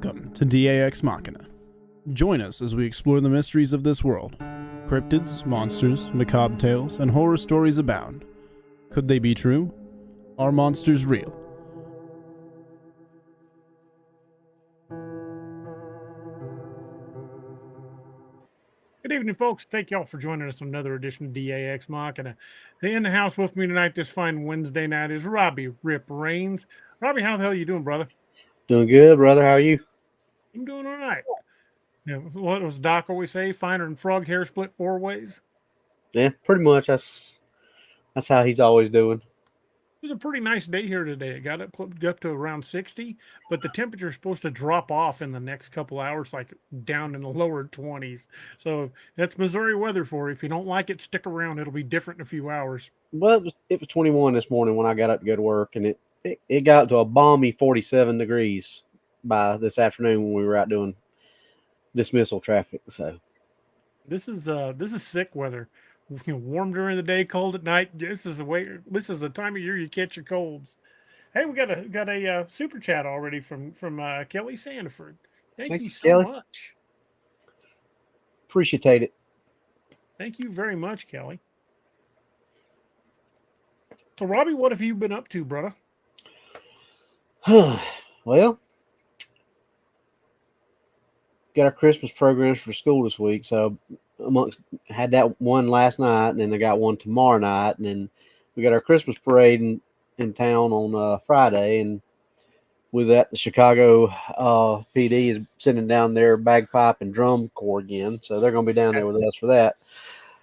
Welcome to DAX Machina. Join us as we explore the mysteries of this world. Cryptids, monsters, macabre tales, and horror stories abound. Could they be true? Are monsters real? Good evening, folks. Thank y'all for joining us on another edition of DAX Machina. In the house with me tonight, this fine Wednesday night, is Robbie Rip Rains. Robbie, how the hell are you doing, brother? Doing good, brother. How are you? I'm doing all right. Yeah, what does Doc always say? Finer than frog hair split 4 ways? Yeah, pretty much. That's how he's always doing. It was a pretty nice day here today. It got up to around 60, but the temperature is supposed to drop off in the next couple hours, like down in the lower 20s. So that's Missouri weather for you. If you don't like it, stick around. It'll be different in a few hours. Well, it was 21 this morning when I got up to go to work, and it got to a balmy 47 degrees by this afternoon when we were out doing dismissal traffic. So this is sick weather. Warm during the day, cold at night. This is the time of year you catch your colds. Hey, we got a super chat already from Kelly Sandiford. Thank you so Kelly. much. Appreciate it. Thank you very much, Kelly. So, Robbie, what have you been up to, brother? Well, got our Christmas programs for school this week, so had that one last night, and then I got one tomorrow night, and then we got our Christmas parade in town on Friday, and with that, the Chicago PD is sending down their bagpipe and drum corps again, so they're going to be down there with us for that.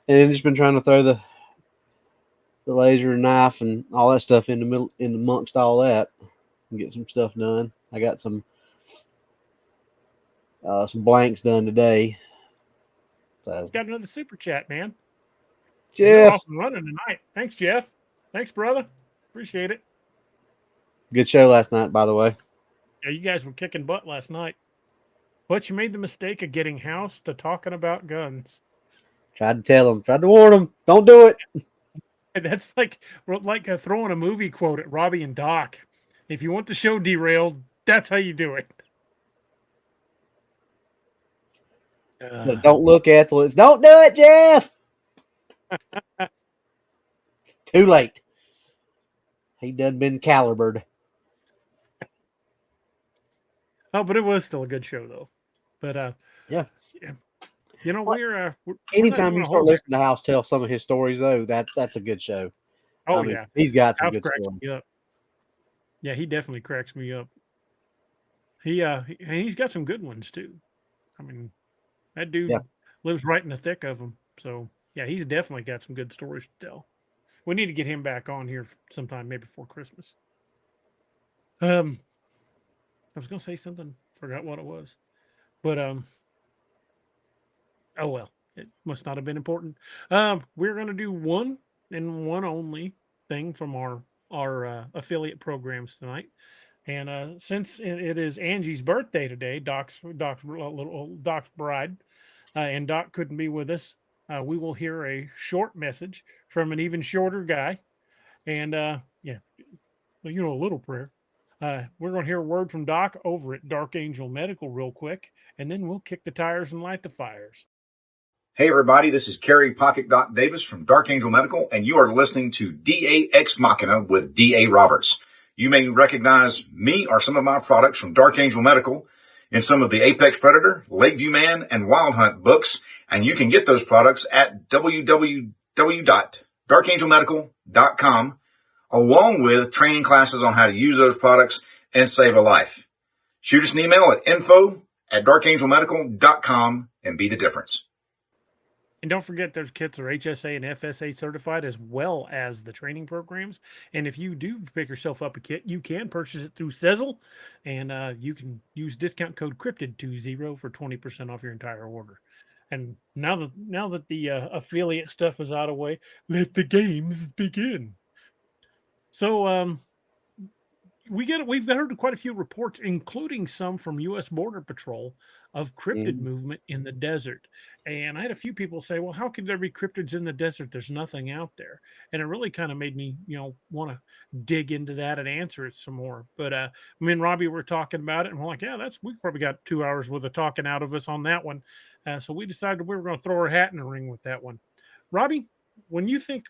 And then just been trying to throw the laser and knife and all that stuff in amongst all that and get some stuff done. I got some blanks done today. So. Got another super chat, man. Jeff. You're off and running tonight. Thanks, Jeff. Thanks, brother. Appreciate it. Good show last night, by the way. Yeah, you guys were kicking butt last night. But you made the mistake of getting House to talking about guns. Tried to warn them. Don't do it. That's like throwing a movie quote at Robbie and Doc. If you want the show derailed, that's how you do it. So don't look at the list. Don't do it, Jeff. Too late. He done been calibered. Oh, but it was still a good show, though. But yeah. You know, we're anytime you start listening to House tell some of his stories, though, that's a good show. Oh, yeah, he's got some House good cracks stories. me up. Yeah, he definitely cracks me up. He's got some good ones too. I mean, that dude lives right in the thick of them. So yeah, he's definitely got some good stories to tell. We need to get him back on here sometime, maybe before Christmas. I was gonna say something, forgot what it was, but oh well, it must not have been important. We're gonna do one and one only thing from our affiliate programs tonight, and since it is Angie's birthday today, Doc's bride, and Doc couldn't be with us, we will hear a short message from an even shorter guy, and a little prayer. We're going to hear a word from Doc over at Dark Angel Medical real quick, and then we'll kick the tires and light the fires. Hey everybody, this is Kerry Pocket Doc Davis from Dark Angel Medical, and you are listening to DAX Machina with D.A. Roberts. You may recognize me or some of my products from Dark Angel Medical in some of the Apex Predator, Lakeview Man, and Wild Hunt books, and you can get those products at www.darkangelmedical.com, along with training classes on how to use those products and save a life. Shoot us an email at info@darkangelmedical.com and be the difference. And don't forget, those kits are HSA and FSA certified, as well as the training programs. And if you do pick yourself up a kit, you can purchase it through Sezzle, and you can use discount code cryptid20 for 20% off your entire order. And now that the affiliate stuff is out of the way, let the games begin. So we've heard quite a few reports, including some from U.S. Border Patrol, of cryptid movement in the desert. And I had a few people say, "Well, how could there be cryptids in the desert? There's nothing out there." And it really kind of made me, want to dig into that and answer it some more. But me and Robbie were talking about it, and we're like, "Yeah, we probably got 2 hours worth of talking out of us on that one." So we decided we were going to throw our hat in the ring with that one. Robbie, when you think,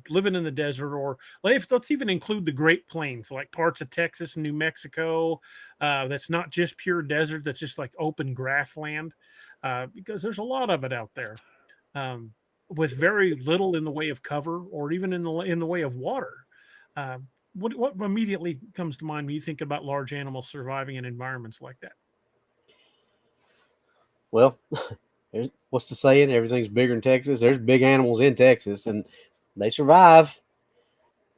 living in the desert, or let's even include the Great Plains, like parts of Texas and New Mexico, that's not just pure desert, that's just like open grassland, because there's a lot of it out there, with very little in the way of cover, or even in the way of water. What immediately comes to mind when you think about large animals surviving in environments like that? Well, what's the saying? Everything's bigger in Texas. There's big animals in Texas, and they survive.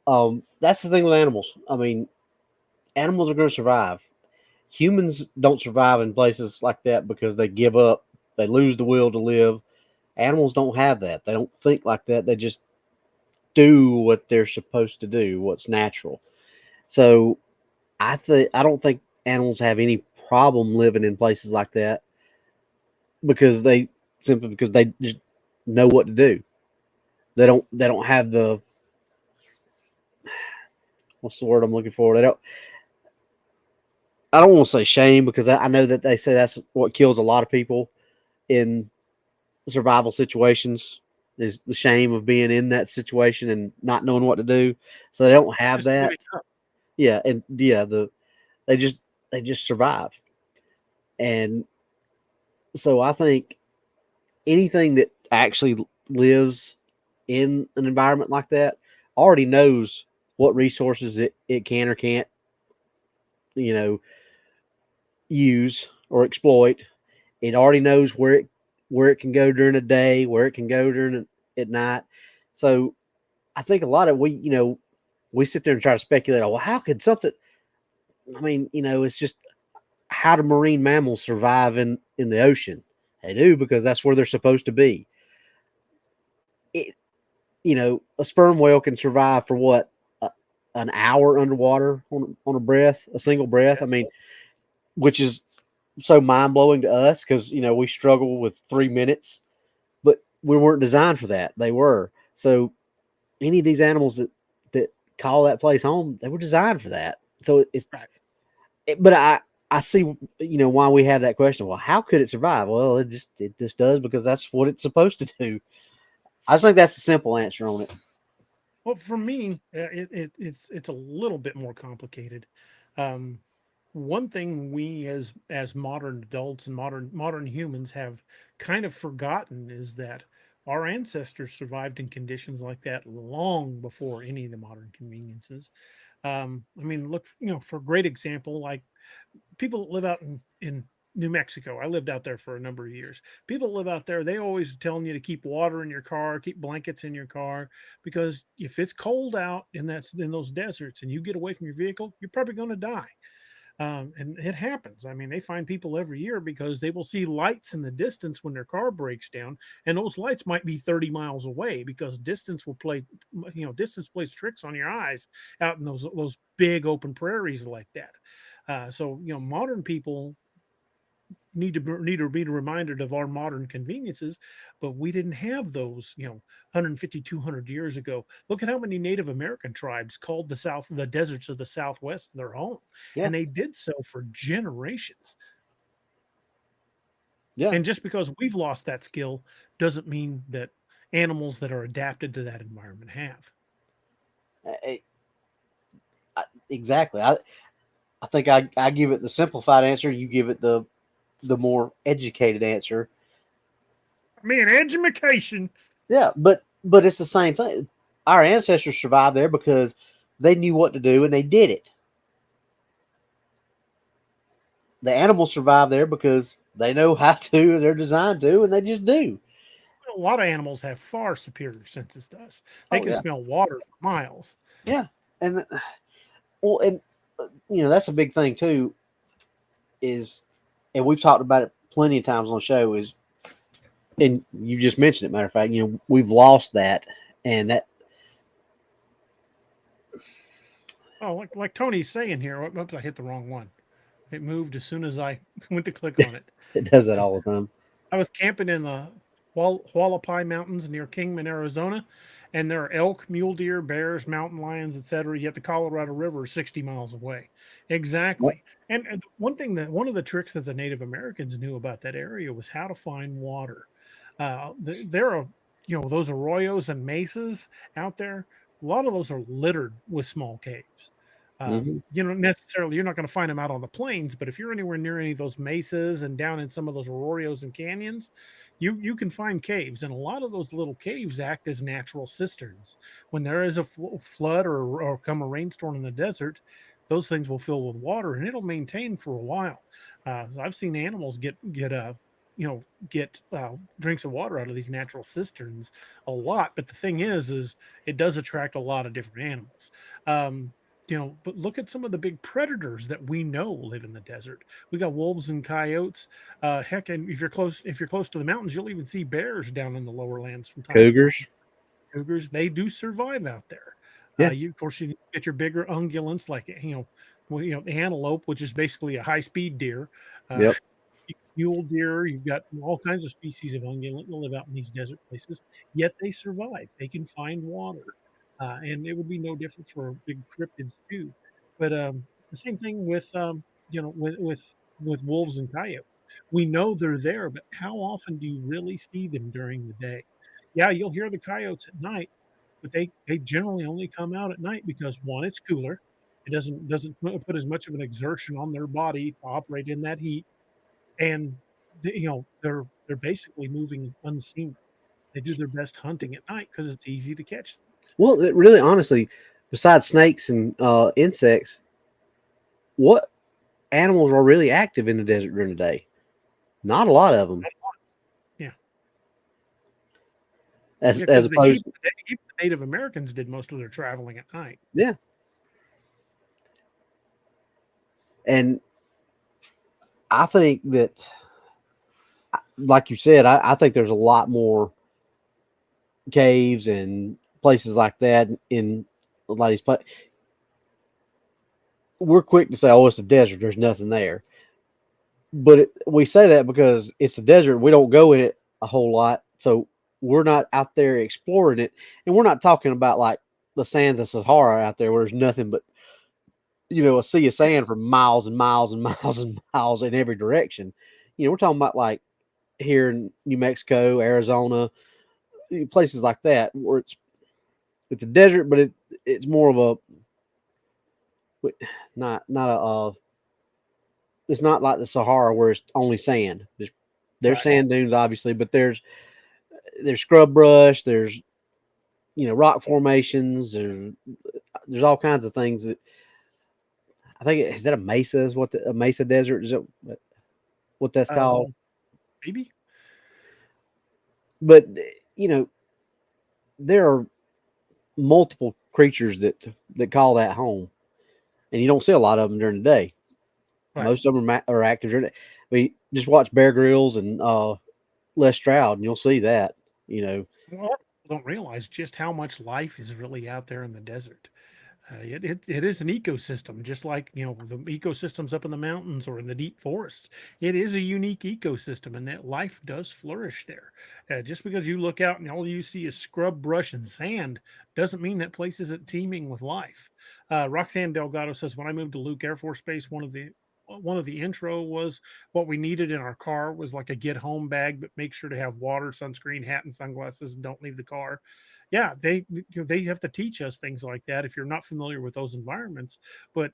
That's the thing with animals. I mean, animals are going to survive. Humans don't survive in places like that because they give up. They lose the will to live. Animals don't have that. They don't think like that. They just do what they're supposed to do, what's natural. So I don't think animals have any problem living in places like that, because they just know what to do. They don't have the, what's the word I'm looking for? I don't want to say shame, because I know that they say that's what kills a lot of people in survival situations, is the shame of being in that situation and not knowing what to do. So they don't have that. Yeah. And they just survive. And so I think anything that actually lives in an environment like that already knows what resources it can or can't, use or exploit. It already knows where it can go during the day, where it can go at night. So I think a lot of we sit there and try to speculate, well, how could something, I mean, it's just, how do marine mammals survive in the ocean? They do, because that's where they're supposed to be. A sperm whale can survive for what, an hour underwater on a single breath. I mean, which is so mind blowing to us, because we struggle with 3 minutes, but we weren't designed for that. They were. So any of these animals that call that place home, they were designed for that. So it's right. But I see, why we have that question. Well, how could it survive? Well, it just does, because that's what it's supposed to do. I just think that's the simple answer on it. Well, for me, it's a little bit more complicated. One thing we as modern adults and modern humans have kind of forgotten is that our ancestors survived in conditions like that long before any of the modern conveniences. I mean, look, for a great example, like people that live out in New Mexico. I lived out there for a number of years. People that live out there, they always telling you to keep water in your car, keep blankets in your car, because if it's cold out in those deserts and you get away from your vehicle, you're probably going to die. And it happens. I mean, they find people every year because they will see lights in the distance when their car breaks down, and those lights might be 30 miles away, because distance plays tricks on your eyes out in those big open prairies like that. So modern people need to be reminded of our modern conveniences, but we didn't have those 150, 200 years ago. Look at how many Native American tribes called the deserts of the Southwest their home. Yeah. And they did so for generations. Yeah. And just because we've lost that skill doesn't mean that animals that are adapted to that environment have. Exactly. I think I give it the simplified answer. You give it the more educated answer. I mean, education. Yeah, but it's the same thing. Our ancestors survived there because they knew what to do and they did it. The animals survive there because they know how to, and they're designed to, and they just do. A lot of animals have far superior senses to us. They can smell water for miles. Yeah, and that's a big thing too. And we've talked about it plenty of times on the show, and you just mentioned it, matter of fact, we've lost that, and that Oh, like Tony's saying here. Oops, I hit the wrong one. It moved as soon as I went to click on it. It does that all the time. I was camping in the Hualapai Mountains near Kingman, Arizona, and there are elk, mule deer, bears, mountain lions, etc. Yet the Colorado River is 60 miles away. Exactly. And one of the tricks that the Native Americans knew about that area was how to find water. There are, those arroyos and mesas out there. A lot of those are littered with small caves. Mm-hmm. Necessarily you're not going to find them out on the plains, but if you're anywhere near any of those mesas and down in some of those arroyos and canyons, you can find caves, and a lot of those little caves act as natural cisterns. When there is a flood or come a rainstorm in the desert, those things will fill with water, and it'll maintain for a while. I've seen animals get drinks of water out of these natural cisterns a lot. But the thing is it does attract a lot of different animals. But look at some of the big predators that we know live in the desert. We got wolves and coyotes. Heck, and if you're close to the mountains, you'll even see bears down in the lower lands from time Cougars. to time. Cougars, they do survive out there. Yeah. Of course, you get your bigger ungulants like the antelope, which is basically a high-speed deer. Yep. Mule deer, you've got all kinds of species of ungulate that live out in these desert places, yet they survive. They can find water. And it would be no different for big cryptids too. But the same thing with with wolves and coyotes. We know they're there, but how often do you really see them during the day? Yeah, you'll hear the coyotes at night, but they generally only come out at night because one, it's cooler. It doesn't put as much of an exertion on their body to operate in that heat, and they're basically moving unseen. They do their best hunting at night because it's easy to catch things. Well, it really, honestly, besides snakes and insects, what animals are really active in the desert during the day? Not a lot of them. Yeah. As opposed, even the Native Americans did most of their traveling at night. Yeah. And I think that, like you said, I think there's a lot more caves and places like that in a lot of these places. We're quick to say, oh, it's a desert, there's nothing there. But we say that because it's a desert. We don't go in it a whole lot. So we're not out there exploring it. And we're not talking about like the sands of Sahara out there where there's nothing but, a sea of sand for miles and miles and miles and miles in every direction. We're talking about like here in New Mexico, Arizona, places like that where it's a desert, but it's more of a it's not like the Sahara where it's only sand. There's Right. sand dunes, obviously, but there's scrub brush, there's rock formations, there's all kinds of things that I think is that a mesa is what a mesa desert is that what that's called? Maybe. But there are multiple creatures that call that home, and you don't see a lot of them during the day. Right. Most of them are active during the day. I mean, just watch Bear Grylls and Les Stroud, and you'll see that. Well, people don't realize just how much life is really out there in the desert. It is an ecosystem, just like the ecosystems up in the mountains or in the deep forests. It is a unique ecosystem, and that life does flourish there. Just because you look out and all you see is scrub brush and sand doesn't mean that place isn't teeming with life. Roxanne Delgado says, when I moved to Luke Air Force Base, one of the intro was what we needed in our car was like a get home bag, but make sure to have water, sunscreen, hat, and sunglasses, and don't leave the car. Yeah, they have to teach us things like that if you're not familiar with those environments. But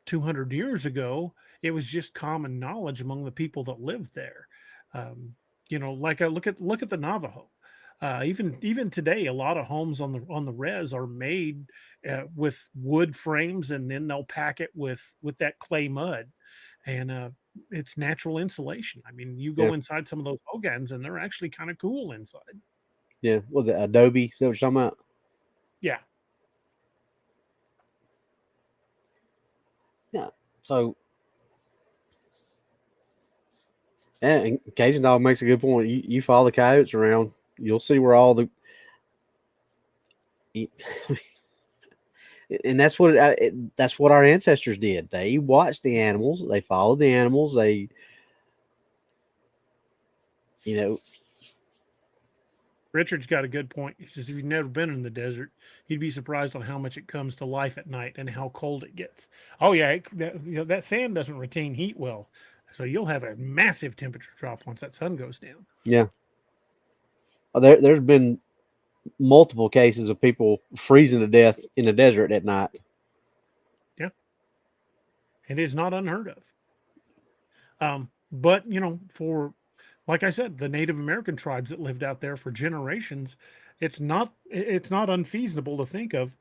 200 years ago, it was just common knowledge among the people that lived there. Like look at the Navajo. Even today, a lot of homes on the res are made with wood frames, and then they'll pack it with that clay mud, and it's natural insulation. I mean, you go inside some of those hogans, and they're actually kind of cool inside. Yeah, was it Adobe? Is that what you're talking about? Yeah. Yeah. So, and Cajun Dog makes a good point. You follow the coyotes around, you'll see where all the And that's what our ancestors did. They watched the animals. They followed the animals. They, you know, Richard's got a good point. He says if you've never been in the desert, you'd be surprised on how much it comes to life at night and how cold it gets. Oh yeah, that sand doesn't retain heat well, so you'll have a massive temperature drop once that sun goes down. yeah. There's been multiple cases of people freezing to death in the desert at night. Yeah, it is not unheard of. But for like I said, the Native American tribes that lived out there for generations, it's not unfeasible to think of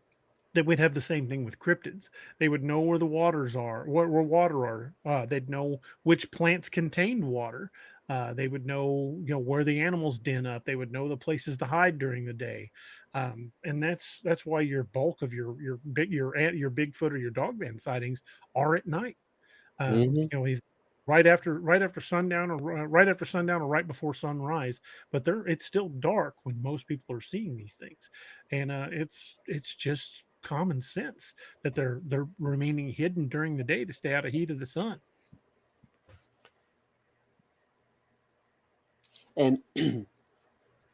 that we'd have the same thing with cryptids. They would know where the waters are, where water are. They'd know which plants contained water. They would know, where the animals den up. They would know the places to hide during the day, and that's why your bulk of your Bigfoot or your dogman sightings are at night. Either right after sundown, or right after sundown, or right before sunrise. But it's still dark when most people are seeing these things, and it's just common sense that they're remaining hidden during the day to stay out of heat of the sun. And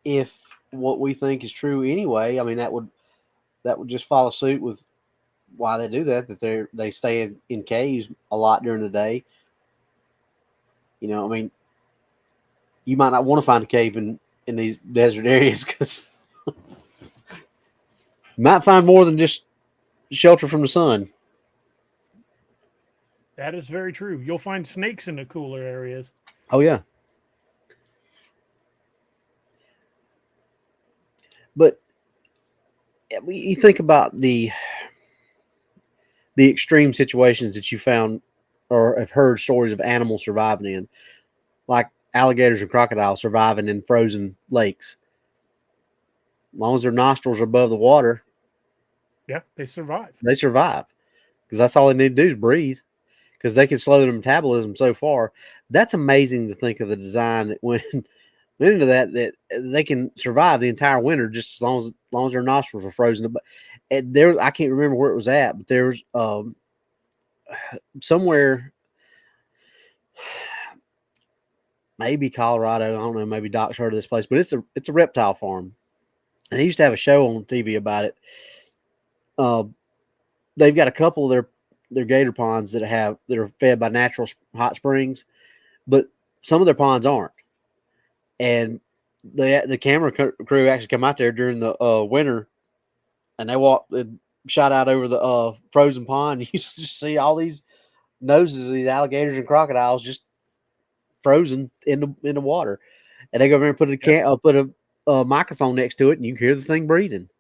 if what we think is true anyway, I mean that would just follow suit with why they do that. That they stay in caves a lot during the day. I mean, you might not want to find a cave in these desert areas because you might find more than just shelter from the sun. That is very true. You'll find snakes in the cooler areas. Oh yeah. But you think about the extreme situations that you found or have heard stories of animals surviving in, like alligators and crocodiles surviving in frozen lakes. As long as their nostrils are above the water, yeah, they survive. They survive because that's all they need to do is breathe, because they can slow their metabolism so far. That's amazing to think of the design that went into that they can survive the entire winter just as long as their nostrils are frozen. But I can't remember where it was at, but there was somewhere, maybe Colorado. I don't know. Maybe Doc's heard of this place, but it's a reptile farm, and they used to have a show on TV about it. They've got a couple of their gator ponds that are fed by natural hot springs, but some of their ponds aren't. And the camera crew actually come out there during the winter, and they shot out over the frozen pond. You just see all these noses of these alligators and crocodiles just frozen in the water, and they go over and put a microphone next to it, and you can hear the thing breathing.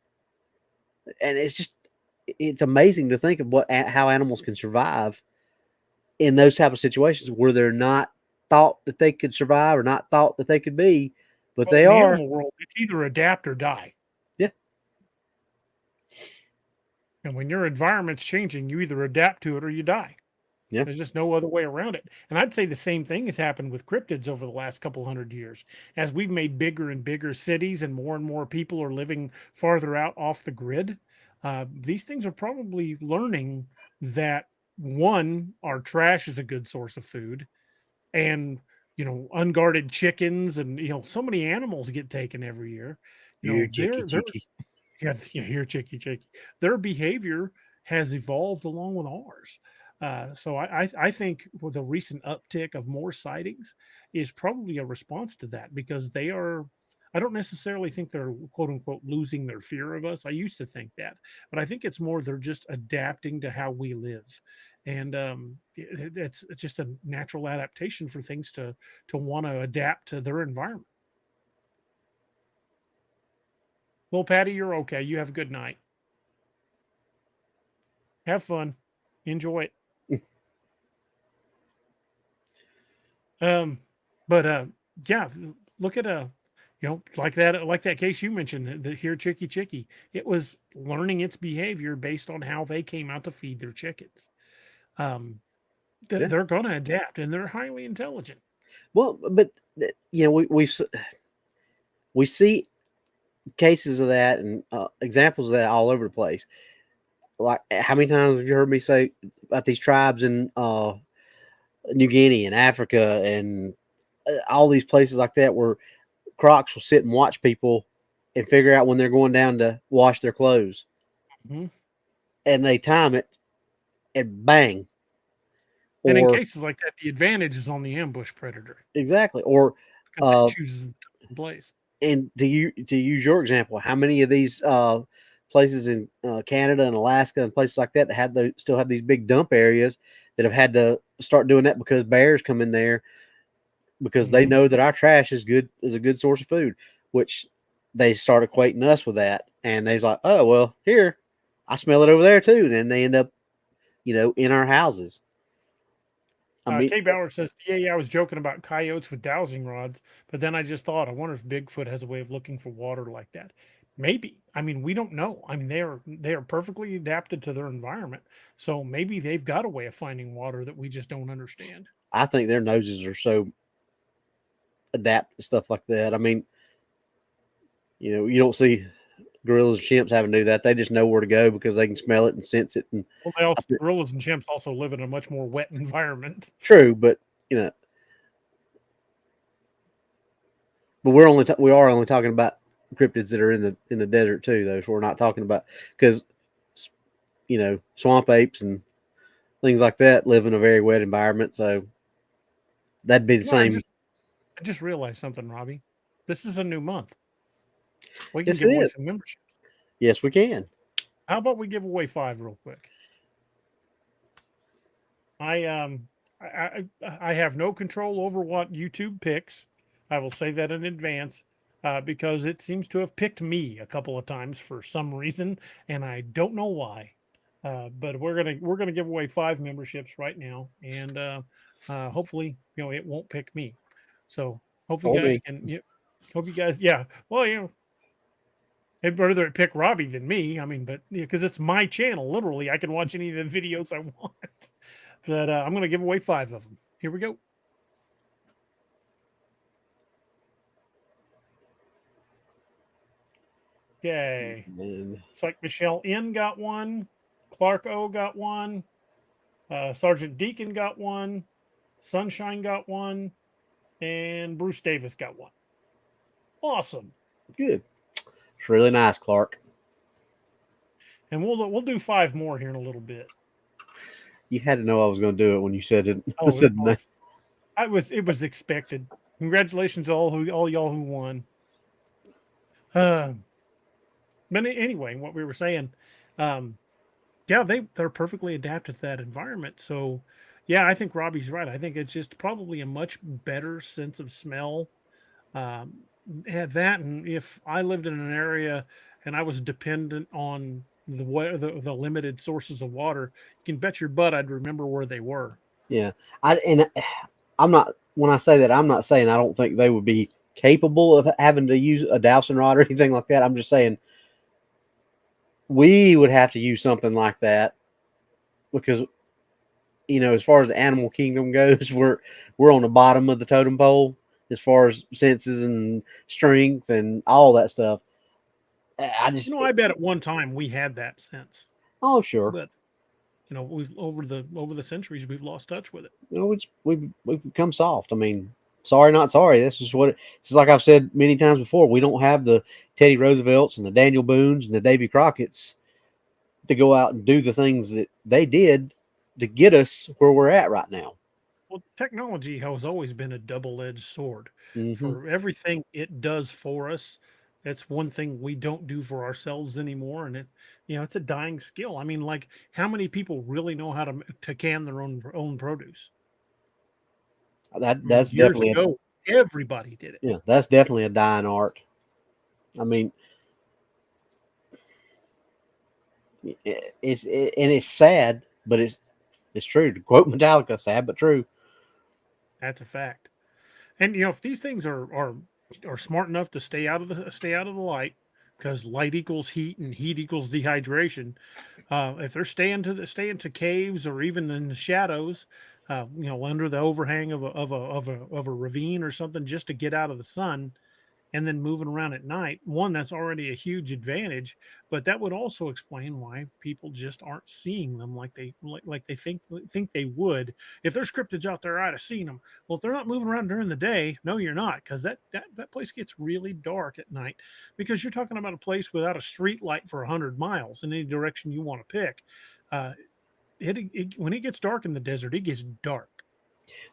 And it's amazing to think of how animals can survive in those type of situations where they're not thought that they could survive or not thought that they could be, but they are. In the animal world, it's either adapt or die. Yeah. And when your environment's changing, you either adapt to it or you die. Yeah. There's just no other way around it. And I'd say the same thing has happened with cryptids over the last couple hundred years. As we've made bigger and bigger cities and more people are living farther out off the grid, these things are probably learning that, one, our trash is a good source of food, and unguarded chickens and so many animals get taken every year. Chicky. Yeah, here, chicky. Their behavior has evolved along with ours. So I think with the recent uptick of more sightings is probably a response to that, because I don't necessarily think they're quote unquote losing their fear of us. I used to think that, but I think it's more they're just adapting to how we live. And it's just a natural adaptation for things to want to adapt to their environment. Well, Patty, you're okay. You have a good night. Have fun. Enjoy it. But yeah, look at like that case you mentioned, the here chicky. It was learning its behavior based on how they came out to feed their chickens. They're going to adapt, and they're highly intelligent. Well, but we see cases of that and examples of that all over the place. like how many times have you heard me say about these tribes in New Guinea and Africa and all these places like that where crocs will sit and watch people and figure out when they're going down to wash their clothes. Mhm. And they time it and bang. And in Or cases like that, the advantage is on the ambush predator exactly. Or because it chooses the place. and to use your example, how many of these places in Canada and Alaska and places like that still have these big dump areas that have had to start doing that because bears come in there because they know that our trash is a good source of food, which they start equating us with that, and they's like, oh well, here I smell it over there too, and then they end up, in our houses. I mean, K Bauer says, yeah, I was joking about coyotes with dowsing rods, but then I just thought, I wonder if Bigfoot has a way of looking for water like that. Maybe. I mean, we don't know. I mean, they are perfectly adapted to their environment, so maybe they've got a way of finding water that we just don't understand. I think their noses are so adapt to stuff like that. I mean, you don't see gorillas and chimps having to do that. They just know where to go because they can smell it and sense it. And Well, gorillas and chimps also live in a much more wet environment. true, but but we are only talking about cryptids that are in the desert too, though. So we're not talking about because swamp apes and things like that live in a very wet environment. So that'd be the same. I just realized something, Robbie. This is a new month. We can Yes, give it away is. some memberships. Yes, we can. How about we give away 5 real quick? I have no control over what YouTube picks. I will say that in advance because it seems to have picked me a couple of times for some reason, and I don't know why. But we're gonna give away 5 memberships right now, and hopefully it won't pick me. So hopefully you guys can. Hope you guys, yeah. Well, I'd rather it pick Robbie than me. I mean, but because it's my channel, literally, I can watch any of the videos I want. But I'm going to give away 5 of them. Here we go. Okay. It's like Michelle N got one, Clark O got one, Sergeant Deacon got one, Sunshine got one, and Bruce Davis got one. Awesome. Good. It's really nice, Clark. And we'll do 5 more here in a little bit. You had to know I was going to do it when you said it. Oh, it was expected. Congratulations to all y'all who won. But anyway, what we were saying, yeah, they're perfectly adapted to that environment. So, yeah, I think Robbie's right. I think it's just probably a much better sense of smell. Had that, and if I lived in an area and I was dependent on the limited sources of water, you can bet your butt I'd remember where they were. Yeah, I'm not. When I say that, I'm not saying I don't think they would be capable of having to use a dowsing rod or anything like that. I'm just saying we would have to use something like that because as far as the animal kingdom goes, we're on the bottom of the totem pole as far as senses and strength and all that stuff. I bet at one time we had that sense. Oh, sure. But we've over the centuries we've lost touch with it. We've become soft. I mean, sorry, not sorry. This is like I've said many times before. We don't have the Teddy Roosevelts and the Daniel Boones and the Davy Crockett's to go out and do the things that they did to get us where we're at right now. Well, technology has always been a double-edged sword. Mm-hmm. For everything it does for us, that's one thing we don't do for ourselves anymore, and it's a dying skill. I mean, like, how many people really know how to can their own produce? That's years definitely ago, everybody did it. Yeah, that's definitely a dying art. I mean, it's sad, but it's true. To quote Metallica, sad but true. That's a fact. And if these things are smart enough to stay out of the light, because light equals heat and heat equals dehydration. If they're staying to caves or even in the shadows, under the overhang of a ravine or something, just to get out of the sun, and then moving around at night, one, that's already a huge advantage, but that would also explain why people just aren't seeing them like they think they would. If there's cryptids out there, I'd have seen them. Well, if they're not moving around during the day, no, you're not, because that place gets really dark at night, because you're talking about a place without a street light for 100 miles in any direction you want to pick. When it gets dark in the desert, it gets dark.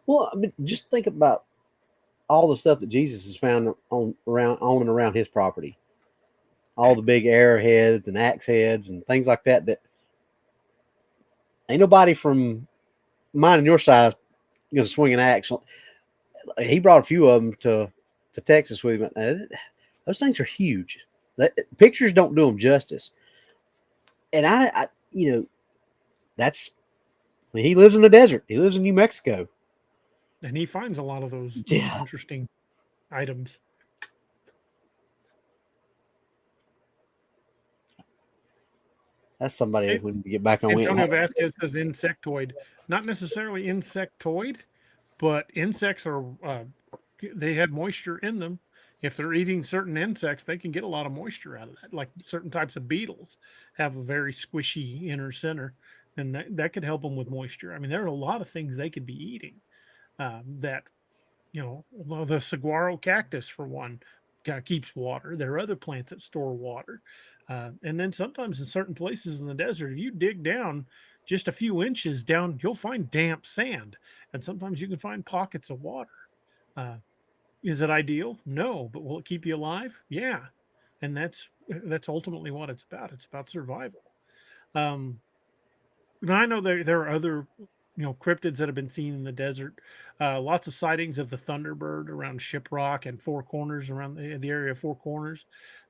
Well, I mean, just think about all the stuff that Jesus has found on and around his property. All the big arrowheads and axe heads and things like that. That ain't nobody from mine and your size going to swing an axe. He brought a few of them to Texas with him. Those things are huge. Pictures don't do them justice. And I that's, I mean, he lives in the desert. He lives in New Mexico. And he finds a lot of those interesting items. That's somebody that we need to get back on. Antonio Vasquez says insectoid. Not necessarily insectoid, but insects are, they have moisture in them. If they're eating certain insects, they can get a lot of moisture out of that. Like certain types of beetles have a very squishy inner center, and that could help them with moisture. I mean, there are a lot of things they could be eating that, the saguaro cactus, for one, keeps water. There are other plants that store water. And then sometimes in certain places in the desert, if you dig down just a few inches down, you'll find damp sand. And sometimes you can find pockets of water. Is it ideal? No. But will it keep you alive? Yeah. And that's ultimately what it's about. It's about survival. Now, I know there are other cryptids that have been seen in the desert. Lots of sightings of the thunderbird around Shiprock and Four Corners, around the area of Four Corners.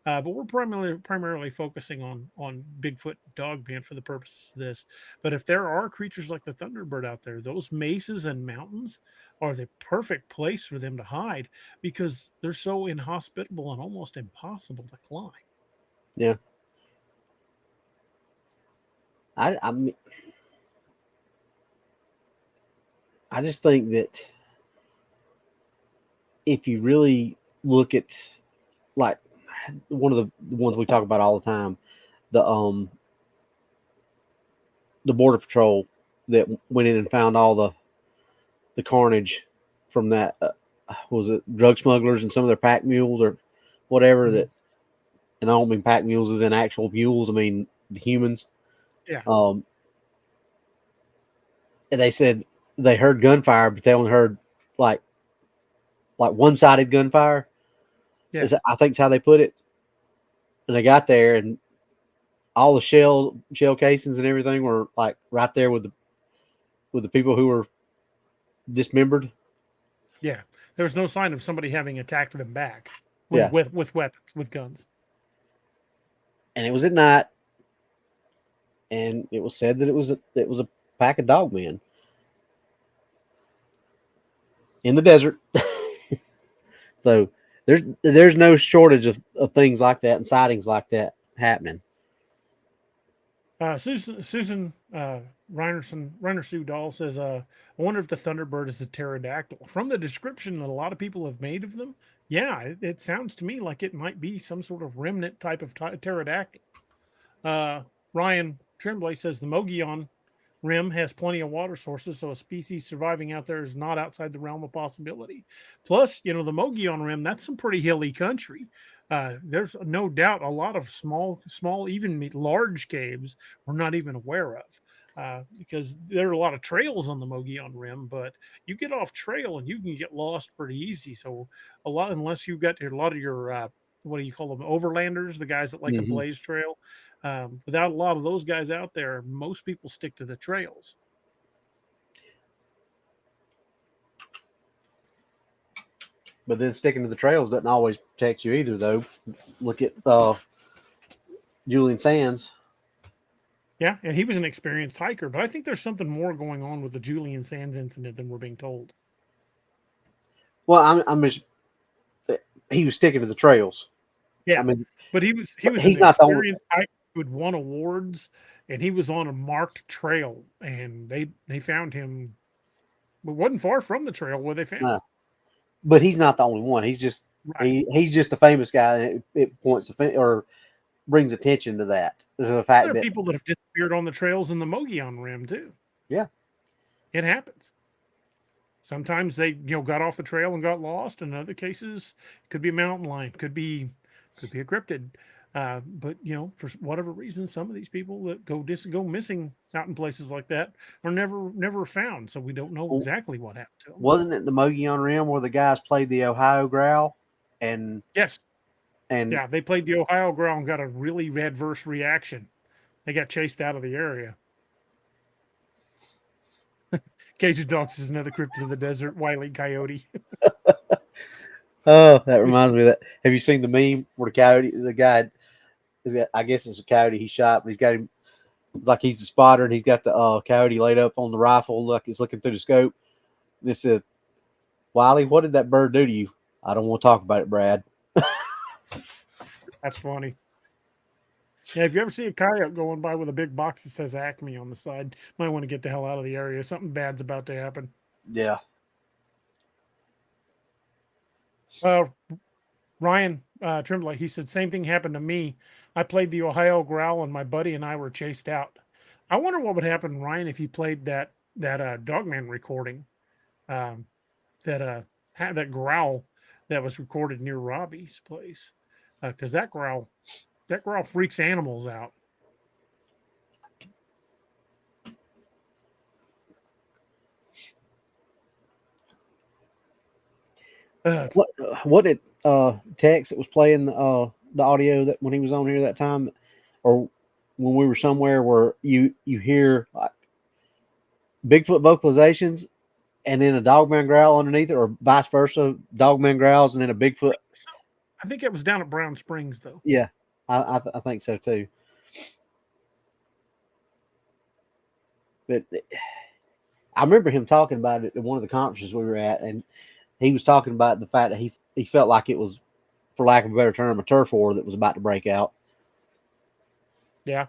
But we're primarily focusing on Bigfoot dogman for the purposes of this. But if there are creatures like the thunderbird out there, those mesas and mountains are the perfect place for them to hide, because they're so inhospitable and almost impossible to climb. Yeah. I mean, I just think that if you really look at, like, one of the ones we talk about all the time, the Border Patrol that went in and found all the carnage from that, was it drug smugglers and some of their pack mules or whatever, that, and I don't mean pack mules as in actual mules, I mean the humans. Yeah. And they said they heard gunfire, but they only heard like one-sided gunfire. Yeah. I think is how they put it. And they got there, and all the shell casings and everything were like right there with the people who were dismembered. Yeah, there was no sign of somebody having attacked them back with weapons, with guns. And it was at night, and it was said that it was a pack of dogmen in the desert. So there's no shortage of things like that and sightings like that happening. Susan Reiner Sue Dahl says, I wonder if the thunderbird is a pterodactyl. From the description that a lot of people have made of them, yeah, it sounds to me like it might be some sort of remnant type of pterodactyl. Ryan Tremblay says the Mogollon Rim has plenty of water sources, so a species surviving out there is not outside the realm of possibility. Plus, the Mogollon Rim, that's some pretty hilly country. There's no doubt a lot of small, even large caves we're not even aware of, because there are a lot of trails on the Mogollon Rim, but you get off trail and you can get lost pretty easy. So unless you've got a lot of your, what do you call them, overlanders, the guys that like a blaze trail, without a lot of those guys out there, most people stick to the trails. But then sticking to the trails doesn't always protect you either, though. Look at Julian Sands. Yeah, and he was an experienced hiker, but I think there's something more going on with the Julian Sands incident than we're being told. Well, he was sticking to the trails. Yeah, I mean, but he's not the only hiker who had won awards, and he was on a marked trail, and they found him, but wasn't far from the trail where they found him. But he's not the only one. He's just Right. He's just a famous guy, and it points or brings attention to that. The fact There are that people that have disappeared on the trails in the Mogollon Rim too. Yeah. It happens. Sometimes they, got off the trail and got lost. In other cases, it could be a mountain lion, could be a cryptid. But for whatever reason, some of these people that go missing out in places like that are never found. So we don't know exactly what happened to them. Wasn't it the Mogollon Rim where the guys played the Ohio growl? And Yes. And yeah, they played the Ohio growl and got a really adverse reaction. They got chased out of the area. Cage Dogs is another cryptid of the desert, Wile E. Coyote. Oh, that reminds me of that. Have you seen the meme where the guy, I guess it's a coyote he shot, but he's got him, it's like he's the spotter and he's got the coyote laid up on the rifle, like he's looking through the scope. And it says, Wiley, what did that bird do to you? I don't want to talk about it, Brad. That's funny. Yeah, if you ever see a coyote going by with a big box that says Acme on the side, might want to get the hell out of the area. Something bad's about to happen. Yeah. Ryan Tremblay, he said, same thing happened to me. I played the Ohio growl and my buddy and I were chased out. I wonder what would happen, Ryan, if you played that Dogman recording, that growl that was recorded near Robbie's place, because that growl freaks animals out. What did Tex that was playing the audio that when he was on here that time, or when we were somewhere where you hear like Bigfoot vocalizations and then a Dogman growl underneath it, or vice versa, Dogman growls and then a Bigfoot? I think it was down at Brown Springs though. Yeah, I think so too. But I remember him talking about it at one of the conferences we were at, and he was talking about the fact that he felt like it was, for lack of a better term, a turf war that was about to break out. Yeah.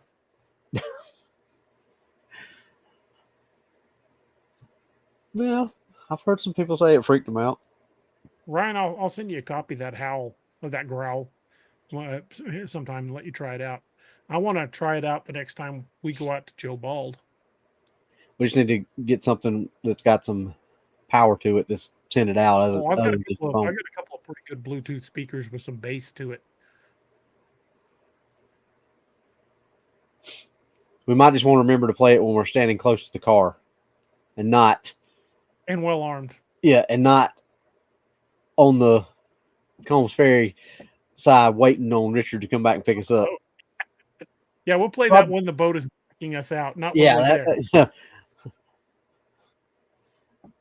Well, I've heard some people say it freaked them out. Ryan, I'll send you a copy of that howl, of that growl, sometime and let you try it out. I want to try it out the next time we go out to Joe Bald. We just need to get something that's got some power to it. Just send it out. I've got a couple of pretty good Bluetooth speakers with some bass to it. We might just want to remember to play it when we're standing close to the car, and not. And well armed. Yeah, and not on the Combs Ferry side waiting on Richard to come back and pick us up. Yeah, we'll play that when the boat is backing us out. Not when we're there.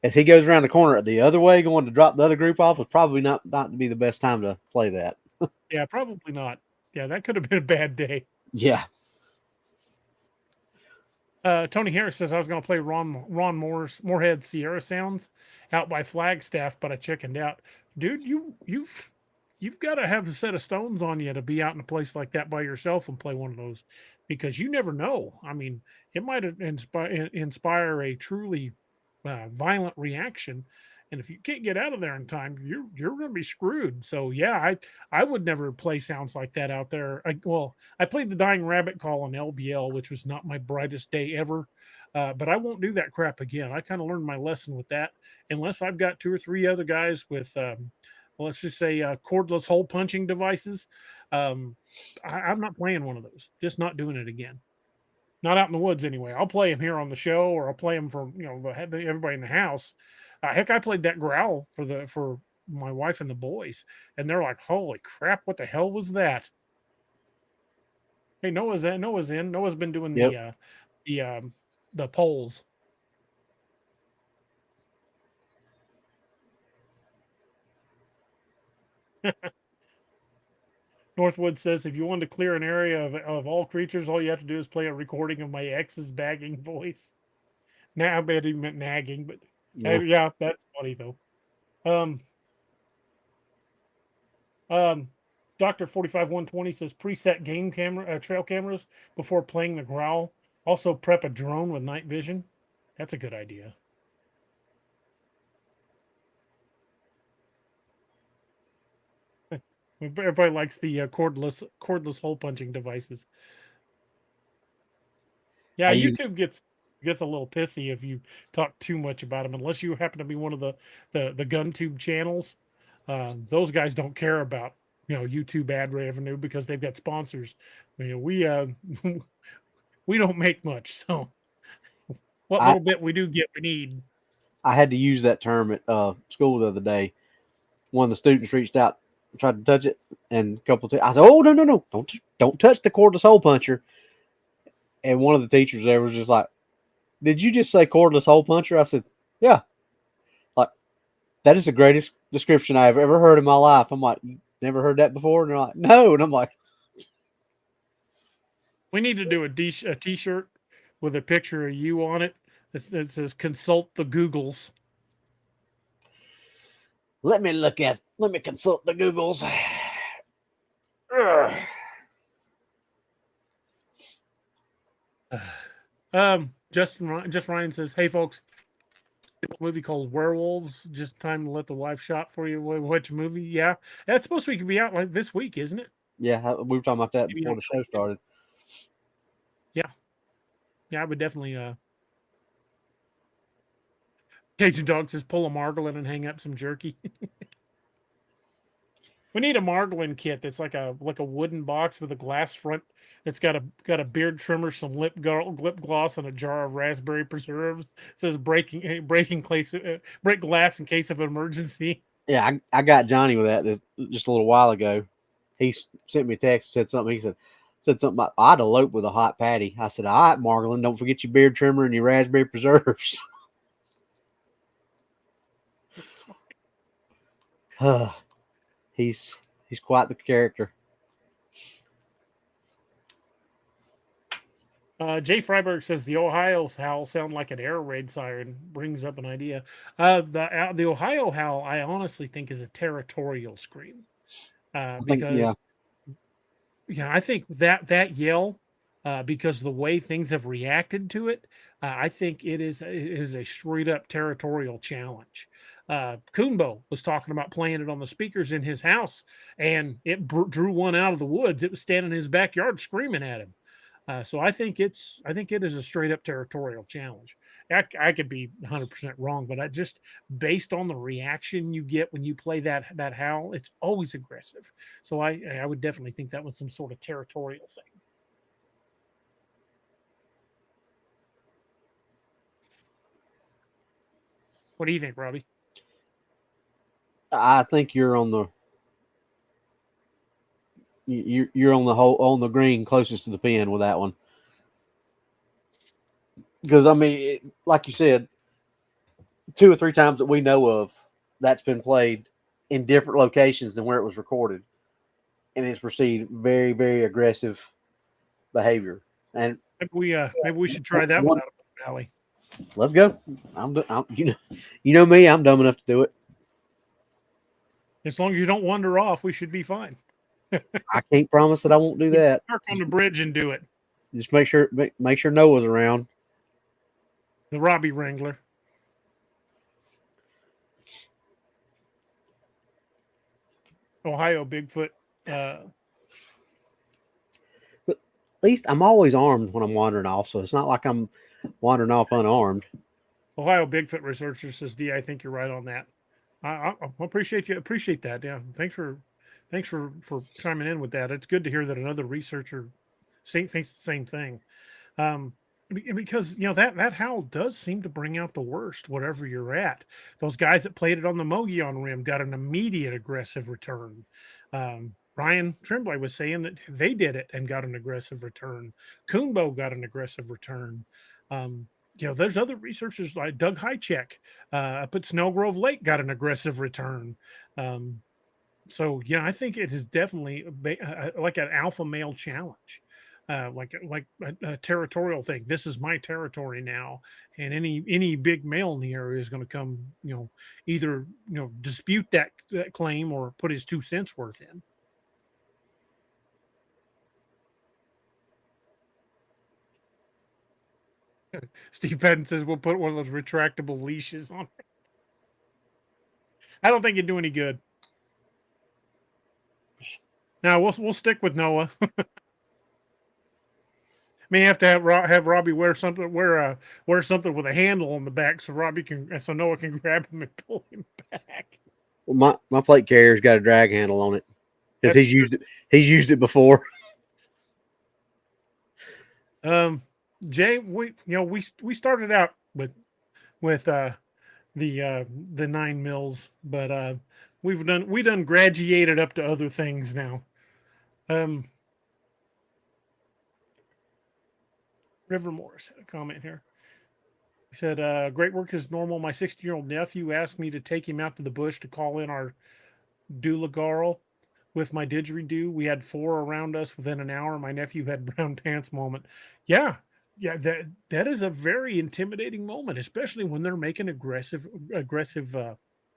As he goes around the corner the other way, going to drop the other group off, is probably not to be the best time to play that. Yeah, probably not. Yeah, that could have been a bad day. Yeah. Tony Harris says I was going to play Ron Moorhead Sierra Sounds out by Flagstaff, but I chickened out. Dude, you've got to have a set of stones on you to be out in a place like that by yourself and play one of those, because you never know. I mean, it might inspire a truly violent reaction, and if you can't get out of there in time, you're going to be screwed. So yeah, I would never play sounds like that out there. I played the Dying Rabbit Call on LBL, which was not my brightest day ever, but I won't do that crap again. I kind of learned my lesson with that, unless I've got 2 or 3 other guys with let's just say cordless hole punching devices. I'm not playing one of those. Just not doing it again. Not out in the woods anyway. I'll play them here on the show, or I'll play them for everybody in the house. Heck, I played that growl for my wife and the boys, and they're like, "Holy crap! What the hell was that?" Hey, Noah's in. Noah's been doing the polls. Northwood says, if you want to clear an area of all creatures, all you have to do is play a recording of my ex's bagging voice. Now, I bet he meant nagging, but yeah, that's funny though. Dr. 45120 says preset game camera trail cameras before playing the growl. Also prep a drone with night vision. That's a good idea. Everybody likes the cordless hole punching devices. Yeah, YouTube gets a little pissy if you talk too much about them, unless you happen to be one of the GunTube channels. Those guys don't care about YouTube ad revenue because they've got sponsors. We we don't make much, so what little bit we do get, we need. I had to use that term at school the other day. One of the students reached out, tried to touch it, and a couple of times I said, "Oh no, don't touch the cordless hole puncher." And one of the teachers there was just like, "Did you just say cordless hole puncher?" I said, "Yeah." Like, that is the greatest description I've ever heard in my life. I'm like, "You never heard that before?" And they're like, "No." And I'm like, we need to do a t-shirt with a picture of you on it that says "Consult the Googles." Let me consult the Googles. Just Ryan says, "Hey folks, a movie called Werewolves. Just time to let the wife shop for you. Which movie? Yeah, that's supposed to be out like this week, isn't it?" Yeah, we were talking about that before the show started. Yeah, I would definitely. Cajun Dog says, "Pull a Margolin and hang up some jerky." We need a Margolin kit that's like a wooden box with a glass front. It's got a beard trimmer, some lip gloss, and a jar of raspberry preserves. It says break glass in case of emergency. Yeah, I got Johnny with that just a little while ago. He sent me a text, said something. He said something about, "I'd elope with a hot patty." I said, "All right, Margolin, don't forget your beard trimmer and your raspberry preserves." He's quite the character. Jay Freiberg says the Ohio howl sound like an air raid siren. Brings up an idea. The Ohio howl, I honestly think, is a territorial scream. Because I think that yell, because the way things have reacted to it, I think it is a straight up territorial challenge. Kuhnbo was talking about playing it on the speakers in his house, and it drew one out of the woods. It was standing in his backyard screaming at him. So I think it is a straight up territorial challenge. I could be 100% wrong, but I just, based on the reaction you get when you play that howl, it's always aggressive. So I would definitely think that was some sort of territorial thing. What do you think, Robbie? I think you're on the on the green closest to the pin with that one. Because I mean, like you said, 2 or 3 times that we know of, that's been played in different locations than where it was recorded, and it's received very, very aggressive behavior. And maybe we should try that one out of the valley. Let's go. You know me, I'm dumb enough to do it. As long as you don't wander off, we should be fine. I can't promise that I won't do that. Park on the bridge and do it. Just make sure Noah's around. The Robbie Wrangler. Ohio Bigfoot. At least I'm always armed when I'm wandering off, so it's not like I'm wandering off unarmed. Ohio Bigfoot researcher says, "D, I think you're right on that." I appreciate that. Yeah, thanks for chiming in with that. It's good to hear that another researcher thinks the same thing. Because that howl does seem to bring out the worst, whatever you're at. Those guys that played it on the Mogollon Rim got an immediate aggressive return. Ryan Tremblay was saying that they did it and got an aggressive return. Kuhnbo got an aggressive return. There's other researchers like Doug Hychek up at Snellgrove Lake got an aggressive return. So I think it is definitely like an alpha male challenge, like a territorial thing. This is my territory now, and any big male in the area is going to come, either dispute that claim or put his 2 cents worth in. Steve Patton says we'll put one of those retractable leashes on it. I don't think it'd do any good. Now we'll stick with Noah. May have to have Robbie wear something with a handle on the back so Noah can grab him and pull him back. Well, my plate carrier's got a drag handle on it because That's he's used it before. Jay, we started out with the 9 mils, but we done graduated up to other things now. River Morris had a comment here. He said, great work as normal. My 16-year-old nephew asked me to take him out to the bush to call in our doulagarl with my didgeridoo. We had 4 around us within an hour. My nephew had brown pants moment. Yeah, that is a very intimidating moment, especially when they're making aggressive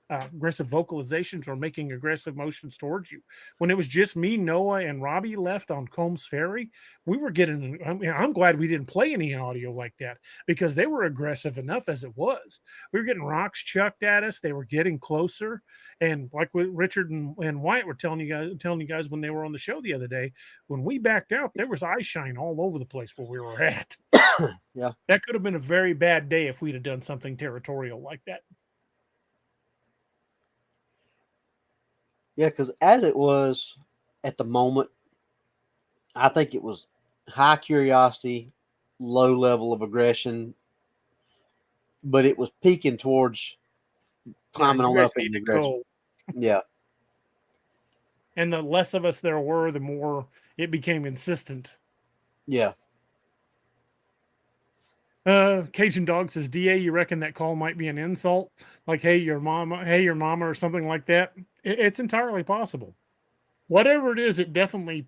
vocalizations or making aggressive motions towards you. When it was just me, Noah, and Robbie left on Combs Ferry, we were getting. I'm glad we didn't play any audio like that because they were aggressive enough as it was. We were getting rocks chucked at us. They were getting closer, and like what Richard and Wyatt were telling you guys when they were on the show the other day, when we backed out, there was eye shine all over the place where we were at. Yeah, that could have been a very bad day if we'd have done something territorial like that. Yeah, because as it was at the moment, I think it was high curiosity, low level of aggression, but it was peaking towards climbing on up in the aggression. Yeah. And the less of us there were, the more it became insistent. Yeah. Cajun Dog says, DA, you reckon that call might be an insult? Like, hey, your mama, or something like that? It's entirely possible. Whatever it is, it definitely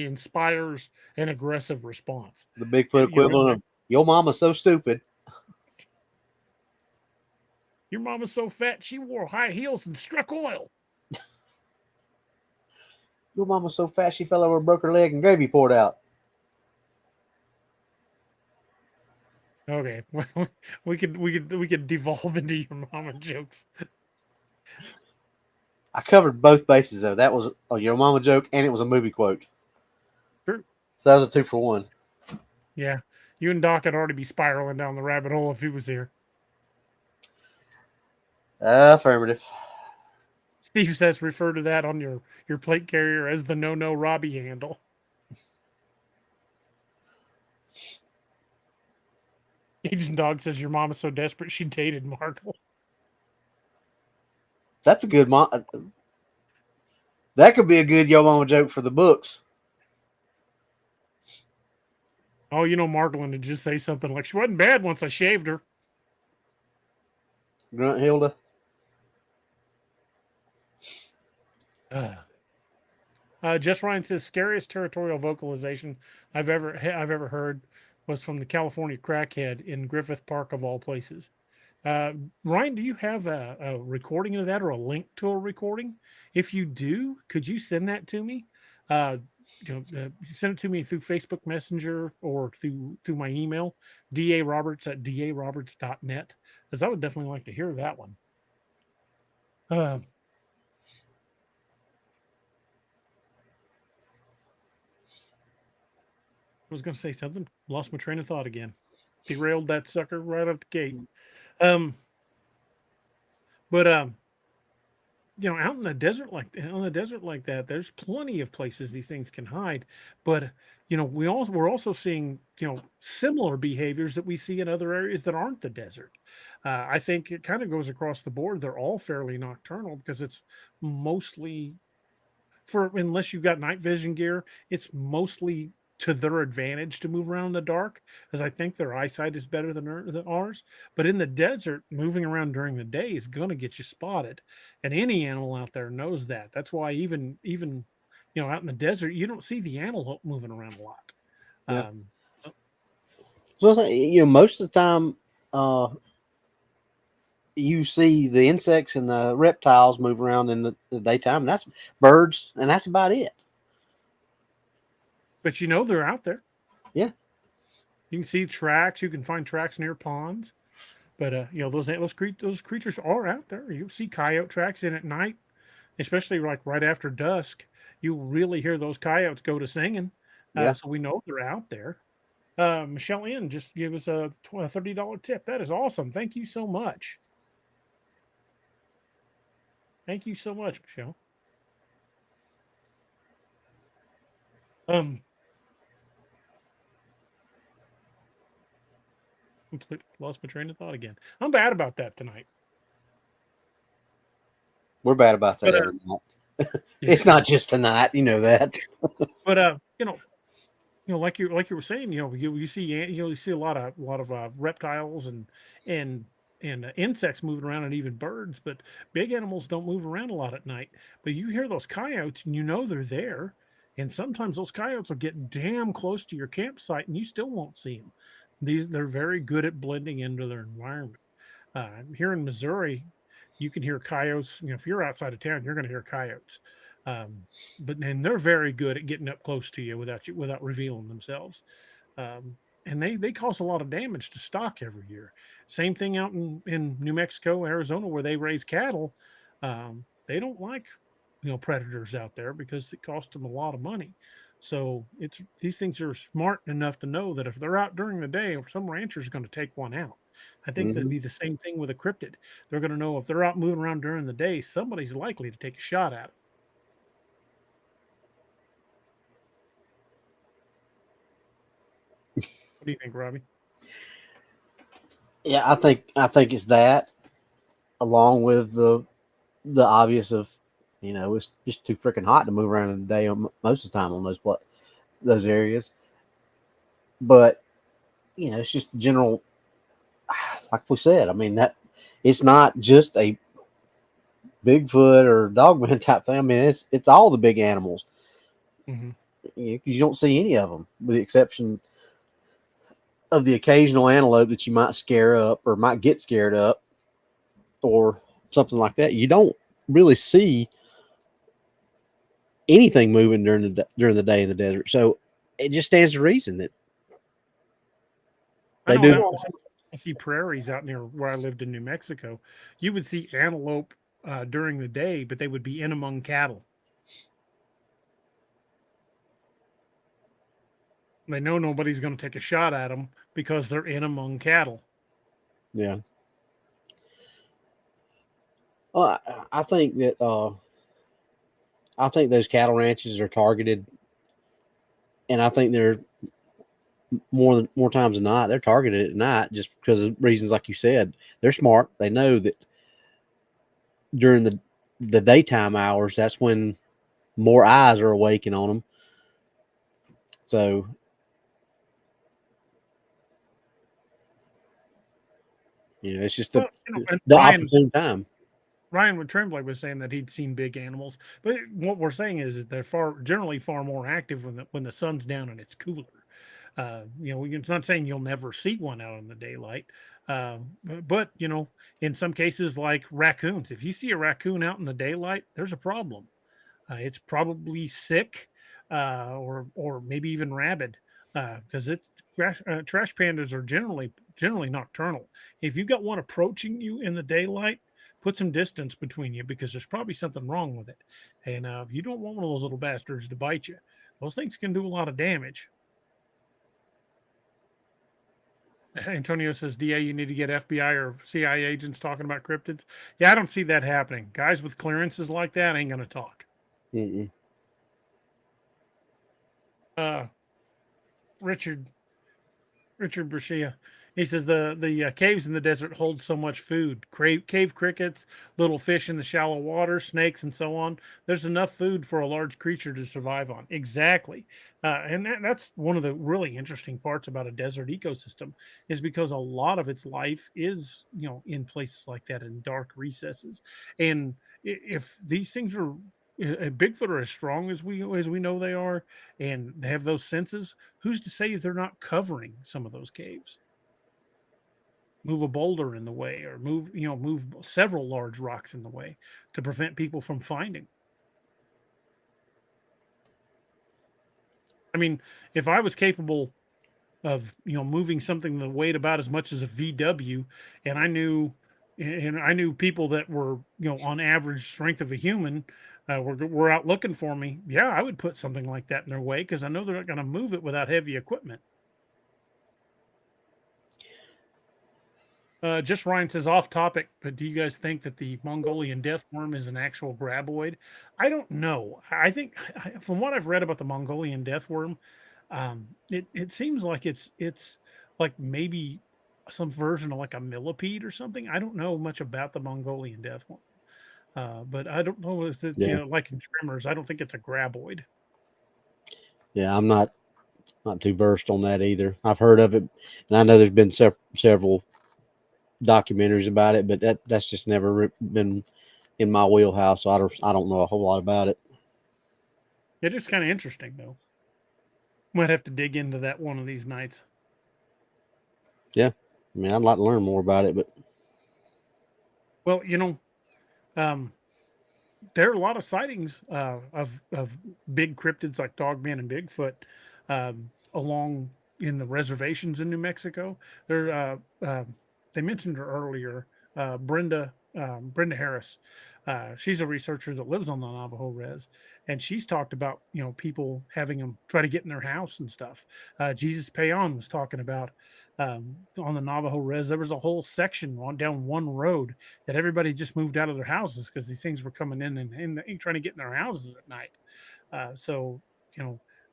inspires an aggressive response. The Bigfoot equivalent of, your mama's so stupid. Your mama's so fat, she wore high heels and struck oil. Your mama's so fat, she fell over and broke her leg and gravy poured out. Okay, we could devolve into your mama jokes. I covered both bases though. That was a your mama joke and it was a movie quote. True. So that was a 2 for 1. Yeah, you and Doc would already be spiraling down the rabbit hole if he was here. Affirmative. Steve says refer to that on your plate carrier as the no Robbie handle. Agent Dog says your mom is so desperate she dated Markle. That's a good mom. That could be a good yo mama joke for the books. Oh, Margolin would just say something like, she wasn't bad once I shaved her. Grunt Hilda. Just Ryan says scariest territorial vocalization I've ever heard was from the California crackhead in Griffith Park of all places. Ryan, do you have a recording of that or a link to a recording? If you do, could you send that to me? Send it to me through Facebook Messenger or through my email, DARoberts@DARoberts.net, because I would definitely like to hear that one. I was going to say something, lost my train of thought again. Derailed that sucker right out the gate. Out in the desert like that, there's plenty of places these things can hide. But we're also seeing similar behaviors that we see in other areas that aren't the desert. I think it kind of goes across the board. They're all fairly nocturnal because it's mostly unless you've got night vision gear, it's mostly to their advantage to move around in the dark, as I think their eyesight is better than ours. But in the desert, moving around during the day is going to get you spotted, and any animal out there knows that. That's why even out in the desert, you don't see the antelope moving around a lot. Yeah. So most of the time, you see the insects and the reptiles move around in the daytime, and that's birds, and that's about it. But they're out there. Yeah. You can see tracks. You can find tracks near ponds. But those creatures are out there. You see coyote tracks in at night. especially like right after dusk, you really hear those coyotes go to singing. Yeah. So we know they're out there. Michelle N just gave us a $30 tip. That is awesome. Thank you so much. Thank you so much, Michelle. Completely lost my train of thought again. I'm bad about that tonight. We're bad about that But, every night. It's not just tonight, you know that. But like you were saying, you see a lot of reptiles and insects moving around, and even birds. But big animals don't move around a lot at night. But you hear those coyotes, and you know they're there. And sometimes those coyotes will get damn close to your campsite, and you still won't see them. They're very good at blending into their environment. Here in Missouri, you can hear coyotes. If you're outside of town, you're going to hear coyotes. But then they're very good at getting up close to you without revealing themselves. And they cause a lot of damage to stock every year. Same thing out in New Mexico, Arizona, where they raise cattle. They don't like predators out there because it costs them a lot of money. So these things are smart enough to know that if they're out during the day, some rancher's going to take one out. I think that'd be the same thing with a cryptid. They're going to know if they're out moving around during the day, somebody's likely to take a shot at them. What do you think, Robbie? Yeah, I think it's that, along with the obvious of, it's just too freaking hot to move around in the day most of the time on those areas. But it's just general, like we said. I mean, that it's not just a Bigfoot or Dogman type thing. I mean, it's all the big animals. You don't see any of them, with the exception of the occasional antelope that you might scare up or might get scared up or something like that. You don't really see anything moving during the day in the desert. So it just stands to reason that they do. I see prairies out near where I lived in New Mexico. You would see antelope during the day, but they would be in among cattle. They know nobody's going to take a shot at them because they're in among cattle. Yeah. Well, I think that I think those cattle ranches are targeted, and I think they're more times than not they're targeted at night, just because of reasons like you said. They're smart. They know that during the daytime hours, that's when more eyes are awakened on them. So it's just the opportune time. Ryan Tremblay was saying that he'd seen big animals, but what we're saying is they're generally far more active when the sun's down and it's cooler. It's not saying you'll never see one out in the daylight, but in some cases like raccoons, if you see a raccoon out in the daylight, there's a problem. It's probably sick, or maybe even rabid, because trash pandas are generally nocturnal. If you've got one approaching you in the daylight, put some distance between you, because there's probably something wrong with it. And you don't want one of those little bastards to bite you. Those things can do a lot of damage. Antonio says, DA, you need to get FBI or CIA agents talking about cryptids. Yeah, I don't see that happening. Guys with clearances like that ain't going to talk. Richard Brashia, he says the caves in the desert hold so much food. Cave crickets, little fish in the shallow water, snakes, and so on. There's enough food for a large creature to survive on. Exactly. And that's one of the really interesting parts about a desert ecosystem, is because a lot of its life is, in places like that, in dark recesses. And if these things are Bigfoot are as strong as we know they are, and they have those senses, who's to say they're not covering some of those caves? Move a boulder in the way, or move several large rocks in the way to prevent people from finding. I mean, if I was capable of moving something that weighed about as much as a VW, and I knew and I knew people that were, on average strength of a human, were out looking for me. Yeah, I would put something like that in their way because I know they're not going to move it without heavy equipment. Just Ryan says off topic, but do you guys think that the Mongolian death worm is an actual graboid? I don't know. I think from what I've read about the Mongolian death worm, it seems like it's like maybe some version of like a millipede or something. I don't know much about the Mongolian death worm, but I don't know if it's like in tremors. I don't think it's a graboid. Yeah, I'm not too versed on that either. I've heard of it, and I know there's been several documentaries about it, but that's just never been in my wheelhouse, so I don't know a whole lot about it. It is kind of interesting though. Might have to dig into that one of these nights. Yeah, I mean, I'd like to learn more about it, but well, there are a lot of sightings of big cryptids like Dogman and Bigfoot along in the reservations in New Mexico. There, they mentioned her earlier, Brenda Harris. She's a researcher that lives on the Navajo res, and she's talked about people having them try to get in their house and stuff. Jesus Payon was talking about on the Navajo res. There was a whole section down one road that everybody just moved out of their houses because these things were coming in and trying to get in their houses at night. So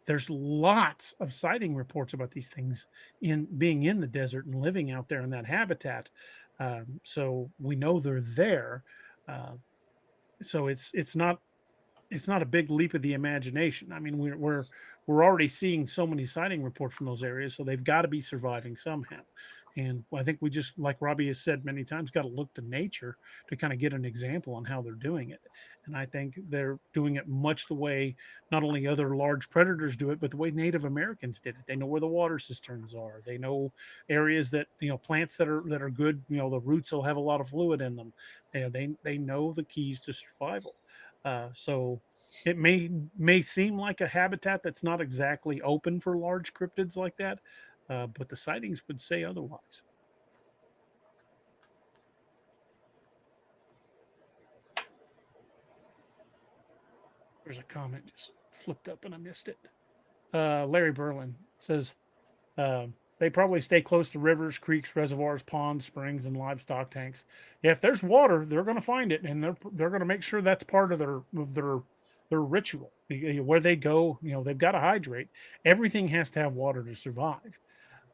there's lots of sighting reports about these things being in the desert and living out there in that habitat. So we know they're there. So it's not a big leap of the imagination. I mean, we're already seeing so many sighting reports from those areas, so they've got to be surviving somehow. And I think we just, like Robbie has said many times, got to look to nature to kind of get an example on how they're doing it. And I think they're doing it much the way not only other large predators do it, but the way Native Americans did it. They know where the water cisterns are. They know areas that, plants that are good, the roots will have a lot of fluid in them. They know the keys to survival. So it may seem like a habitat that's not exactly open for large cryptids like that, but the sightings would say otherwise. There's a comment just flipped up and I missed it. Larry Berlin says they probably stay close to rivers, creeks, reservoirs, ponds, springs, and livestock tanks. Yeah, if there's water, they're going to find it, and they're going to make sure that's part of their ritual. Where they go, they've got to hydrate. Everything has to have water to survive.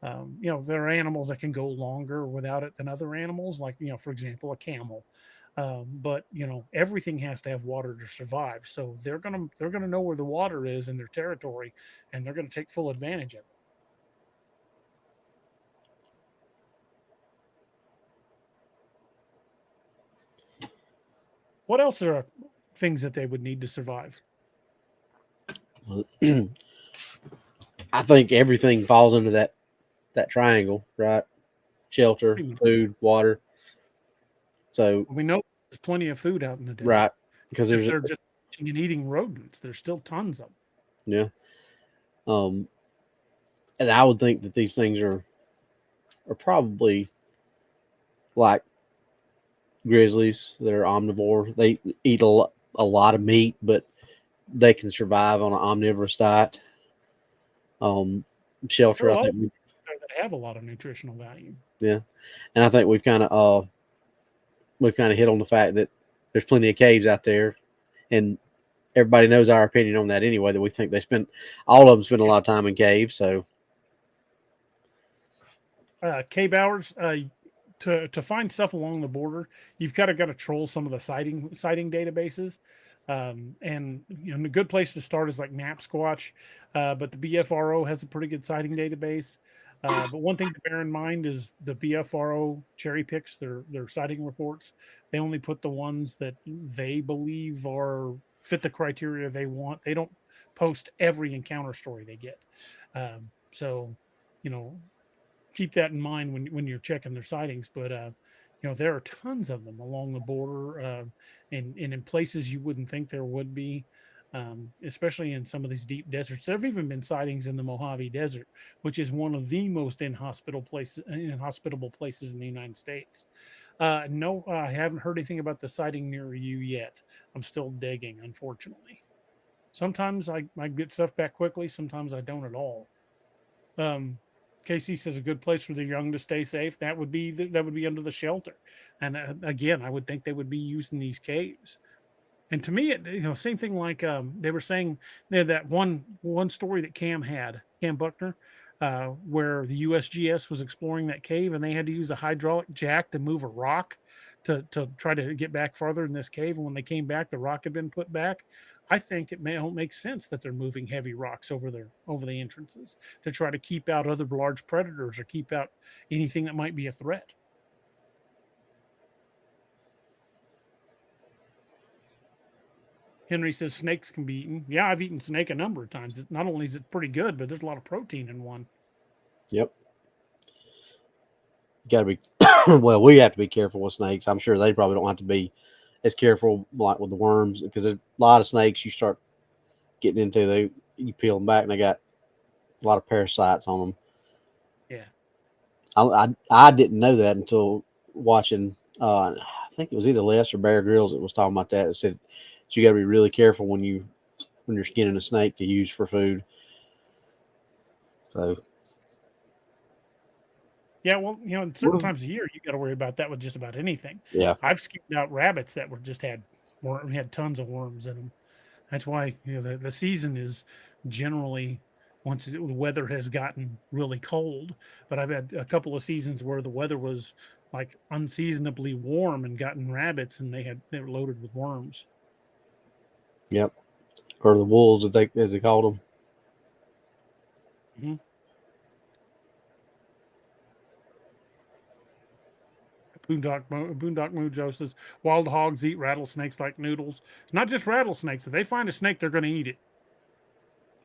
There are animals that can go longer without it than other animals, like, for example, a camel. But everything has to have water to survive. So they're gonna know where the water is in their territory, and they're gonna take full advantage of it. What else are things that they would need to survive? I think everything falls into that triangle, right? Shelter, food, water. So we know there's plenty of food out in the desert, right? Because they're just and eating rodents. There's still tons of them. Yeah. And I would think that these things are probably like grizzlies. They're omnivore. They eat a lot of meat, but they can survive on an omnivorous diet. Shelter, I think that have a lot of nutritional value. Yeah, and I think we've kind of hit on the fact that there's plenty of caves out there, and everybody knows our opinion on that anyway. That we think all of them spend a lot of time in caves. So, cave hours. To find stuff along the border, you've got to troll some of the sighting databases. And a good place to start is like MapSquatch, but the BFRO has a pretty good sighting database. But one thing to bear in mind is the BFRO cherry picks their sighting reports. They only put the ones that they believe fit the criteria they want. They don't post every encounter story they get. So keep that in mind when you're checking their sightings. But there are tons of them along the border, and in places you wouldn't think there would be, especially in some of these deep deserts. There have even been sightings in the Mojave Desert, which is one of the most inhospitable places in the United States. No, I haven't heard anything about the sighting near you yet. I'm still digging, unfortunately. Sometimes I get stuff back quickly. Sometimes I don't at all. Casey says a good place for the young to stay safe. That would be under the shelter. And again, I would think they would be using these caves. And to me, same thing like they were saying that one story that Cam Buckner, where the USGS was exploring that cave and they had to use a hydraulic jack to move a rock to try to get back farther in this cave. And when they came back, the rock had been put back. I think it makes sense that they're moving heavy rocks over the entrances to try to keep out other large predators or keep out anything that might be a threat. Henry says snakes can be eaten. Yeah, I've eaten snake a number of times. Not only is it pretty good, but there's a lot of protein in one. Yep. Got to be, well, we have to be careful with snakes. I'm sure they probably don't have to be as careful like with the worms, because there's a lot of snakes you start getting into, you peel them back and they got a lot of parasites on them. Yeah. I didn't know that until watching, I think it was either Les or Bear Grylls that was talking about that. It said you got to be really careful when you're skinning a snake to use for food. So. Yeah, well, certain times of year you got to worry about that with just about anything. Yeah, I've skinned out rabbits that had tons of worms in them. That's why the season is generally once the weather has gotten really cold. But I've had a couple of seasons where the weather was like unseasonably warm and gotten rabbits, and they were loaded with worms. Yep, or the wolves as they called them. Mm-hmm. Boondock Mojo says wild hogs eat rattlesnakes like noodles. It's not just rattlesnakes. If they find a snake, they're going to eat it.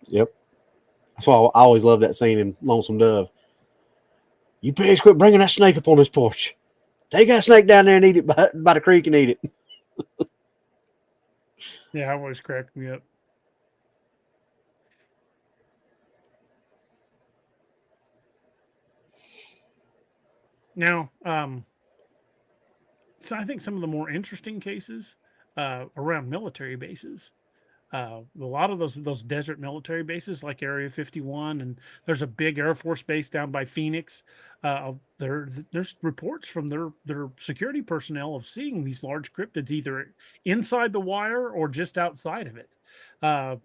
Yep. That's why I always love that scene in Lonesome Dove. You pigs quit bringing that snake up on this porch. Take that snake down there and eat it by the creek and eat it. Yeah, I always cracked me up. Now, so I think some of the more interesting cases around military bases, a lot of those desert military bases like Area 51, and there's a big Air Force base down by Phoenix. There's reports from their security personnel of seeing these large cryptids either inside the wire or just outside of it.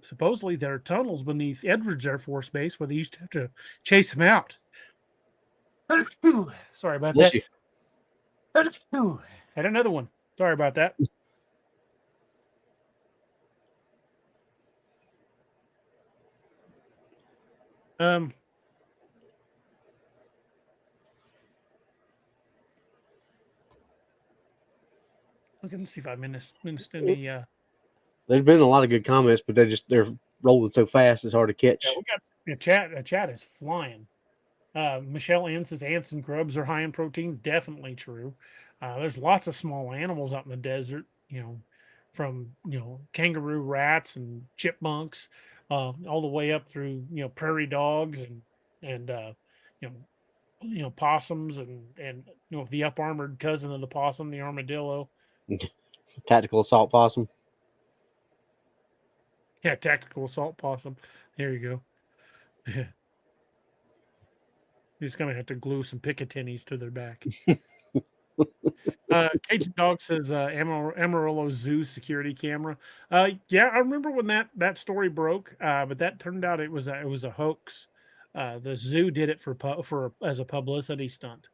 Supposedly there are tunnels beneath Edwards Air Force Base where they used to have to chase them out. Sorry about that. Had another one. Sorry about that. Looking to see if I missed any. There's been a lot of good comments, but they're rolling so fast it's hard to catch. Yeah, we got chat is flying. Michelle Ann says ants and grubs are high in protein. Definitely true. There's lots of small animals out in the desert, from, kangaroo rats and chipmunks, all the way up through, prairie dogs and possums and the up armored cousin of the possum, the armadillo. Tactical assault possum. Yeah, tactical assault possum. There you go. He's going to have to glue some Piccatinnies to their back. Cajun Dog says Amarillo Zoo security camera. Yeah, I remember when that story broke, but that turned out it was a hoax. The zoo did it as a publicity stunt.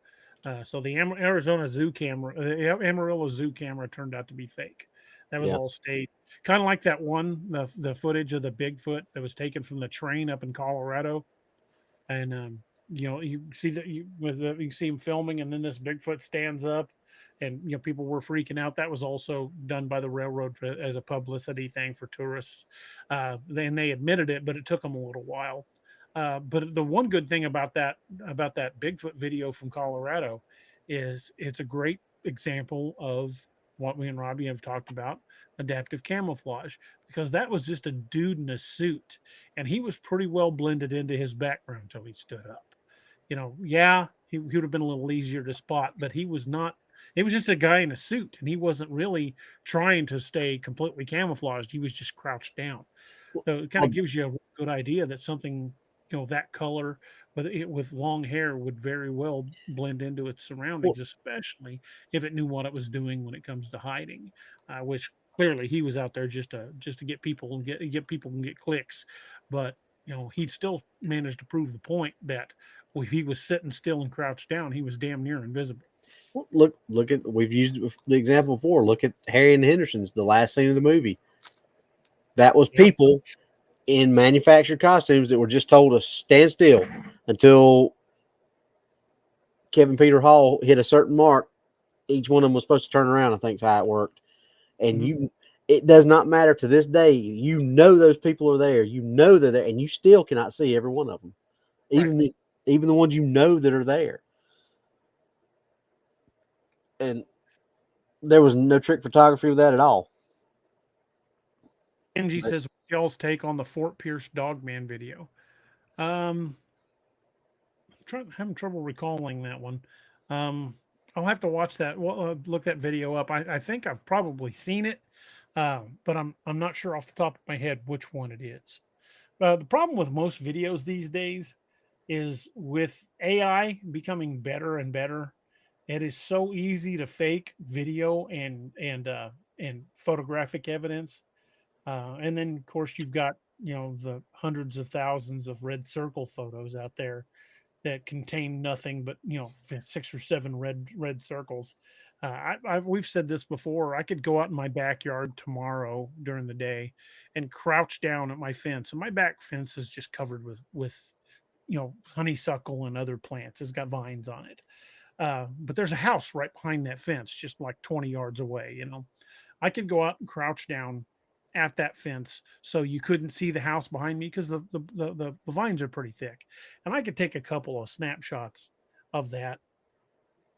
So the Arizona Zoo camera, the Amarillo Zoo camera turned out to be fake. That was all staged. Kind of like that one, the footage of the Bigfoot that was taken from the train up in Colorado, and you see that you can see him filming, and then this Bigfoot stands up, and people were freaking out. That was also done by the railroad as a publicity thing for tourists. Then they admitted it, but it took them a little while. But the one good thing about that Bigfoot video from Colorado is it's a great example of what we and Robbie have talked about, adaptive camouflage, because that was just a dude in a suit, and he was pretty well blended into his background until he stood up. He would have been a little easier to spot, but he was not It was just a guy in a suit, and he wasn't really trying to stay completely camouflaged. He was just crouched down. So it kind of gives you a good idea that something, that color with long hair would very well blend into its surroundings, especially if it knew what it was doing when it comes to hiding, which clearly he was out there just to get people and get people and get clicks. But he still managed to prove the point that if he was sitting still and crouched down, he was damn near invisible. Look at, we've used the example before. Look at Harry and the Hendersons, the last scene of the movie. That was people in manufactured costumes that were just told to stand still until Kevin Peter Hall hit a certain mark. Each one of them was supposed to turn around. I think is how it worked. And it does not matter to this day. You know those people are there. You know they're there, and you still cannot see every one of them, even the ones you know that are there. And there was no trick photography with that at all. Angie says, what's y'all's take on the Fort Pierce Dogman video? I'm having trouble recalling that one. I'll have to watch that. Look that video up. I think I've probably seen it, but I'm not sure off the top of my head which one it is. The problem with most videos these days is with AI becoming better and better. It is so easy to fake video and photographic evidence. And then, of course, you've got, the hundreds of thousands of red circle photos out there that contain nothing but, 6 or 7 red circles. We've said this before. I could go out in my backyard tomorrow during the day and crouch down at my fence. And my back fence is just covered with honeysuckle and other plants. It's got vines on it. But there's a house right behind that fence, just like 20 yards away. I could go out and crouch down at that fence so you couldn't see the house behind me because the vines are pretty thick, and I could take a couple of snapshots of that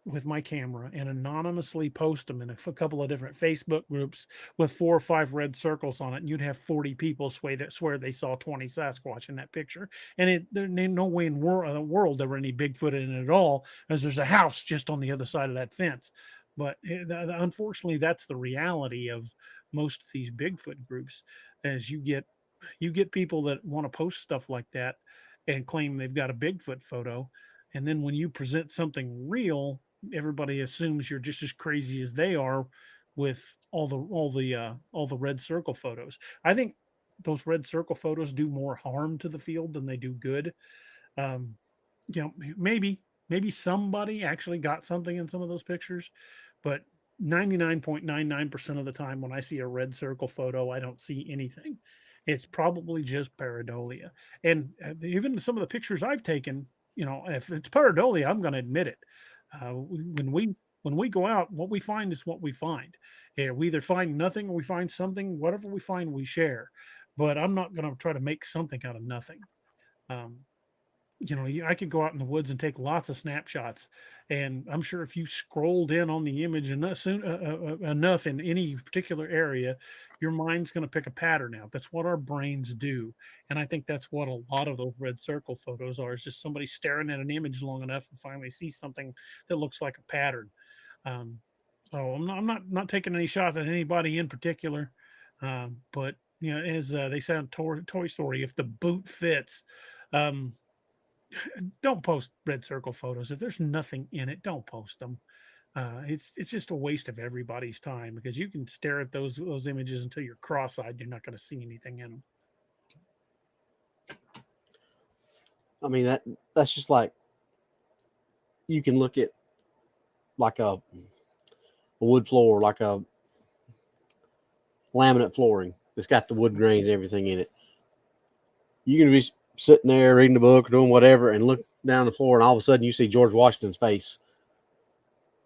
with my camera and anonymously post them in a couple of different Facebook groups with 4 or 5 red circles on it, and you'd have 40 people swear they saw 20 Sasquatch in that picture. And there ain't no way in the world there were any Bigfoot in it at all, as there's a house just on the other side of that fence. But unfortunately, that's the reality of most of these Bigfoot groups, as you get people that want to post stuff like that and claim they've got a Bigfoot photo. And then when you present something real, everybody assumes you're just as crazy as they are with all the red circle photos. I think those red circle photos do more harm to the field than they do good. Maybe somebody actually got something in some of those pictures, but 99.99% of the time when I see a red circle photo, I don't see anything. It's probably just pareidolia. And even some of the pictures I've taken, if it's pareidolia, I'm going to admit it. When we go out, what we find is what we find. We either find nothing or we find something. Whatever we find, we share. But I'm not going to try to make something out of nothing. I could go out in the woods and take lots of snapshots, and I'm sure if you scrolled in on the image enough in any particular area, your mind's going to pick a pattern out. That's what our brains do. And I think that's what a lot of those red circle photos are, is just somebody staring at an image long enough and finally see something that looks like a pattern. So I'm not taking any shots at anybody in particular. But as they say on Toy Story, if the boot fits, don't post red circle photos. If there's nothing in it, don't post them. It's just a waste of everybody's time, because you can stare at those images until you're cross-eyed. You're not going to see anything in them. I mean, that's just like, you can look at like a wood floor, like a laminate flooring. It's got the wood grains and everything in it. You can be sitting there reading a book or doing whatever and look down the floor, and all of a sudden you see George Washington's face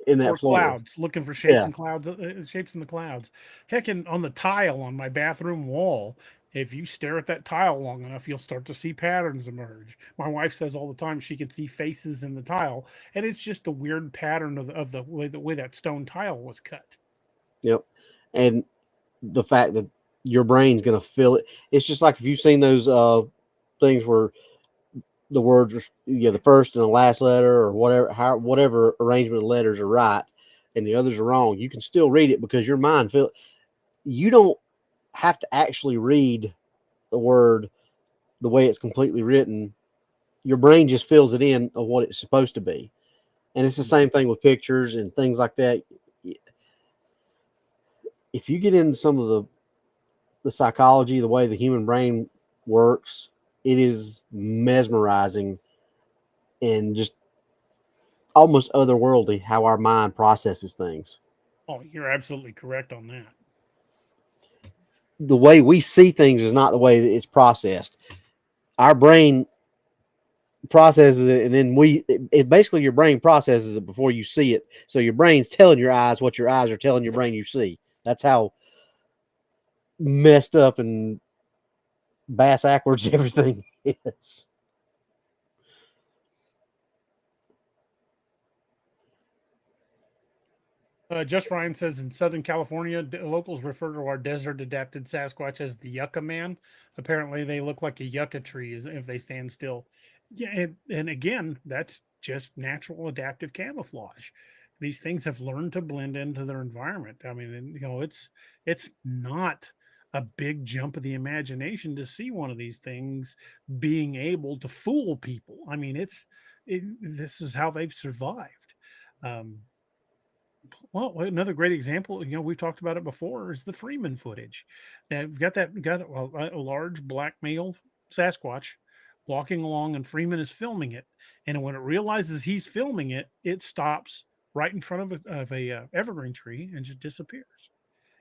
in that floor. Clouds, looking for shapes and clouds, shapes in the clouds. Heck, on the tile on my bathroom wall, if you stare at that tile long enough, you'll start to see patterns emerge. My wife says all the time she can see faces in the tile, and it's just a weird pattern of the way that stone tile was cut. Yep. And the fact that your brain's going to fill it. It's just like if you've seen those things where the words are, the first and the last letter or whatever arrangement of letters are right, and the others are wrong, you can still read it because your mind you don't have to actually read the word the way it's completely written. Your brain just fills it in of what it's supposed to be. And it's the same thing with pictures and things like that. If you get into some of the psychology, the way the human brain works, it is mesmerizing and just almost otherworldly how our mind processes things. Oh, you're absolutely correct on that. The way we see things is not the way that it's processed. Our brain processes it, and then it basically your brain processes it before you see it. So your brain's telling your eyes what your eyes are telling your brain you see. That's how messed up and bass backwards everything is. Just Ryan says in Southern California, locals refer to our desert adapted Sasquatch as the yucca man. Apparently, they look like a yucca tree if they stand still. Yeah, and again, that's just natural adaptive camouflage. These things have learned to blend into their environment. I mean, it's not a big jump of the imagination to see one of these things being able to fool people. I mean, this is how they've survived. Well, another great example, we've talked about it before, is the Freeman footage. Now, we've got a large black male Sasquatch walking along, and Freeman is filming it. And when it realizes he's filming it, it stops right in front of a evergreen tree and just disappears.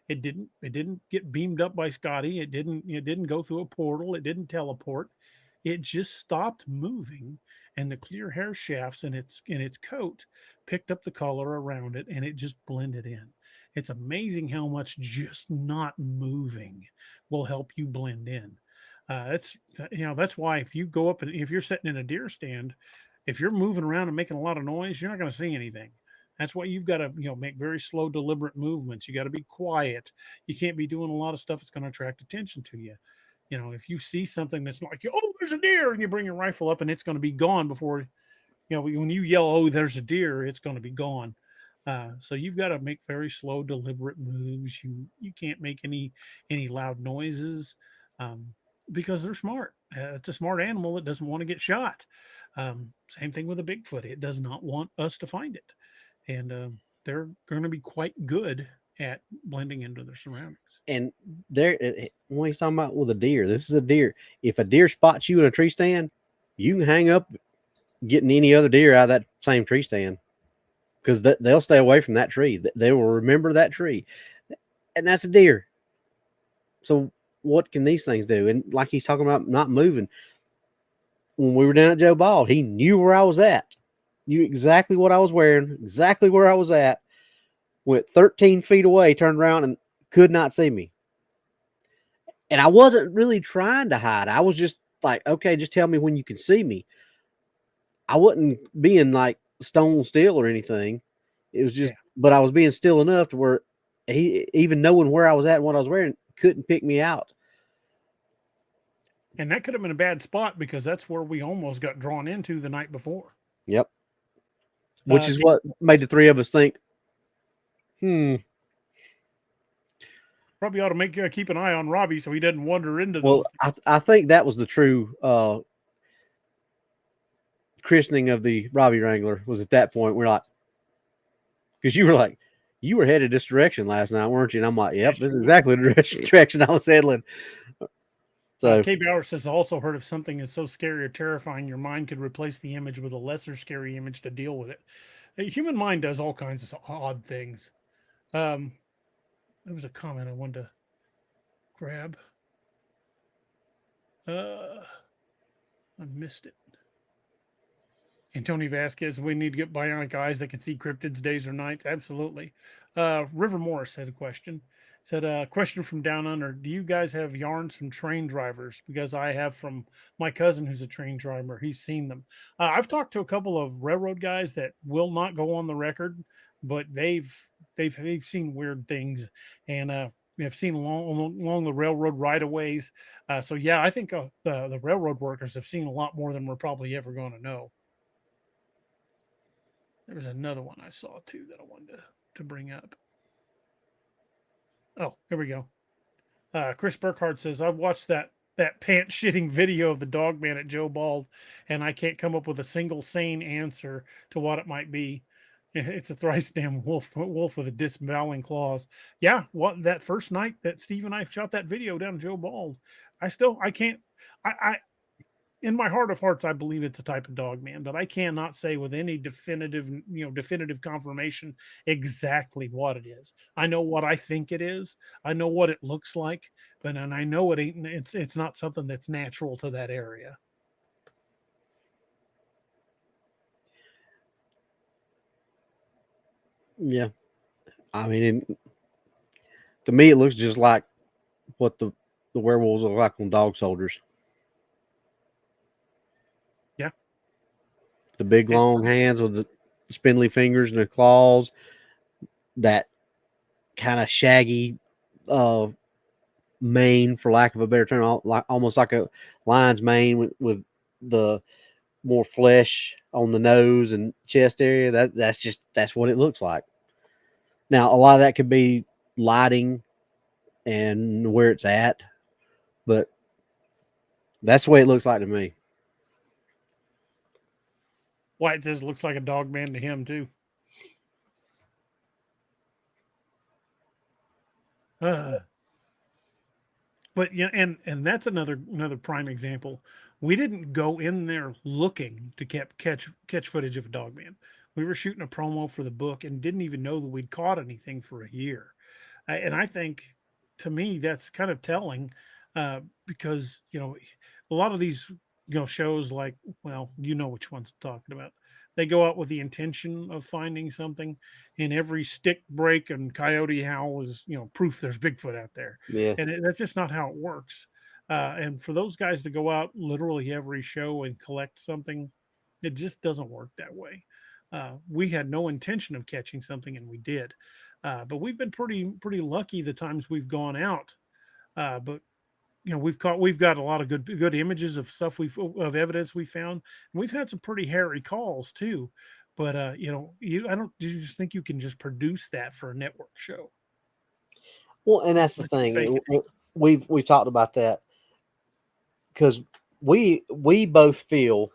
It didn't get beamed up by Scotty. It didn't go through a portal. It didn't teleport. It just stopped moving, and the clear hair shafts in its coat picked up the color around it, and it just blended in. It's amazing how much just not moving will help you blend in. That's why if you go up and if you're sitting in a deer stand, if you're moving around and making a lot of noise, you're not going to see anything. That's why you've got to make very slow, deliberate movements. You got to be quiet. You can't be doing a lot of stuff that's going to attract attention to you. If you see something that's like, oh, there's a deer, and you bring your rifle up and it's going to be gone before, when you yell, oh, there's a deer, it's going to be gone. So you've got to make very slow, deliberate moves. You can't make any loud noises because they're smart. It's a smart animal that doesn't want to get shot. Same thing with a Bigfoot. It does not want us to find it. And they're going to be quite good at blending into their surroundings. And when he's talking about with a deer, this is a deer. If a deer spots you in a tree stand, you can hang up getting any other deer out of that same tree stand because they'll stay away from that tree. They will remember that tree, and that's a deer. So what can these things do? And like he's talking about not moving. When we were down at Joe Bald, he knew where I was at, knew exactly what I was wearing, exactly where I was at, went 13 feet away, turned around, and could not see me. And I wasn't really trying to hide. I was just like, okay, just tell me when you can see me. I wasn't being like stone still or anything. It was just, but I was being still enough to where he, even knowing where I was at and what I was wearing, couldn't pick me out. And that could have been a bad spot because that's where we almost got drawn into the night before. Yep. Which is what made the three of us think, probably ought to keep an eye on Robbie so he doesn't wander into this. Well, I think that was the true christening of the Robbie Wrangler was at that point. We're like, because you were like, you were headed this direction last night, weren't you? And I'm like, yep, this is exactly the direction I was heading. So K. Bauer says, also heard if something is so scary or terrifying, your mind could replace the image with a lesser scary image to deal with it. The human mind does all kinds of odd things. There was a comment I wanted to grab. I missed it. Antonio Vasquez, we need to get bionic eyes that can see cryptids days or nights. Absolutely. River Morris had a question. Said, question from down under. Do you guys have yarns from train drivers? Because I have from my cousin who's a train driver. He's seen them. I've talked to a couple of railroad guys that will not go on the record, but they've seen weird things and have seen along the railroad right-of-ways. So yeah, I think the railroad workers have seen a lot more than we're probably ever going to know. There was another one I saw too that I wanted to to bring up. Oh, here we go. Chris Burkhardt says, I've watched that pant shitting video of the dog man at Joe Bald, and I can't come up with a single sane answer to what it might be. It's a thrice damn wolf with a disemboweling claws. Yeah, what that first night that Steve and I shot that video down Joe Bald, I can't. In my heart of hearts, I believe it's a type of dog man, but I cannot say with any definitive confirmation exactly what it is. I know what I think it is. I know what it looks like, and I know it ain't. It's not something that's natural to that area. Yeah, I mean, to me, it looks just like what the werewolves look like on dog soldiers. Yeah, the big long hands with the spindly fingers and the claws, that kind of shaggy mane, for lack of a better term, almost like a lion's mane with the more flesh on the nose and chest area. That's what it looks like. Now, a lot of that could be lighting and where it's at, but that's the way it looks like to me. White says looks like a dog man to him too. But yeah, and that's another prime example. We didn't go in there looking to catch footage of a dog man. We were shooting a promo for the book and didn't even know that we'd caught anything for a year. And I think, to me, that's kind of telling, because a lot of these shows, like, well, you know which ones I'm talking about. They go out with the intention of finding something, and every stick break and coyote howl is proof there's Bigfoot out there. Yeah, And that's just not how it works. And for those guys to go out literally every show and collect something, it just doesn't work that way. We had no intention of catching something, and we did. But we've been pretty lucky the times we've gone out. But we've got a lot of good images of stuff of evidence we found, and we've had some pretty hairy calls too. But you just think you can just produce that for a network show? Well, and that's the thing. We've talked about that because we both feel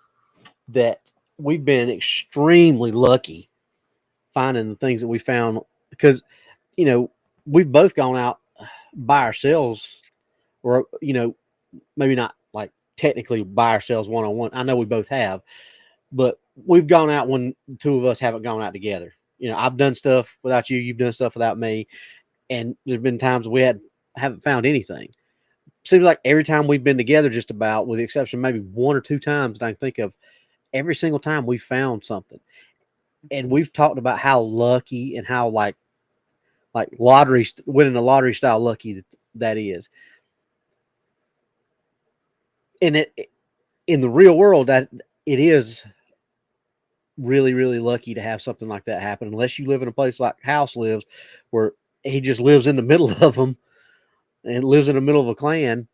that we've been extremely lucky finding the things that we found, because we've both gone out by ourselves, or maybe not like technically by ourselves one-on-one. I know we both have, but we've gone out when the two of us haven't gone out together. I've done stuff without you, you've done stuff without me, and there's been times we haven't found anything. Seems like every time we've been together, just about, with the exception of maybe one or two times that I can think of, every single time we found something. And we've talked about how lucky and how like winning a lottery style lucky that is. And in the real world, that it is really, really lucky to have something like that happen, unless you live in a place like House lives, where he just lives in the middle of them and lives in the middle of a clan.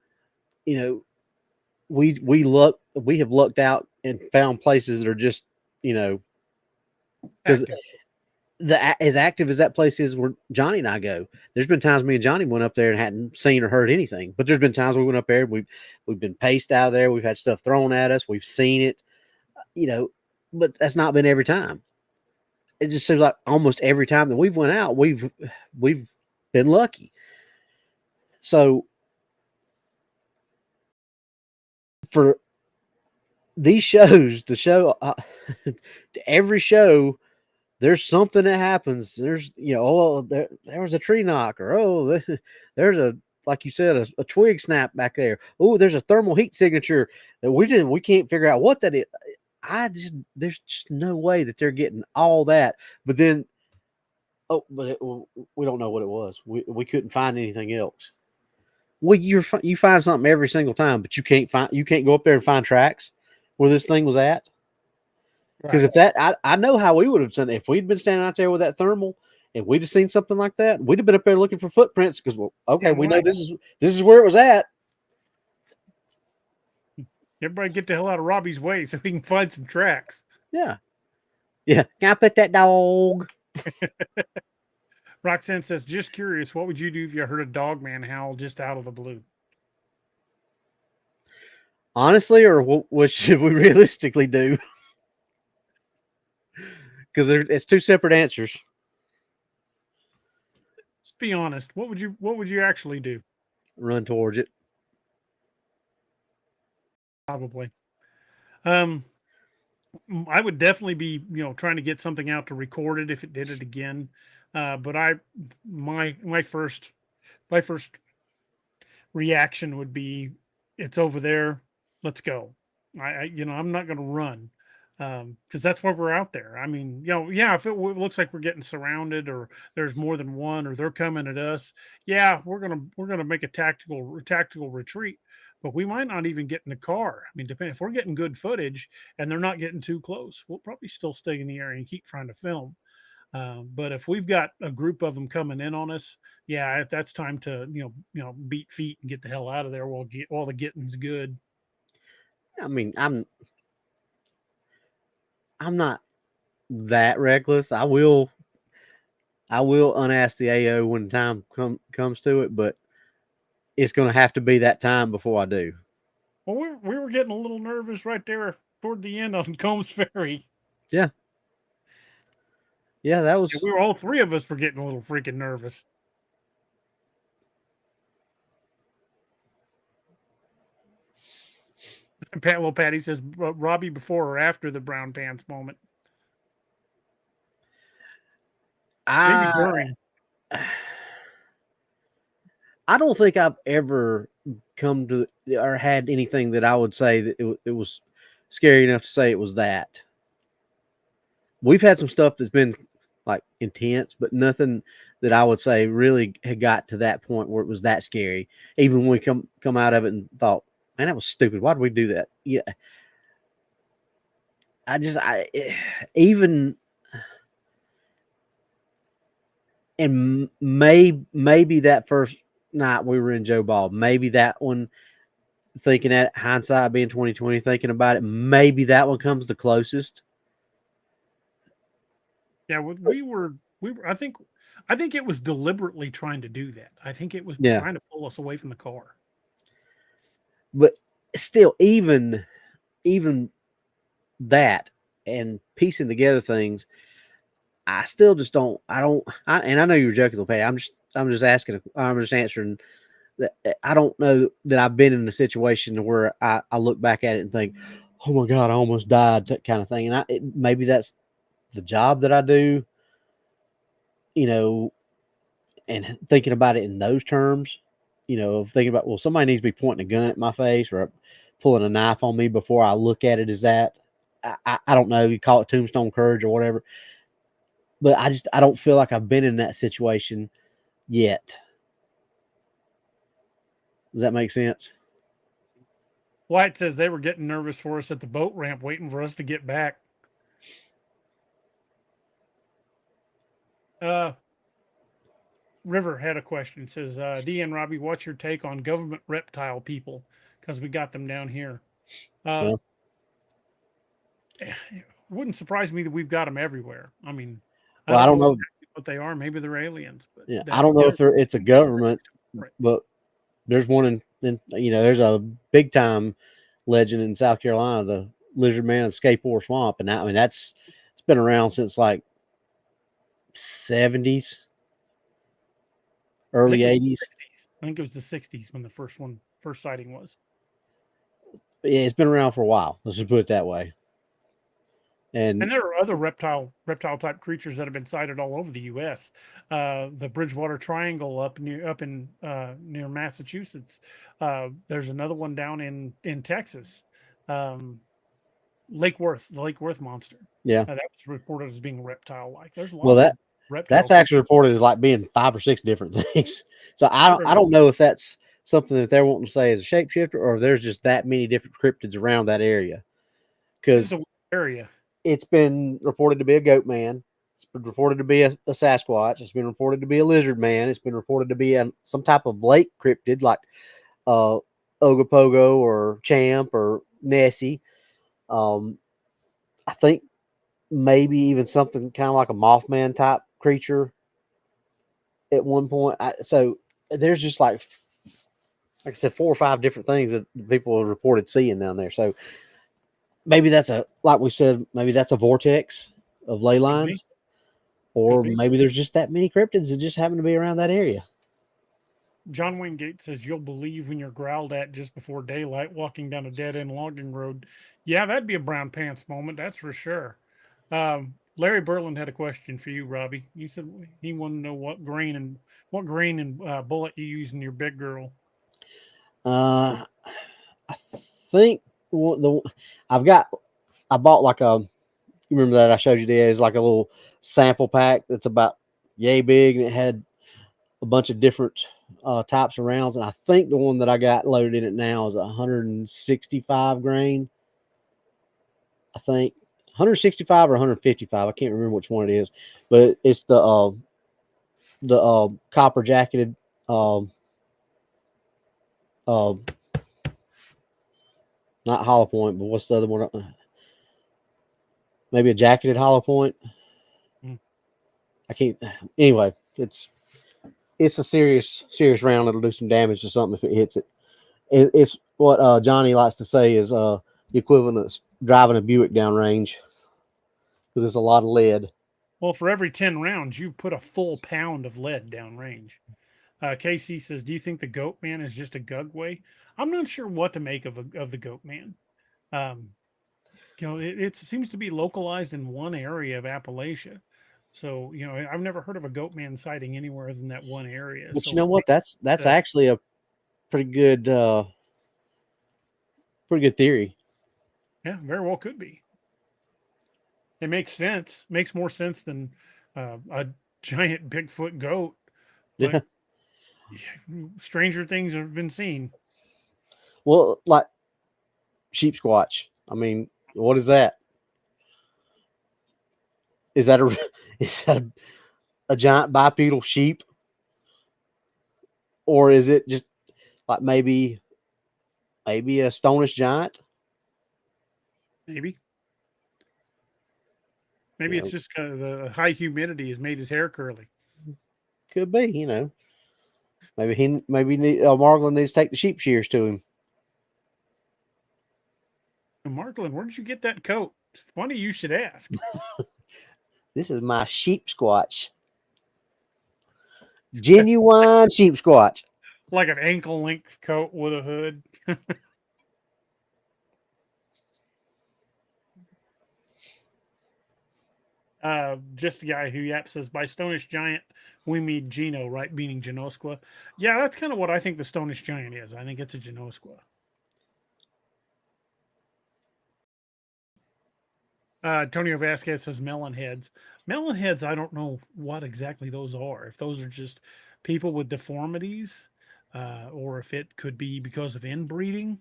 We have looked out and found places that are just, because as active as that place is where Johnny and I go, there's been times me and Johnny went up there and hadn't seen or heard anything. But there's been times we went up there, we've been paced out of there, we've had stuff thrown at us, we've seen it, but that's not been every time. It just seems like almost every time that we've went out, we've been lucky. So for these shows, every show, there's something that happens. There's, there was a tree knock, or there's like you said, a twig snap back there. Oh, there's a thermal heat signature that we can't figure out what that is. There's just no way that they're getting all that. But then, we don't know what it was. We couldn't find anything else. Well, you find something every single time, but you can't go up there and find tracks where this thing was at. Because I know how we would have done it. If we'd been standing out there with that thermal and we'd have seen something like that, we'd have been up there looking for footprints, because we know this is where it was at. Everybody get the hell out of Robbie's way so we can find some tracks. Yeah. Can I pet that dog? Roxanne says, just curious, what would you do if you heard a dog man howl just out of the blue? Honestly, or what should we realistically do? Because it's two separate answers. Let's be honest. What would you actually do? Run towards it. Probably. I would definitely be, trying to get something out to record it if it did it again. But my first reaction would be, it's over there. Let's go. I'm not going to run. Because that's why we're out there. I mean, yeah, if it looks like we're getting surrounded or there's more than one or they're coming at us, yeah, we're gonna make a tactical retreat. But we might not even get in the car. I mean, depending if we're getting good footage and they're not getting too close, we'll probably still stay in the area and keep trying to film. But if we've got a group of them coming in on us, yeah, that's time to beat feet and get the hell out of there while the getting's good. I mean, I'm not that reckless. I will unask the AO when time comes to it, but it's going to have to be that time before I do. Well, we were getting a little nervous right there toward the end on Combs Ferry. Yeah. Yeah, that was. All three of us were getting a little freaking nervous. Little Patty says, Robbie before or after the brown pants moment? Maybe during. I don't think I've ever come to or had anything that I would say that it was scary enough to say it was that. We've had some stuff that's been like intense, but nothing that I would say really had got to that point where it was that scary. Even when we come out of it and thought, man, that was stupid. Why did we do that? Yeah. And maybe that first night we were in Joe Ball, maybe that one, thinking at hindsight being 2020, thinking about it, maybe that one comes the closest. Yeah, we were. I think it was deliberately trying to do that. I think it was trying to pull us away from the car. But still, even that and piecing together things, I still just don't. And I know you were joking, Patty. I'm just asking. I'm just answering. That I don't know that I've been in a situation where I look back at it and think, "Oh my God, I almost died," that kind of thing. And maybe that's the job that I do, and thinking about it in those terms, thinking about, well, somebody needs to be pointing a gun at my face or pulling a knife on me before I look at it as that. I don't know. You call it tombstone courage or whatever. But I don't feel like I've been in that situation yet. Does that make sense? White says they were getting nervous for us at the boat ramp, waiting for us to get back. River had a question. Says, D and Robbie, what's your take on government reptile people? Because we got them down here. It wouldn't surprise me that we've got them everywhere. I mean, I don't know what they are. Maybe they're aliens. But yeah, I don't know if it's a government, but there's one in there's a big time legend in South Carolina, the Lizard Man of Skateboard Swamp, and it's been around since like 70s, early 80s. I think it was the 60s when the first sighting was. Yeah, it's been around for a while. Let's just put it that way. And there are other reptile type creatures that have been sighted all over the U.S. The Bridgewater Triangle up in near Massachusetts. There's another one down in Texas. Lake Worth, the Lake Worth monster. Yeah, that was reported as being reptile-like. There's a lot. Well, that's actually reported as like being 5 or 6 different things. So I don't know if that's something that they're wanting to say as a shapeshifter, or if there's just that many different cryptids around that area. Because it's been reported to be a goat man. It's been reported to be a Sasquatch. It's been reported to be a lizard man. It's been reported to be some type of lake cryptid like Ogopogo or Champ or Nessie. I think maybe even something kind of like a Mothman type creature. at one point. So there's just like I said, 4 or 5 different things that people have reported seeing down there. So maybe that's like we said, maybe that's a vortex of ley lines, or maybe there's just that many cryptids that just happen to be around that area. John Wayne Gates says, you'll believe when you're growled at just before daylight walking down a dead-end logging road. Yeah, that'd be a brown pants moment, that's for sure. Larry Berlin had a question for you, Robbie. He said he wanted to know what grain and bullet you use in your big girl. I think I bought like you remember that I showed you there is like a little sample pack that's about yay big, and it had a bunch of different types of rounds. And I think the one that I got loaded in it now is 165 grain. I think 165 or 155. I can't remember which one it is, but it's the copper jacketed not hollow point, but what's the other one? Maybe a jacketed hollow point. I can't. Anyway, it's a serious round. It'll do some damage to something if it hits it. It's what Johnny likes to say is the equivalent of driving a Buick downrange, because it's a lot of lead. Well, for every 10 rounds, you've put a full pound of lead downrange. KC says, do you think the Goat Man is just a gugway? I'm not sure what to make of the Goat Man. It seems to be localized in one area of Appalachia. So, I've never heard of a Goat Man sighting anywhere other than that one area. But so you know what? That's actually a pretty good theory. Yeah, very well could be. It makes sense. Makes more sense than a giant Bigfoot goat. But stranger things have been seen. Well, like sheep squatch. I mean, what is that? Is that a giant bipedal sheep? Or is it just like maybe a stonish giant? Maybe it's just the high humidity has made his hair curly. Could be, Maybe Margolin needs to take the sheep shears to him. And Margolin, where did you get that coat? Funny you should ask. This is my sheep squatch. Genuine sheep squatch. Like an ankle length coat with a hood. Just the guy who Yap says, by Stonish Giant, we mean Geno, right? Meaning Genosqua. Yeah, that's kind of what I think the Stonish Giant is. I think it's a Genosqua. Antonio Vasquez says melon heads. Melon heads, I don't know what exactly those are. If those are just people with deformities, or if it could be because of inbreeding.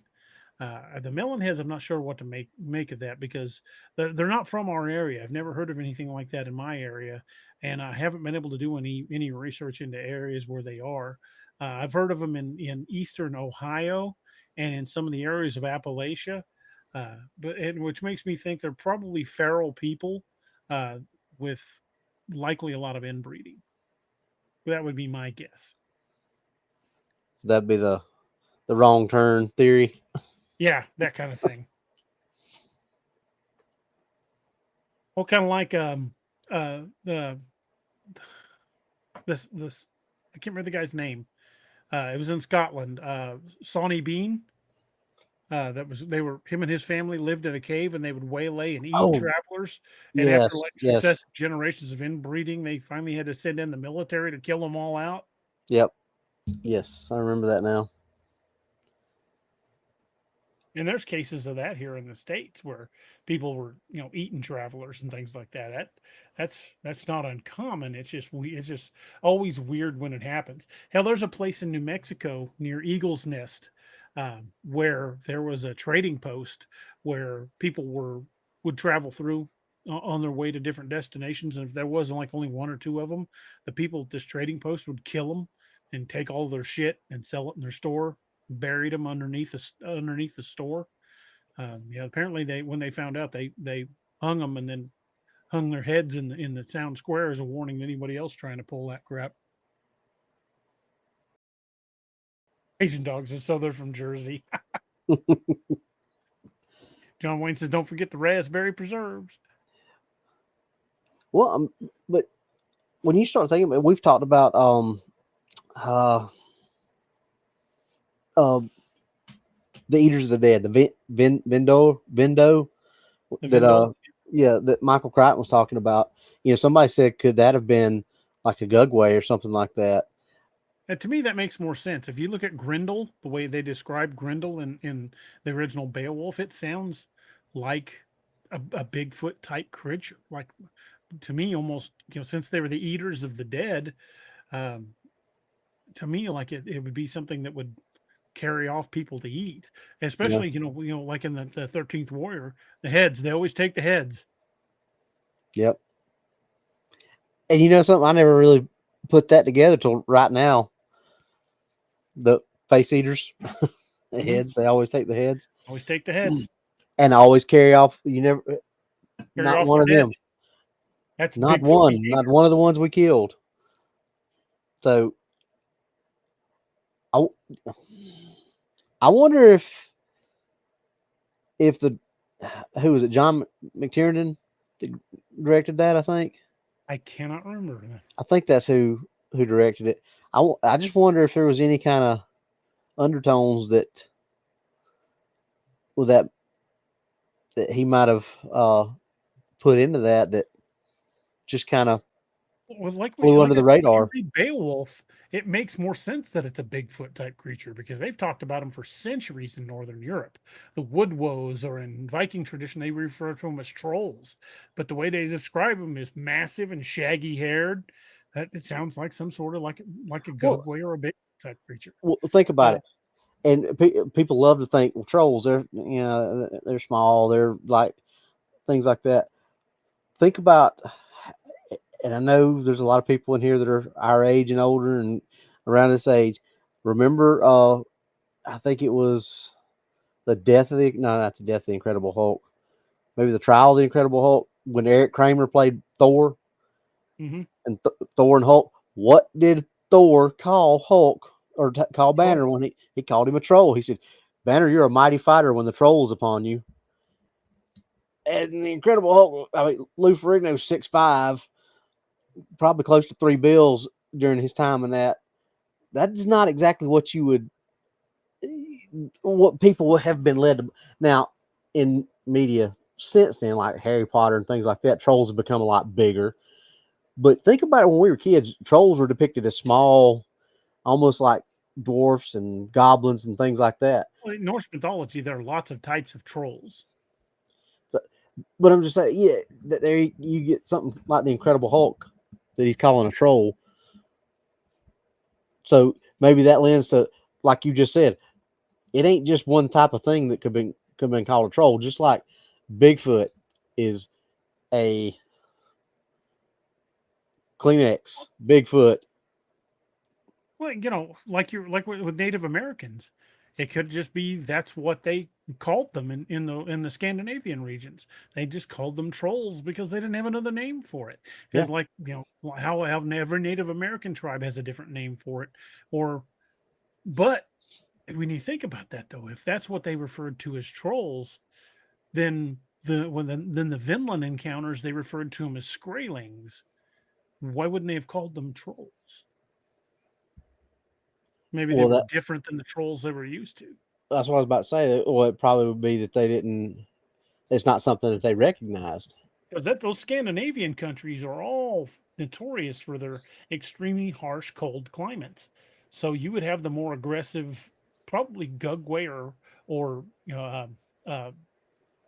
The melon heads, I'm not sure what to make of that, because they're not from our area. I've never heard of anything like that in my area, and I haven't been able to do any research into areas where they are. I've heard of them in eastern Ohio and in some of the areas of Appalachia, which makes me think they're probably feral people with likely a lot of inbreeding. That would be my guess. So that'd be the wrong turn theory. Yeah, that kind of thing. Well, kind of like this I can't remember the guy's name. It was in Scotland. Sawney Bean. Him and his family lived in a cave, and they would waylay and eat travelers. And after successive generations of inbreeding, they finally had to send in the military to kill them all out. Yep. Yes, I remember that now. And there's cases of that here in the States where people were, eating travelers and things like that. That's not uncommon. It's just always weird when it happens. Hell, there's a place in New Mexico near Eagle's Nest where there was a trading post where people would travel through on their way to different destinations. And if there wasn't like only one or two of them, the people at this trading post would kill them and take all their shit and sell it in their store. Buried them underneath the store. Apparently when they found out, they hung them and then hung their heads in the town square as a warning to anybody else trying to pull that crap. Asian dogs is so they're from Jersey. John Wayne says, "Don't forget the raspberry preserves." Well, but when you start thinking about it, we've talked about the Eaters of the Dead, the Vindo that that Michael Crichton was talking about. You know, somebody said, could that have been like a Gugway or something like that? And to me, that makes more sense. If you look at Grendel, the way they describe Grendel in the original Beowulf, it sounds like a Bigfoot type creature. Like, to me, almost, since they were the Eaters of the Dead, to me, like it would be something that would carry off people to eat, especially like in the 13th Warrior, the heads, they always take the heads. Yep. And you know something, I never really put that together till right now. The face eaters, the heads, they always take the heads. Always take the heads. And always carry off. You never not off one of them. That's not one of the ones we killed. So I wonder if the who was it, John McTiernan directed that, I think. I cannot remember. I think that's who directed it. I just wonder if there was any kind of undertones that he might have put into that just kind of flew under the radar. Beowulf, it makes more sense that it's a Bigfoot type creature because they've talked about them for centuries in Northern Europe. The Woodwoes, or in Viking tradition, they refer to them as trolls. But the way they describe them is massive and shaggy haired. It sounds like some sort of like a Gugway or a Bigfoot type creature. Well, think about it. And people love to think, well, trolls, they're small, they're like things like that. Think about, and I know there's a lot of people in here that are our age and older and around this age. Remember, I think it was not the Incredible Hulk, maybe the Trial of the Incredible Hulk, when Eric Kramer played Thor. Mm-hmm. And Thor and Hulk. What did Thor call Hulk or call Banner when he called him a troll? He said, "Banner, you're a mighty fighter when the troll's upon you." And the Incredible Hulk, Lou Ferrigno's 6'5", probably close to $3 bills during his time in that. That is not exactly what people have been led to. Now, in media since then, like Harry Potter and things like that, trolls have become a lot bigger. But think about it, when we were kids, trolls were depicted as small, almost like dwarfs and goblins and things like that. Well, in Norse mythology, there are lots of types of trolls. So, but I'm just saying, that there you get something like the Incredible Hulk that he's calling a troll. So maybe that lends to, like you just said, it ain't just one type of thing that could have been called a troll. Just like Bigfoot is a Kleenex, Bigfoot. Well, like with Native Americans, it could just be that's what they called them in the Scandinavian regions. They just called them trolls because they didn't have another name for it. It's like how every Native American tribe has a different name for it. But when you think about that, though, if that's what they referred to as trolls, then the Vinland encounters, they referred to them as Skraelings. Why wouldn't they have called them trolls? Maybe they were different than the trolls they were used to. That's what I was about to say. Well, it probably would be that it's not something that they recognized. Because those Scandinavian countries are all notorious for their extremely harsh, cold climates. So you would have the more aggressive, probably Gugway or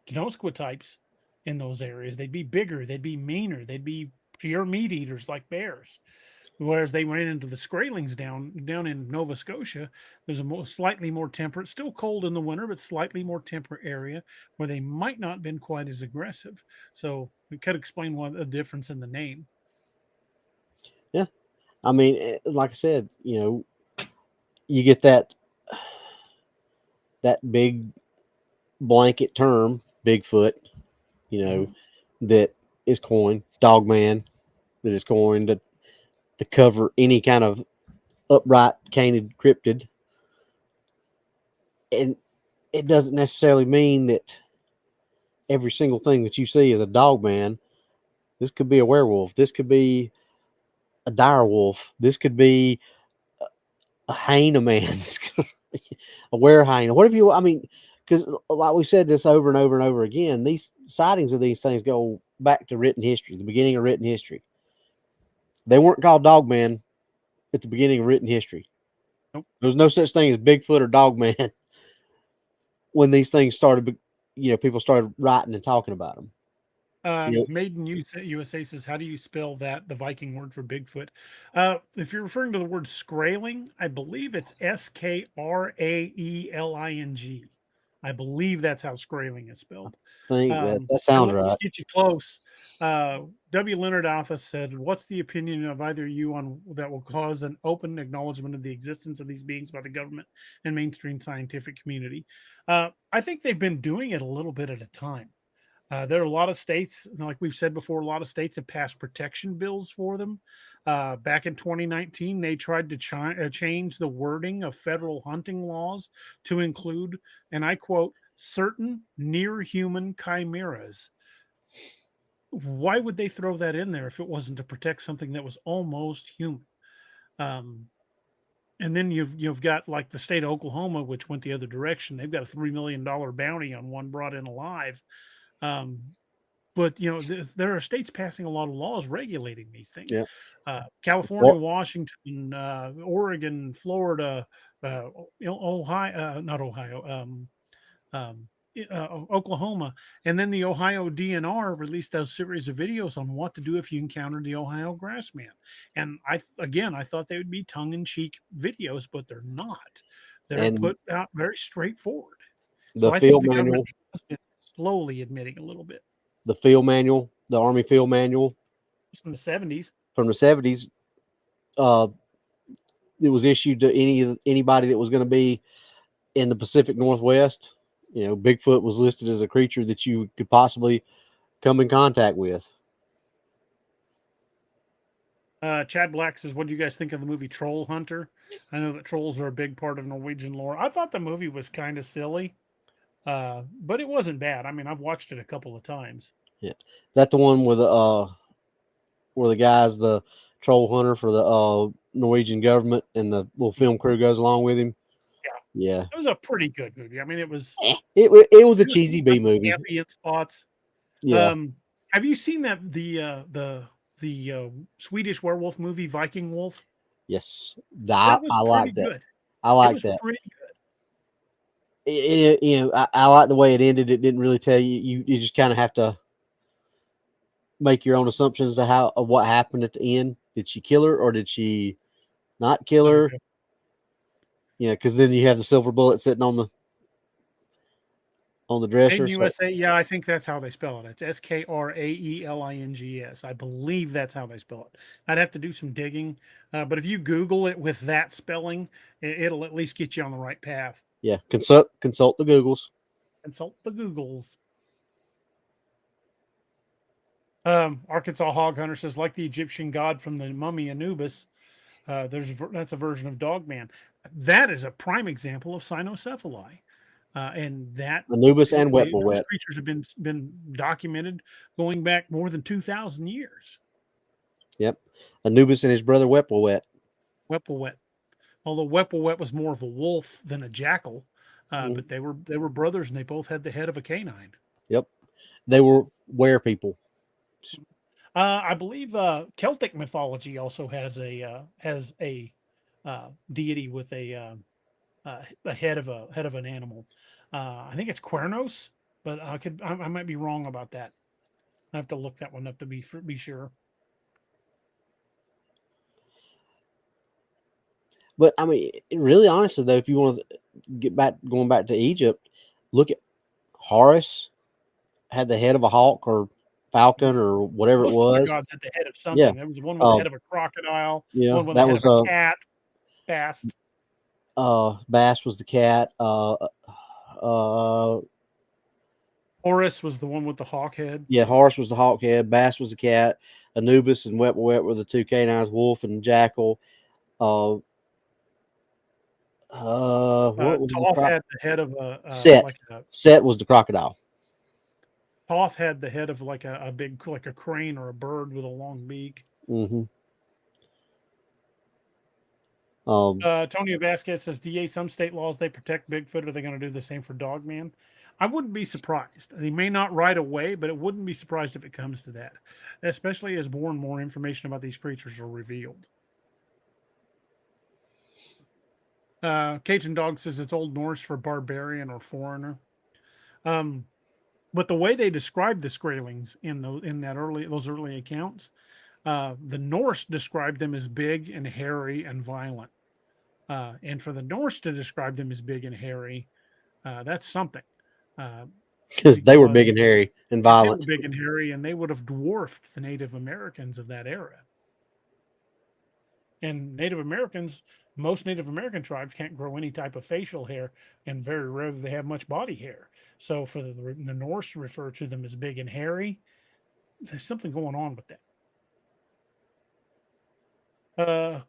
Genoskwa types in those areas. They'd be bigger, they'd be meaner, they'd be pure meat eaters like bears. Whereas they ran into the Skraelings down in Nova Scotia, there's a slightly more temperate, still cold in the winter, but slightly more temperate area where they might not have been quite as aggressive. So we could explain a difference in the name. Yeah. I mean, like I said, you get that big blanket term, Bigfoot, that is coined, Dogman, that is coined to cover any kind of upright canid cryptid. And it doesn't necessarily mean that every single thing that you see is a dog man. This could be a werewolf. This could be a dire wolf. This could be a hyena man. This could be a were hyena. Whatever you, I mean, because like we said this over and over and over again, these sightings of these things go back to written history, the beginning of written history. They weren't called dogman at the beginning of written history. Nope. There was no such thing as Bigfoot or dogman when these things started, people started writing and talking about them. Maiden USA says, how do you spell that, the Viking word for Bigfoot? If you're referring to the word skraeling, I believe it's Skraeling. I believe that's how skraeling is spelled. I think that sounds right. Let's get you close. W. Leonard Althus said, what's the opinion of either you on that will cause an open acknowledgement of the existence of these beings by the government and mainstream scientific community? I think they've been doing it a little bit at a time. There are a lot of states, like we've said before, a lot of states have passed protection bills for them. Back in 2019, they tried to change the wording of federal hunting laws to include, and I quote, certain near-human chimeras. Why would they throw that in there if it wasn't to protect something that was almost human? And then you've got like the state of Oklahoma, which went the other direction. They've got a $3 million bounty on one brought in alive. But there are states passing a lot of laws regulating these things. Yeah. California, Washington, Oregon, Florida, Oklahoma, and then the Ohio DNR released a series of videos on what to do if you encounter the Ohio grassman. And I thought they would be tongue-in-cheek videos, but they're not. They're put out very straightforward. The field manual slowly admitting a little bit. The field manual, the Army field manual from the 70s. From the 70s, it was issued to anybody that was going to be in the Pacific Northwest. Bigfoot was listed as a creature that you could possibly come in contact with. Chad Black says, what do you guys think of the movie Troll Hunter? I know that trolls are a big part of Norwegian lore. I thought the movie was kind of silly. But it wasn't bad. I mean, I've watched it a couple of times. Yeah. Is that the one where the guy's the troll hunter for the Norwegian government and the little film crew goes along with him? Yeah. It was a pretty good movie. I mean, it was it was a cheesy B movie. Ambient spots. Yeah. Have you seen that the Swedish werewolf movie Viking Wolf? Yes. I like that. I like that. Pretty good. I like the way it ended. It didn't really tell you. You just kind of have to make your own assumptions of what happened at the end. Did she kill her or did she not kill her? Okay. Because then you have the silver bullet sitting on the dresser. In USA, yeah, I think that's how they spell it. It's Skraelings. I believe that's how they spell it. I'd have to do some digging, but if you Google it with that spelling, it'll at least get you on the right path. Yeah, consult the Googles. Consult the Googles. Arkansas Hog Hunter says, like the Egyptian god from the mummy Anubis, that's a version of Dogman. That is a prime example of cynocephaly. And that Anubis and those Wetwawet creatures have been documented going back more than 2,000 years. Yep, Anubis and his brother Wetwawet. Although Wetwawet was more of a wolf than a jackal, but they were brothers and they both had the head of a canine. Yep, they were were people. I believe Celtic mythology also has a deity with a head of an animal. I think it's Quernos, but I might be wrong about that. I have to look that one up to be sure. But I mean, really, honestly, though, if you want to going back to Egypt, look at Horus had the head of a hawk or falcon or whatever it was. Gods had the head of something. Yeah. There was one with the head of a crocodile. Yeah, one with that the was head of a cat. Bass. Bass was the cat. Horus was the one with the hawk head. Yeah, Horus was the hawk head. Bass was the cat. Anubis and Wetwawet were the two canines, wolf and jackal. What was Toph had the head of Set? like a Set was the crocodile. Toph had the head of like a big, like a crane or a bird with a long beak. Mm-hmm. Tony Vasquez says, DA, some state laws, they protect Bigfoot. Are they going to do the same for Dogman? I wouldn't be surprised. They may not right away, but it wouldn't be surprised if it comes to that, especially as more and more information about these creatures are revealed. Cajun Dog says it's Old Norse for barbarian or foreigner. But the way they described the Skraelings in those early accounts, the Norse described them as big and hairy and violent. And for the Norse to describe them as big and hairy, that's something. Because they were big and hairy and violent. They were big and hairy, and they would have dwarfed the Native Americans of that era. And Native Americans, most Native American tribes can't grow any type of facial hair, and very rare that they have much body hair. So for the Norse refer to them as big and hairy, there's something going on with that.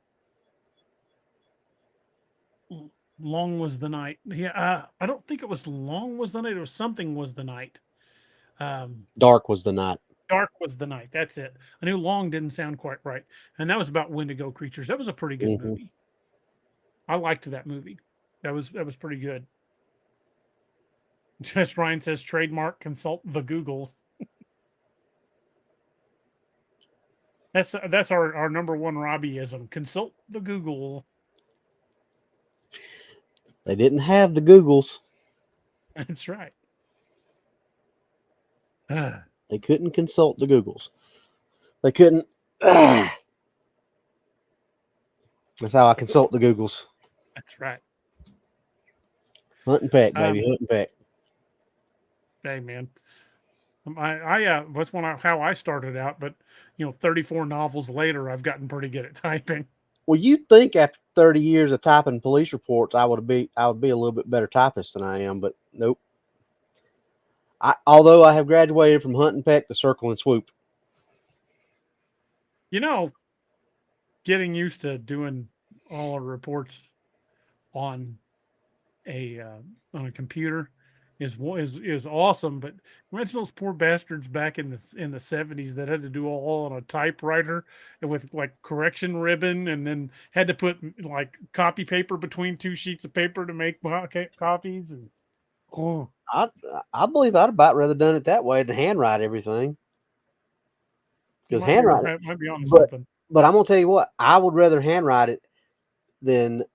Long was the night. Yeah, I don't think it was long was the night. It was something was the night. Dark was the night. Dark was the night. That's it. I knew long didn't sound quite right. And that was about Wendigo creatures. That was a pretty good movie. I liked that movie. That was pretty good. Just Ryan says trademark, consult the Googles. That's our number one Robbieism. Consult the Google. They didn't have the Googles. That's right. They couldn't consult the Googles. They couldn't. That's how I consult the Googles. That's right. Hunt and peck, baby. Hunt and peck. Hey, man. That's how I started out, but 34 novels later, I've gotten pretty good at typing. Well, you'd think after 30 years of typing police reports, I would be a little bit better typist than I am, but nope. Although I have graduated from hunt and peck to circle and swoop. Getting used to doing all our reports on a computer is awesome, but imagine those poor bastards back in the 70s that had to do all on a typewriter and with like correction ribbon, and then had to put like copy paper between two sheets of paper to make copies. And I believe I'd about rather done it that way than handwrite everything. Because handwriting might be on something. But I'm gonna tell you what, I would rather handwrite it than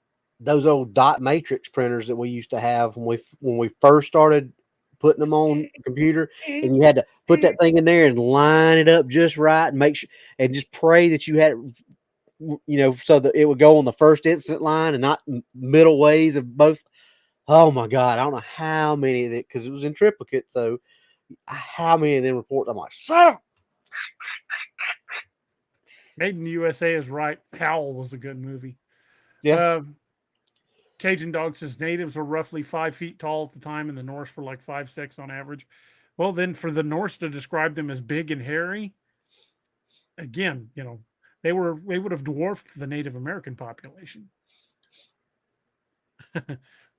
those old dot matrix printers that we used to have when we first started putting them on the computer, and you had to put that thing in there and line it up just right and make sure and just pray that you had it, so that it would go on the first instant line and not middle ways of both. Oh my God, I don't know how many of it, because it was in triplicate. So how many of them reports I'm like, so Made in the USA is right. Howl was a good movie. Yeah. Cajun Dog says natives were roughly 5 feet tall at the time, and the Norse were like 5'6" on average. Well, then for the Norse to describe them as big and hairy, again, they would have dwarfed the Native American population.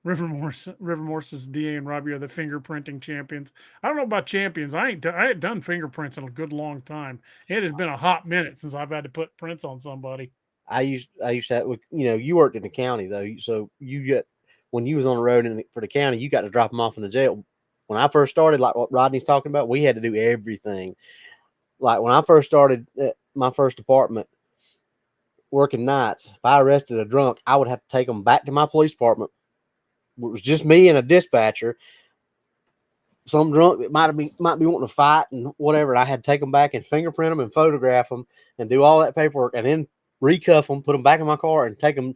Rivermore says DA and Robbie are the fingerprinting champions. I don't know about champions. I had done fingerprints in a good long time. It has been a hot minute since I've had to put prints on somebody. I used to, you worked in the county though, so when you was on the road for the county, you got to drop them off in the jail. When I first started, like what Rodney's talking about, we had to do everything. Like when I first started at my first apartment working nights, if I arrested a drunk, I would have to take them back to my police department. It was just me and a dispatcher. Some drunk that might be wanting to fight and whatever. I had to take them back and fingerprint them and photograph them and do all that paperwork, and then recuff them, put them back in my car, and take them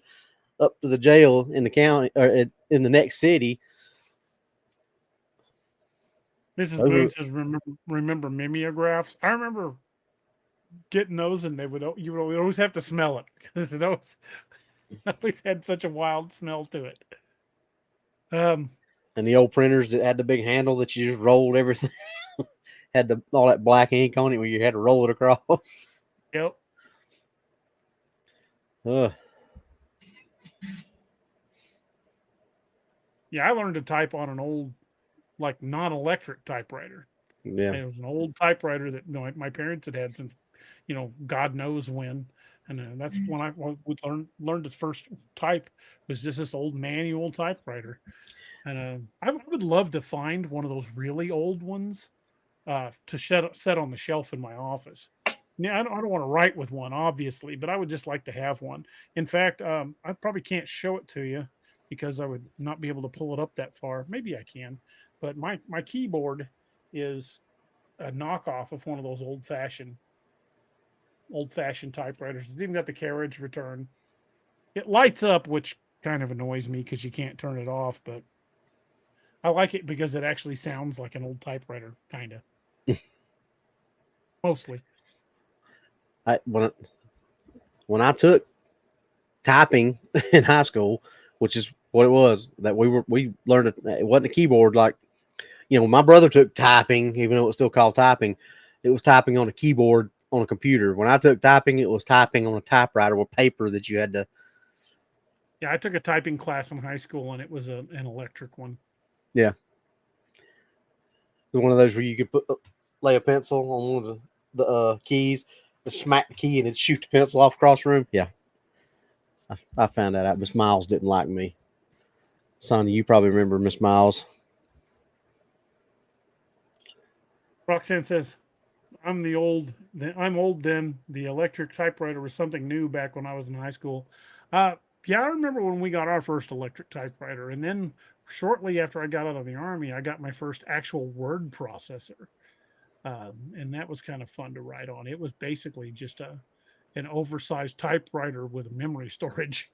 up to the jail in the county or in the next city. Mrs. Boone says, remember mimeographs? I remember getting those, and you would always have to smell it because it always had such a wild smell to it. And the old printers that had the big handle that you just rolled everything, had all that black ink on it where you had to roll it across. Yep. Yeah, I learned to type on an old, like, non-electric typewriter. Yeah. And it was an old typewriter that my parents had since, God knows when. And that's when I would learn to first type was just this old manual typewriter. And I would love to find one of those really old ones to set on the shelf in my office. Yeah, I don't want to write with one, obviously, but I would just like to have one. In fact, I probably can't show it to you because I would not be able to pull it up that far. Maybe I can, but my keyboard is a knockoff of one of those old fashioned typewriters. It's even got the carriage return. It lights up, which kind of annoys me because you can't turn it off, but I like it because it actually sounds like an old typewriter, kind of. Mostly. When I took typing in high school, which is what it was, that we learned it wasn't a keyboard like, my brother took typing, even though it was still called typing. It was typing on a keyboard on a computer. When I took typing, it was typing on a typewriter with paper that you had to. Yeah, I took a typing class in high school, and it was an electric one. Yeah. One of those where you could lay a pencil on one of the keys, and smack the key, and it'd shoot the pencil off across the room. Yeah. I found that out. Miss Miles didn't like me. Sonny, you probably remember Miss Miles. Roxanne says, I'm old then. The electric typewriter was something new back when I was in high school. Yeah, I remember when we got our first electric typewriter. And then shortly after I got out of the Army, I got my first actual word processor. And that was kind of fun to write on. It was basically just an oversized typewriter with memory storage.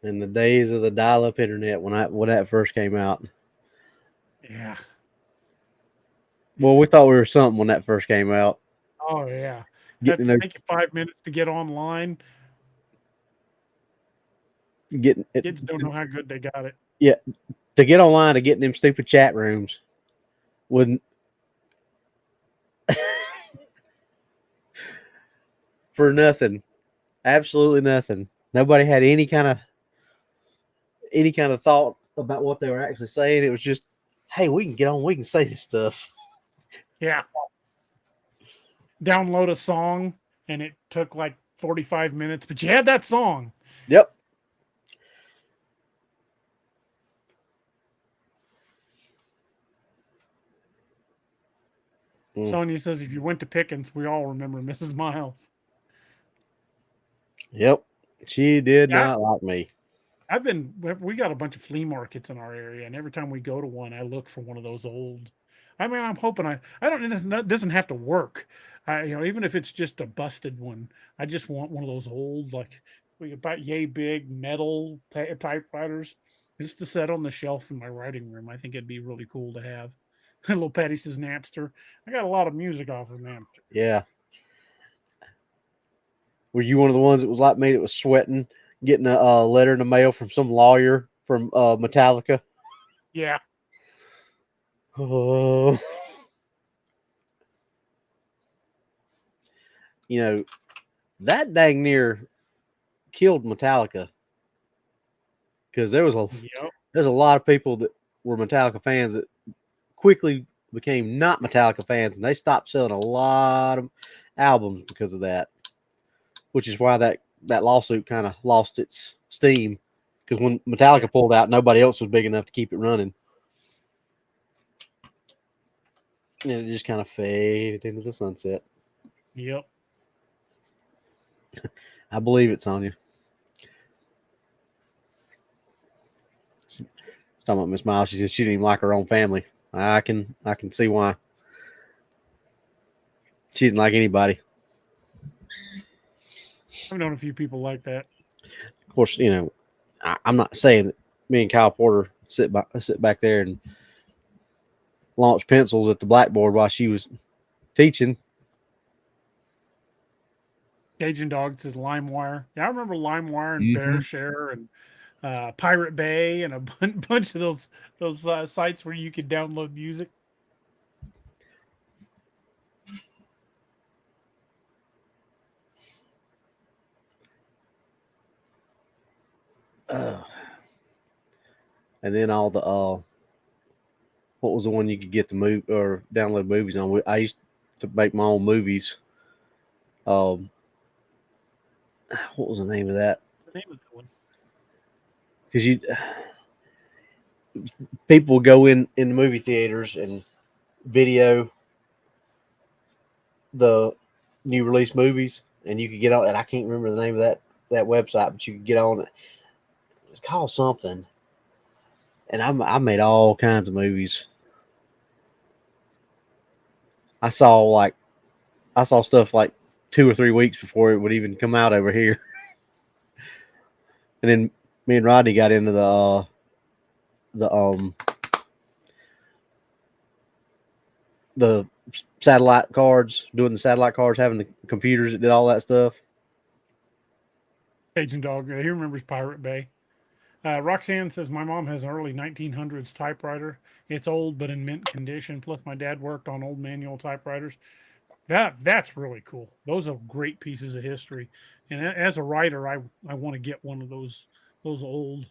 In the days of the dial-up internet when that first came out. Yeah. Well, we thought we were something when that first came out. Oh yeah. That take you 5 minutes to get online. Kids don't know how good they got it. Yeah. To get online to get in them stupid chat rooms wouldn't for nothing. Absolutely nothing. Nobody had any kind of thought about what they were actually saying. It was just, hey, we can get on, we can say this stuff. Yeah. Download a song, and it took like 45 minutes, but you had that song. Yep. Sonia says, if you went to Pickens, we all remember Mrs. Miles. Yep. She did not like me. We got a bunch of flea markets in our area, and every time we go to one, I look for one of those old. I mean, I'm hoping it doesn't have to work. Even if it's just a busted one, I just want one of those old, like, about yay big metal typewriters just to set on the shelf in my writing room. I think it'd be really cool to have. Little Patty says Napster. I got a lot of music off of Napster. Yeah. Were you one of the ones that was like me that was sweating, getting a letter in the mail from some lawyer from Metallica? Yeah. Oh. That dang near killed Metallica because there's a lot of people that were Metallica fans that quickly became not Metallica fans, and they stopped selling a lot of albums because of that, which is why that lawsuit kind of lost its steam, because when Metallica pulled out, nobody else was big enough to keep it running, and it just kind of faded into the sunset. Yep. I believe it, Sonia. She's talking about Miss Miles. She said she didn't even like her own family. I can see why. She didn't like anybody. I've known a few people like that. Of course, I'm not saying that me and Kyle Porter sit back there and launch pencils at the blackboard while she was teaching. Cajun Dog says LimeWire. Yeah, I remember LimeWire and BearShare and Pirate Bay and a bunch of those sites where you could download music. and then all the what was the one you could get the movie or download movies on? I used to make my own movies. What was the name of that? The name of that one. Because people go in the movie theaters and video the new release movies, and you could get on. And I can't remember the name of that website, but you could get on it. It's called something. And I made all kinds of movies. I saw stuff like 2 or 3 weeks before it would even come out over here. And then me and Rodney got into the satellite cards, doing the satellite cards, having the computers that did all that stuff. Agent Dog, he remembers Pirate Bay. Roxanne says, my mom has an early 1900s typewriter. It's old, but in mint condition. Plus, my dad worked on old manual typewriters. That's really cool. Those are great pieces of history. And as a writer, I want to get one of those old.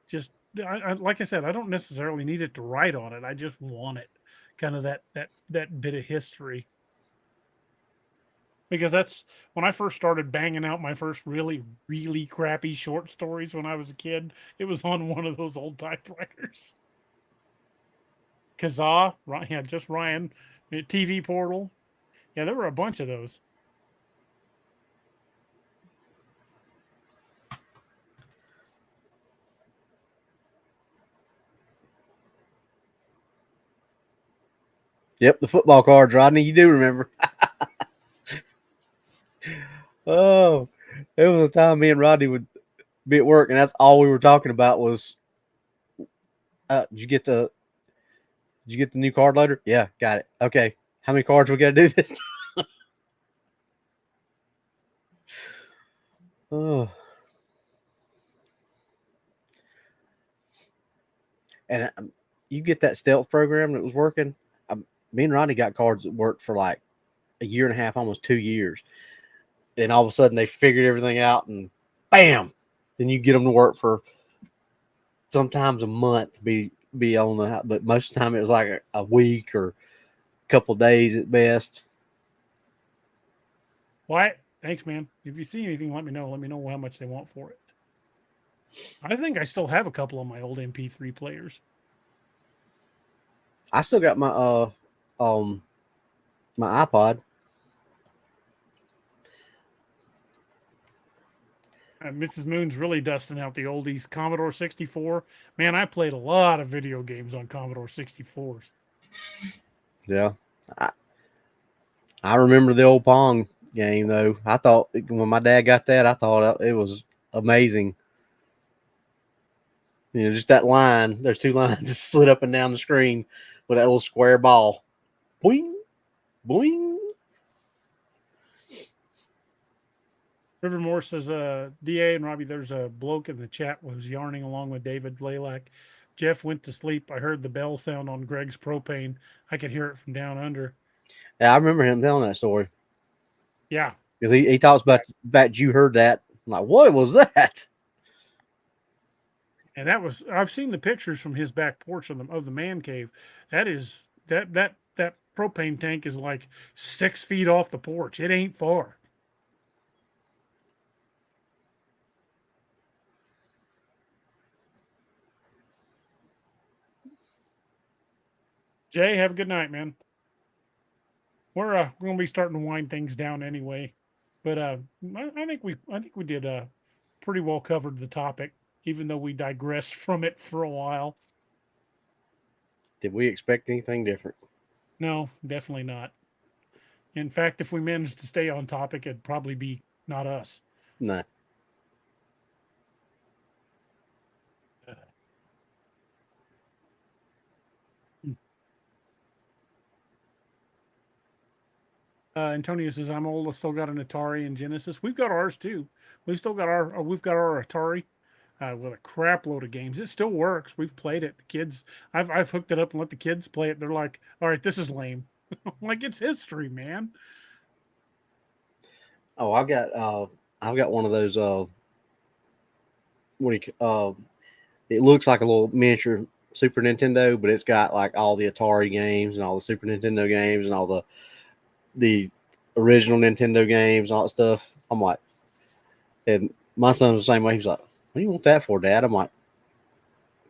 Just like I said, I don't necessarily need it to write on it. I just want it, kind of that bit of history. Because that's when I first started banging out my first really, really crappy short stories when I was a kid. It was on one of those old typewriters. Kazaa, yeah, just Ryan, TV Portal. Yeah, there were a bunch of those. Yep, the football cards, Rodney. You do remember. Oh, there was a time me and Rodney would be at work, and that's all we were talking about was, did you get the new card loader? Yeah, got it. Okay, how many cards we got to do this time? Oh. And you get that stealth program that was working. Me and Rodney got cards that worked for like a year and a half, almost 2 years. And all of a sudden they figured everything out and bam, then you get them to work for sometimes a month to be on the, but most of the time it was like a week or a couple of days at best. Wyatt, thanks, man. If you see anything, let me know. Let me know how much they want for it. I think I still have a couple of my old MP3 players. I still got my my iPod. Mrs. Moon's really dusting out the oldies. Commodore 64. Man, I played a lot of video games on Commodore 64s. Yeah. I remember the old Pong game, though. I thought when my dad got that, I thought it was amazing. You know, just that line. There's 2 lines just slid up and down the screen with that little square ball. Boing, boing. Rivermore says, DA and Robbie, there's a bloke in the chat was yarning along with David Blaylock. Jeff went to sleep. I heard the bell sound on Greg's propane. I could hear it from down under. Yeah, I remember him telling that story. Yeah. Because he talks about you heard that. I'm like, what was that? And that was, I've seen the pictures from his back porch of the man cave. That is, that propane tank is like 6 feet off the porch. It ain't far. Jay, have a good night, man. We're going to be starting to wind things down anyway, but I think we did pretty well covered the topic, even though we digressed from it for a while. Did we expect anything different? No, definitely not. In fact, if we managed to stay on topic, it'd probably be not us. No. Antonio says, I'm old. I still got an Atari and Genesis. We've got ours too. We've got our Atari with a crap load of games. It still works. We've played it. The kids, I've hooked it up and let the kids play it. They're like, all right, this is lame. Like, it's history, man. Oh, I've got one of those it looks like a little miniature Super Nintendo, but it's got like all the Atari games and all the Super Nintendo games and all the original Nintendo games and all that stuff. I'm like, and my son's the same way. He's like, "What do you want that for, Dad?" I'm like,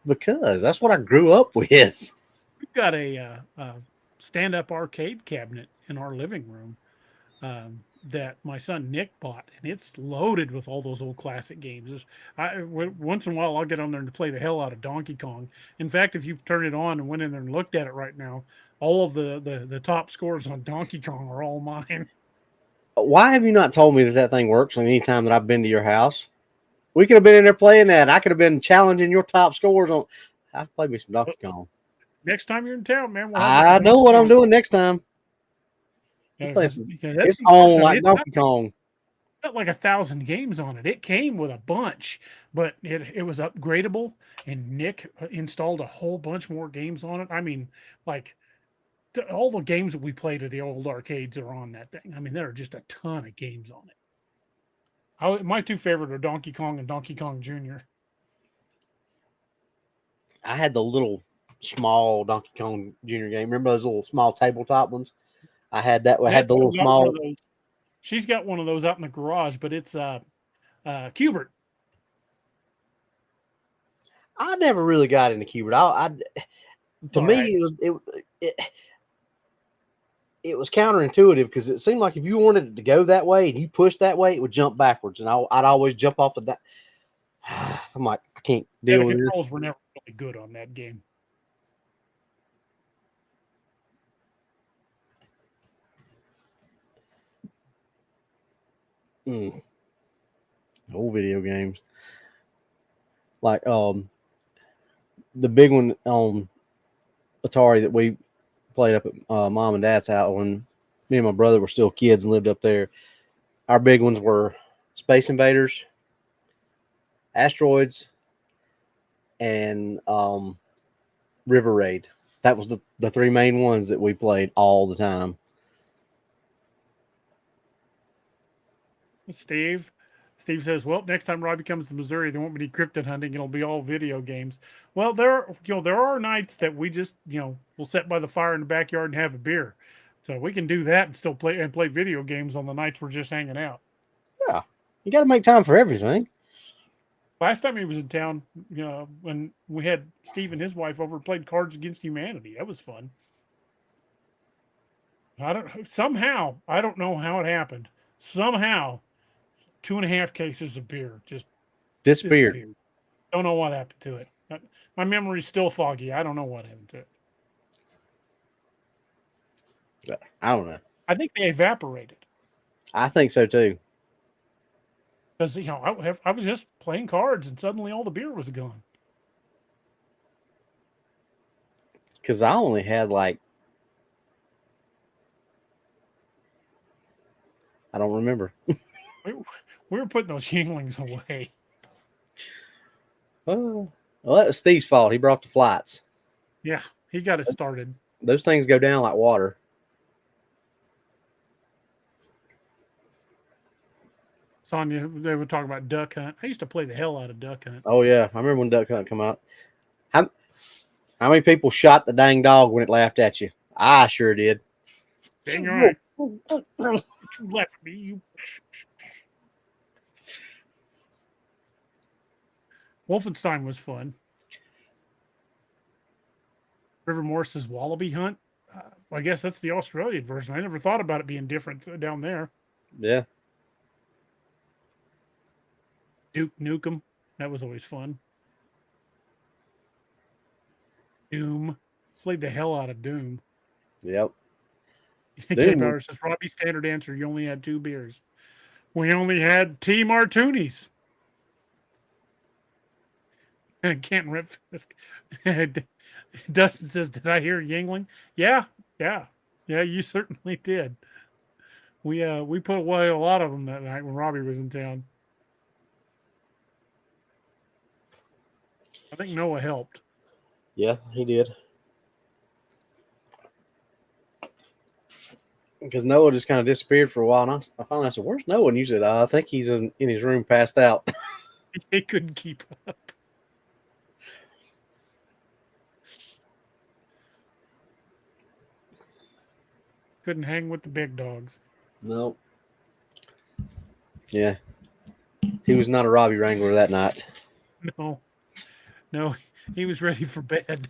"Because that's what I grew up with." We've got a stand-up arcade cabinet in our living room that my son Nick bought, and it's loaded with all those old classic games. Once in a while, I'll get on there and play the hell out of Donkey Kong. In fact, if you turn it on and went in there and looked at it right now, all of the top scores on Donkey Kong are all mine. Why have you not told me that thing works any time that I've been to your house? We could have been in there playing that. I could have been challenging your top scores on. I played me some Donkey Kong. Next time you're in town, man, I know what I'm doing next time. It's on like Donkey Kong. Got like 1,000 games on it. It came with a bunch, but it was upgradable, and Nick installed a whole bunch more games on it. I mean, like all the games that we played at the old arcades are on that thing. I mean, there are just a ton of games on it. My two favorite are Donkey Kong and Donkey Kong Jr. I had the little small Donkey Kong Jr. game. Remember those little small tabletop ones? I had that. I had the little small. She's got one of those out in the garage, but it's Cubert. I never really got into Cubert. To me, it was counterintuitive because it seemed like if you wanted it to go that way and you pushed that way, it would jump backwards, and I'd always jump off of that. I'm like, I can't deal with it. The controls were never really good on that game. Old video games, like the big one on Atari that we played up at Mom and Dad's house when me and my brother were still kids and lived up there. Our big ones were Space Invaders, Asteroids, and River Raid. That was the three main ones that we played all the time. Steve says, "Well, next time Robbie comes to Missouri, there won't be any cryptid hunting. It'll be all video games." Well, there are nights that we just, we'll sit by the fire in the backyard and have a beer. So we can do that and still play video games on the nights we're just hanging out. Yeah, you got to make time for everything. Last time he was in town, when we had Steve and his wife over, played Cards Against Humanity. That was fun. I don't know how it happened. Somehow, 2.5 cases of beer just disappeared. Don't know what happened to it. My memory's still foggy. I don't know what happened to it. I don't know. I think they evaporated. I think so too. Because I was just playing cards and suddenly all the beer was gone. Because I only had I don't remember. We were putting those Yinglings away. Well, that was Steve's fault. He brought the flights. Yeah, he got it started. Those things go down like water. Sonia, they would talk about duck hunt. I used to play the hell out of duck hunt. Oh yeah, I remember when duck hunt come out. How many people shot the dang dog when it laughed at you? I sure did. Dang right. You left me. You. Wolfenstein was fun. River Morris's Wallaby Hunt. I guess that's the Australian version. I never thought about it being different down there. Yeah. Duke Nukem. That was always fun. Doom. Played the hell out of Doom. Yep. K-Power says, Robbie, standard answer. You only had 2 beers. We only had T. Martoonis. Can't rip. Dustin says, did I hear Yingling? Yeah, you certainly did. We put away a lot of them that night when Robbie was in town. I think Noah helped. Yeah, he did. Because Noah just kind of disappeared for a while, and I finally said, "Where's Noah?" And you said, "I think he's in his room, passed out." They couldn't keep up. Couldn't hang with the big dogs. Nope. Yeah. He was not a Robbie Wrangler that night. No, he was ready for bed.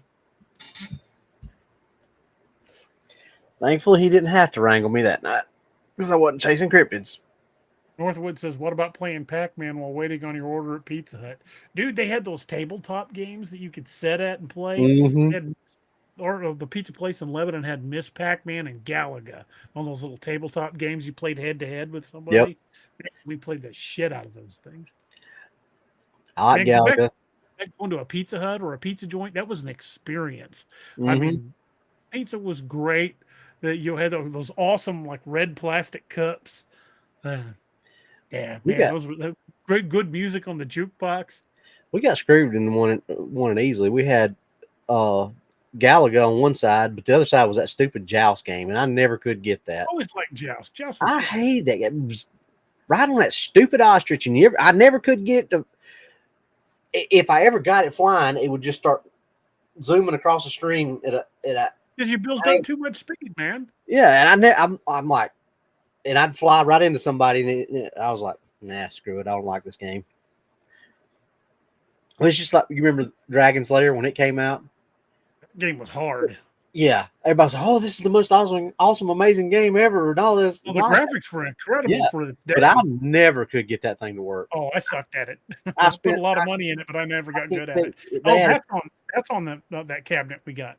Thankfully, he didn't have to wrangle me that night because I wasn't chasing cryptids. Northwood says, what about playing Pac-Man while waiting on your order at Pizza Hut? Dude, they had those tabletop games that you could set at and play. Mm-hmm. Or the pizza place in Lebanon had Miss Pac-Man and Galaga on those little tabletop games you played head-to-head with somebody. Yep. We played the shit out of those things. I like Galaga. Going to a Pizza Hut or a pizza joint, that was an experience. Mm-hmm. I mean, pizza was great. You had those awesome like red plastic cups. Yeah, man, those were great, good music on the jukebox. We got screwed in one easily. We had Galaga on one side, but the other side was that stupid Joust game, and I never could get that. I always liked Joust. Joust I hate that. It was right on that stupid ostrich, and I never could get it to. If I ever got it flying, it would just start zooming across the stream at a. Because you built up too much speed, man. Yeah, and I'm like, and I'd fly right into somebody, and I was like, nah, screw it, I don't like this game. It's just like, you remember Dragon Slayer when it came out? That game was hard. Yeah, everybody's like, oh, this is the most awesome, amazing game ever, and all this. Well, the graphics were incredible for its day. But I never could get that thing to work. Oh, I sucked at it. I spent a lot of money in it, but I never got good at it. That's on that cabinet we got.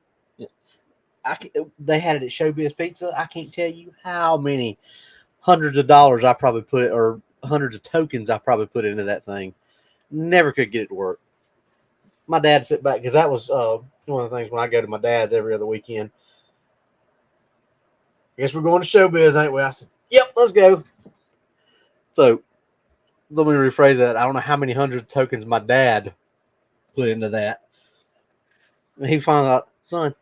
They had it at Showbiz Pizza. I can't tell you how many hundreds of dollars I probably put, or hundreds of tokens I probably put into that thing. Never could get it to work. My dad sit back, because that was one of the things when I go to my dad's every other weekend. I guess we're going to Showbiz, ain't we? I said, yep, let's go. So let me rephrase that. I don't know how many hundreds of tokens my dad put into that. And he found out, son,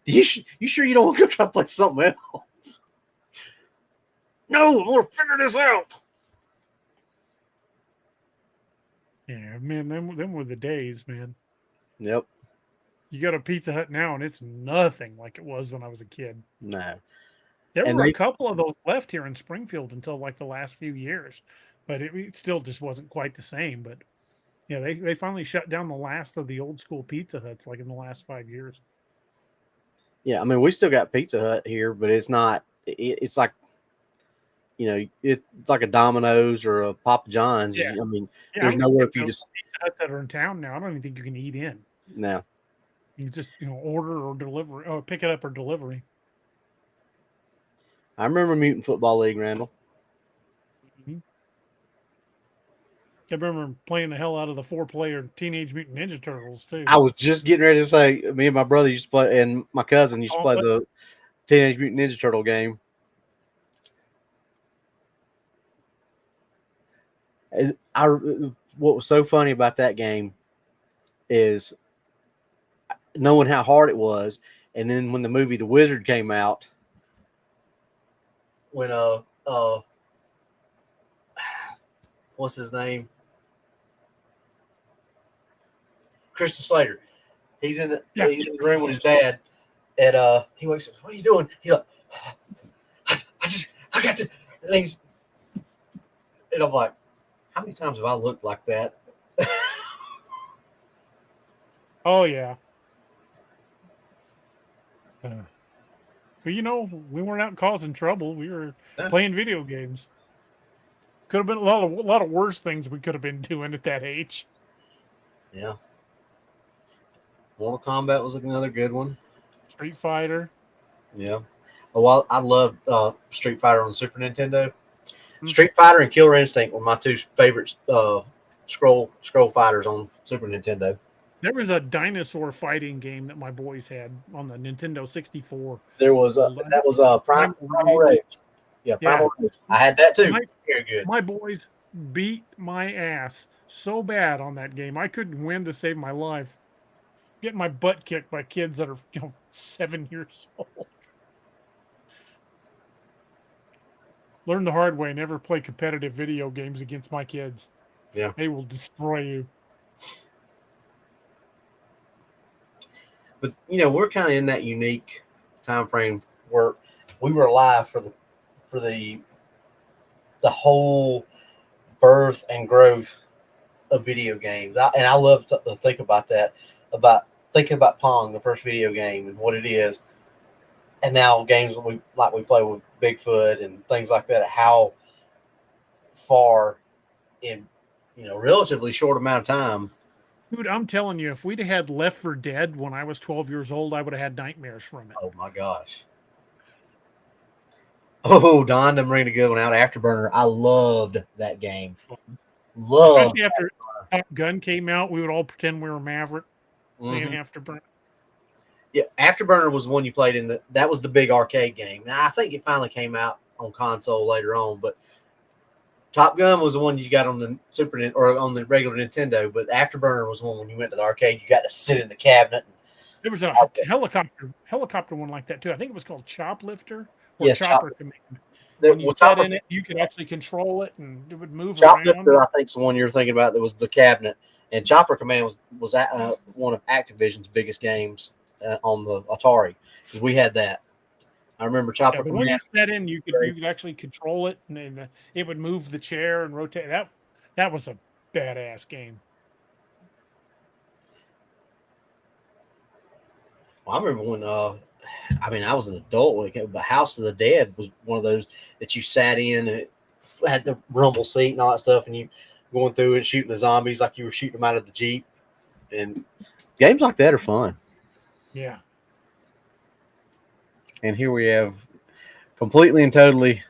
you sure you don't want to go try to play something else? No, I want to figure this out. Yeah, man, them were the days, man. Yep. You go to Pizza Hut now, and it's nothing like it was when I was a kid. No. There were a couple of those left here in Springfield until like the last few years, but it still just wasn't quite the same. But yeah, they finally shut down the last of the old school Pizza Huts like in the last 5 years. Yeah, I mean, we still got Pizza Hut here, but it's not. It's like, it's like a Domino's or a Papa John's. Yeah. I mean, there's nowhere if you just Pizza Huts that are in town now. I don't even think you can eat in. No. You just order or deliver, or pick it up or delivery. I remember Mutant Football League, Randall. Mm-hmm. I remember playing the hell out of the 4-player Teenage Mutant Ninja Turtles too. I was just getting ready to say, me and my brother used to play, and my cousin used to play the Teenage Mutant Ninja Turtle game. What was so funny about that game is knowing how hard it was, and then when the movie The Wizard came out, when what's his name? Christian Slater. He's in the room with his dad, and he wakes up. What are you doing? He's like, I got to. And I'm like, how many times have I looked like that? Oh yeah. But we weren't out causing trouble. We were playing video games. Could have been a lot of worse things we could have been doing at that age. Yeah. Mortal Kombat was another good one. Street Fighter. Yeah. Oh, I loved Street Fighter on the Super Nintendo. Mm-hmm. Street Fighter and Killer Instinct were my two favorite scroll fighters on Super Nintendo. There was a dinosaur fighting game that my boys had on the Nintendo 64. There was that was Primal Rage. Yeah, Primal Rage. I had that too. Very good. My boys beat my ass so bad on that game. I couldn't win to save my life. Getting my butt kicked by kids that are 7 years old. Learn the hard way. Never play competitive video games against my kids. Yeah. They will destroy you. But we're kind of in that unique time frame where we were alive for the whole birth and growth of video games. I love to think about that, about thinking about Pong, the first video game, and what it is, and now games we play with Bigfoot and things like that. How far in relatively short amount of time. Dude, I'm telling you, if we'd have had Left 4 Dead when I was 12 years old, I would have had nightmares from it. Oh my gosh. Oh, Don, I'm bringing a good one out. Afterburner. I loved that game. Especially after Top Gun came out, we would all pretend we were Maverick. Mm-hmm. Afterburner. Yeah, Afterburner was the one you played in that was the big arcade game. Now I think it finally came out on console later on, but Top Gun was the one you got on the or on the regular Nintendo, but Afterburner was the one when you went to the arcade, you got to sit in the cabinet. There was a helicopter one like that too. I think it was called Choplifter or Yes, Chopper Command. When you sat in it, you could actually control it and it would move around. Choplifter, I think, is the one you're thinking about. That was the cabinet, and Chopper Command was one of Activision's biggest games on the Atari, because we had that. I remember Chopper Command. When you sat in, you could actually control it, and it would move the chair and rotate. That was a badass game. Well, I remember when I was an adult, but House of the Dead was one of those that you sat in, and it had the rumble seat and all that stuff, and you going through and shooting the zombies like you were shooting them out of the Jeep. And games like that are fun. Yeah. And here we have completely and totally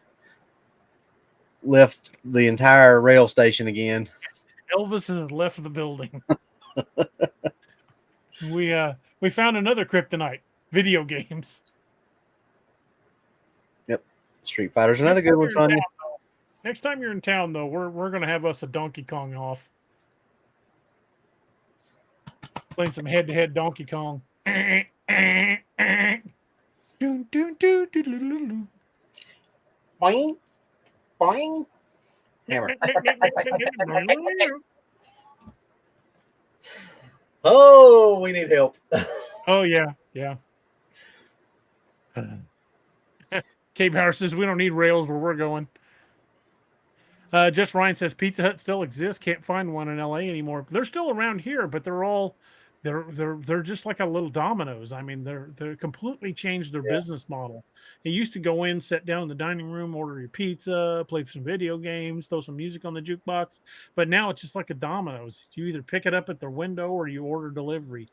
left the entire rail station again. Elvis has left the building. We found another kryptonite. Video games. Yep. Street Fighter's another good one, Sonya. Next time you're in town, though, we're going to have us a Donkey Kong off. Playing some head-to-head Donkey Kong. Boing. Boing. Hammer. Oh, we need help. Oh, yeah. Cape Power says we don't need rails where we're going. Just Ryan says Pizza Hut still exists. Can't find one in LA anymore. They're still around here, but they're just like a little Domino's. I mean, they're completely changed their business model. You used to go in, sit down in the dining room, order your pizza, play some video games, throw some music on the jukebox. But now it's just like a Domino's. You either pick it up at their window or you order delivery.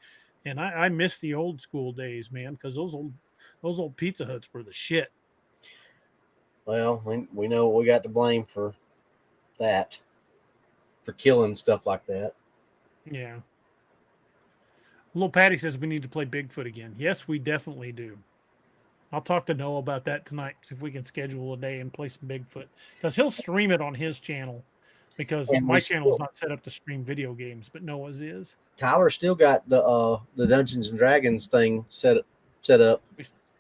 And I miss the old school days, man, because those old Pizza Huts were the shit. Well, we know what we got to blame for that, for killing stuff like that. Yeah. Little Patty says we need to play Bigfoot again. Yes, we definitely do. I'll talk to Noah about that tonight, see if we can schedule a day and play some Bigfoot. Because he'll stream it on his channel, because my channel is not set up to stream video games, but Noah's is. Tyler still got the Dungeons and Dragons thing set up.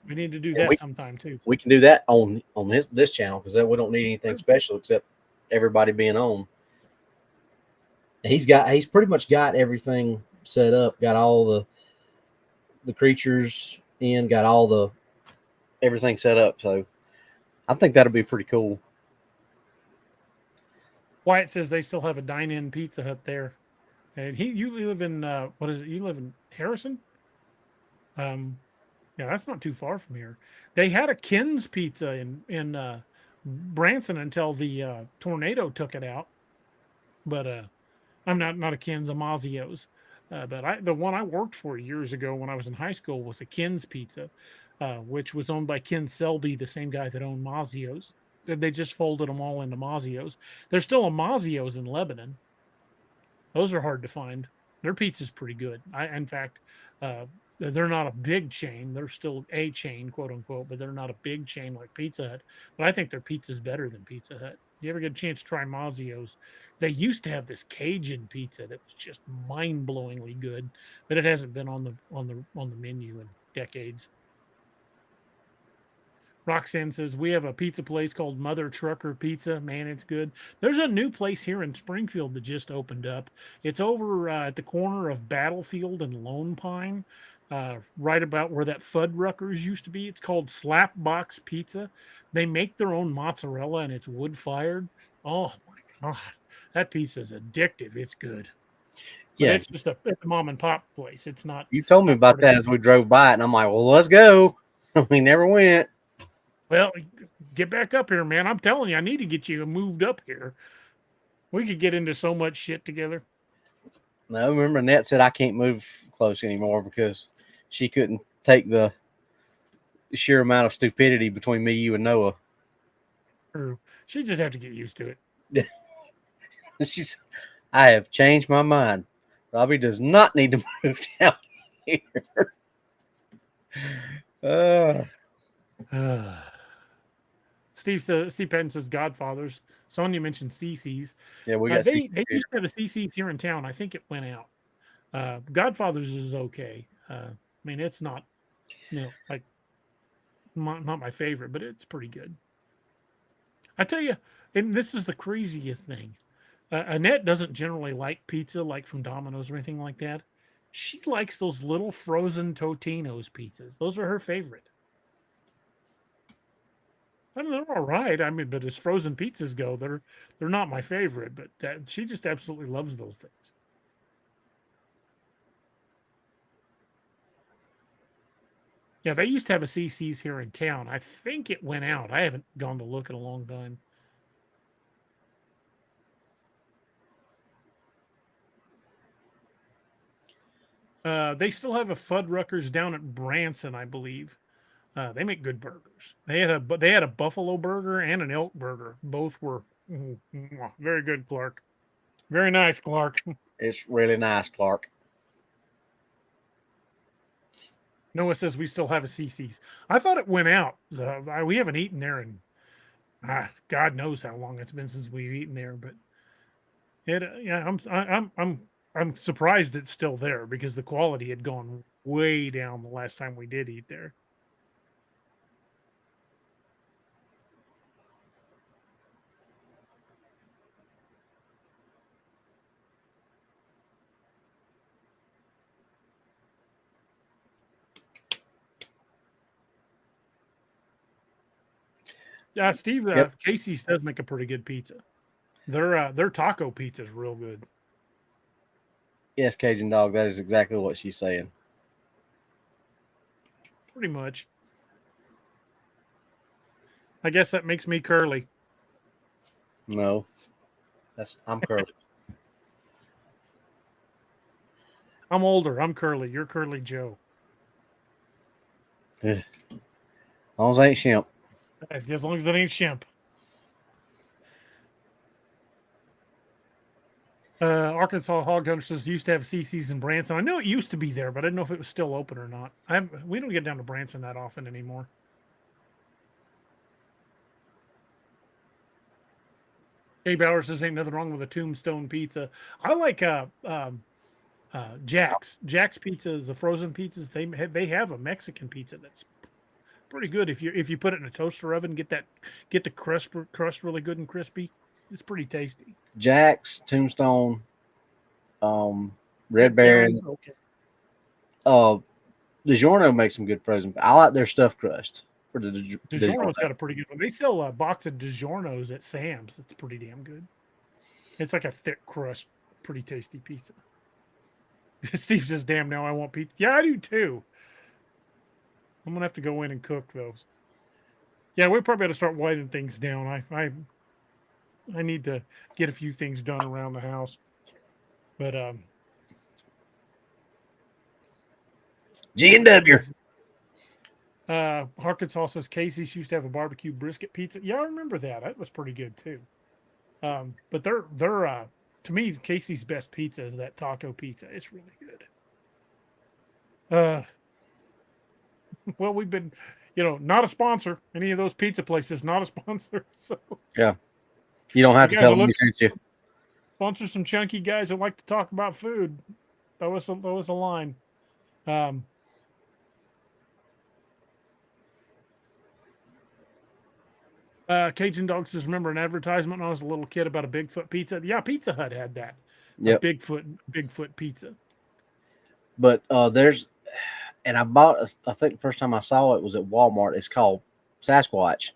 We need to do that sometime too. We can do that on this channel, because we don't need anything special except everybody being on. He's pretty much got everything set up, got all the creatures in, got all everything set up. So I think that'll be pretty cool. Wyatt says they still have a dine-in Pizza Hut there. And you live in what is it? You live in Harrison? Yeah, that's not too far from here. They had a Ken's Pizza in Branson until the tornado took it out. But I'm not a Ken's, a Mazzio's. But the one I worked for years ago when I was in high school was a Ken's Pizza, which was owned by Ken Selby, the same guy that owned Mazzio's. They just folded them all into Mazzio's. There's still a Mazzio's in Lebanon. Those are hard to find. Their pizza's pretty good. In fact, they're not a big chain. They're still a chain, quote unquote, but they're not a big chain like Pizza Hut. But I think their pizza's better than Pizza Hut. You ever get a chance to try Mazzio's? They used to have this Cajun pizza that was just mind-blowingly good, but it hasn't been on the menu in decades. Roxanne says, we have a pizza place called Mother Trucker Pizza. Man, it's good. There's a new place here in Springfield that just opened up. It's over at the corner of Battlefield and Lone Pine, right about where that Fuddruckers used to be. It's called Slap Box Pizza. They make their own mozzarella and it's wood fired. Oh my God. That pizza is addictive. It's good. But Yeah, it's just it's a mom and pop place. It's not. you told me about that as we drove by it, and I'm like, well, let's go. We never went. Well, get back up here, man. I'm telling you, I need to get you moved up here. We could get into so much shit together. No, remember Annette said I can't move close anymore because she couldn't take the sheer amount of stupidity between me, you, and Noah. True. She just have to get used to it. I have changed my mind. Robbie does not need to move down here. Steve Patton says Godfathers. Sonia mentioned CC's. Yeah, we got they used to have a CC's here in town. I think it went out. Godfathers is okay. I mean, it's not, like not my favorite, but it's pretty good. I tell you, and this is the craziest thing. Annette doesn't generally like pizza, like from Domino's or anything like that. She likes those little frozen Totino's pizzas. Those are her favorite. I mean, they're all right. I mean, but as frozen pizzas go, they're not my favorite. But she just absolutely loves those things. Yeah, they used to have a CC's here in town. I think it went out. I haven't gone to look in a long time. They still have a Fuddruckers down at Branson, I believe. They make good burgers. They had a buffalo burger and an elk burger. Both were very good, Clark. Very nice, Clark. It's really nice, Clark. Noah says we still have a CC's. I thought it went out. We haven't eaten there in God knows how long it's been since we've eaten there. But I'm surprised it's still there because the quality had gone way down the last time we did eat there. Yeah, Steve, Casey's does make a pretty good pizza. Their taco pizza is real good. Yes, Cajun Dog, that is exactly what she's saying. Pretty much. I guess that makes me curly. No, I'm curly. I'm older. I'm curly. You're Curly Joe. As long as I ain't Shemp. As long as it ain't Shemp. Arkansas Hog Hunters used to have CC's in Branson. I know it used to be there, but I didn't know if it was still open or not. We don't get down to Branson that often anymore. A Bauer says ain't nothing wrong with a Tombstone pizza. I like Jack's. Jack's Pizza is the frozen pizzas. They have a Mexican pizza that's pretty good if you put it in a toaster oven, get the crust really good and crispy. It's pretty tasty. Jack's, Tombstone, Red Baron. Okay. DiGiorno makes some good frozen. I like their stuffed crust. For the DiGiorno's got a pretty good one. They sell a box of DiGiorno's at Sam's. That's pretty damn good. It's like a thick crust, pretty tasty pizza. Steve says, "Damn, now I want pizza." Yeah, I do too. I'm gonna have to go in and cook those. Yeah, we probably got to start winding things down. I need to get a few things done around the house, but G&W. Arkansas says Casey's used to have a barbecue brisket pizza. Yeah, I remember that. That was pretty good too. But they're to me, Casey's best pizza is that taco pizza. It's really good. Well, we've been, not a sponsor. Any of those pizza places, not a sponsor. So yeah, you don't have to tell them we sent you. Sponsor some chunky guys that like to talk about food. That was a line. Cajun Dogs just remember an advertisement when I was a little kid about a Bigfoot pizza. Yeah, Pizza Hut had that. Yep. Bigfoot pizza. But and I bought. I think the first time I saw it was at Walmart. It's called Sasquatch.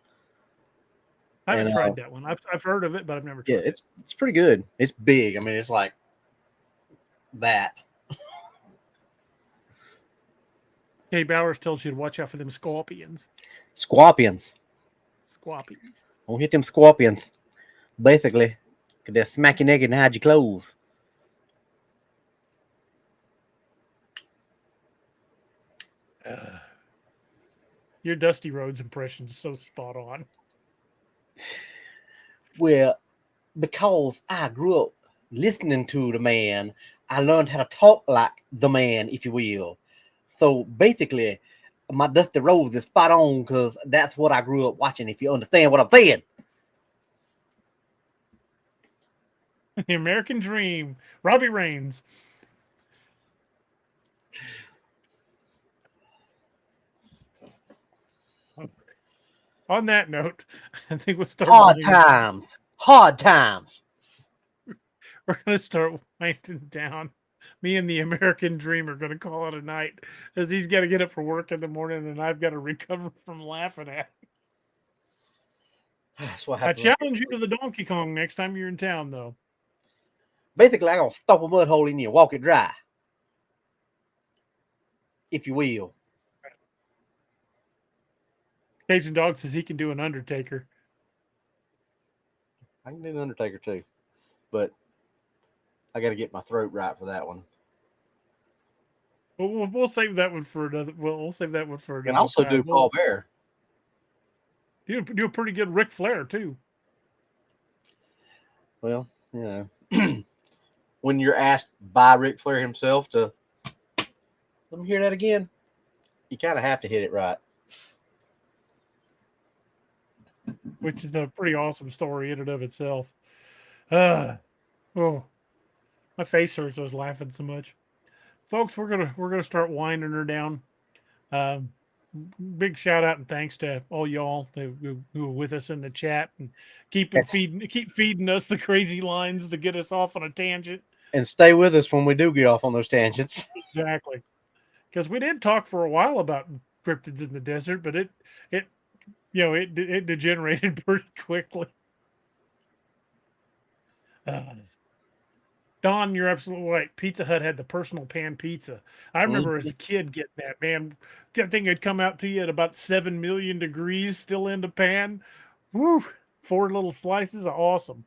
I haven't tried that one. I've heard of it, but I've never tried it. It's pretty good. It's big. I mean, it's like that. Hey, Bowers tells you to watch out for them scorpions. Scorpions. Scorpions. Don't hit them scorpions. Basically, because they'll smack your naked and hide your clothes. Your Dusty Rhodes impression is so spot on. Well, because I grew up listening to the man, I learned how to talk like the man, if you will. So basically, my Dusty Rhodes is spot on because that's what I grew up watching, if you understand what I'm saying. The American Dream. Robbie Raines. On that note, I think we'll start. Hard times. We're going to start winding down. Me and the American Dream are going to call it a night as he's got to get up for work in the morning and I've got to recover from laughing at him. That's what I happened. challenge you to the Donkey Kong next time you're in town, though. Basically, I'm going to stop a mud hole in you and walk it dry. If you will. Cajun Dog says he can do an Undertaker. I can do an Undertaker too. But I got to get my throat right for that one. We'll save that one for another. We'll save that one for another. And also time. do Paul Bear. You do a pretty good Ric Flair too. Well, you know, when you're asked by Ric Flair himself to let me hear that again, you kind of have to hit it right. Which is a pretty awesome story in and of itself. Oh, my face hurts. I was laughing so much. Folks, we're gonna start winding her down. Big shout out and thanks to all y'all who are with us in the chat and keep feeding us the crazy lines to get us off on a tangent. And stay with us when we do get off on those tangents. Exactly, because we did talk for a while about cryptids in the desert, but it degenerated pretty quickly. Don, you're absolutely right. Pizza Hut had the personal pan pizza. I remember as a kid getting that, man. That thing would come out to you at about 7 million degrees, still in the pan. Woo! 4 little slices of awesome.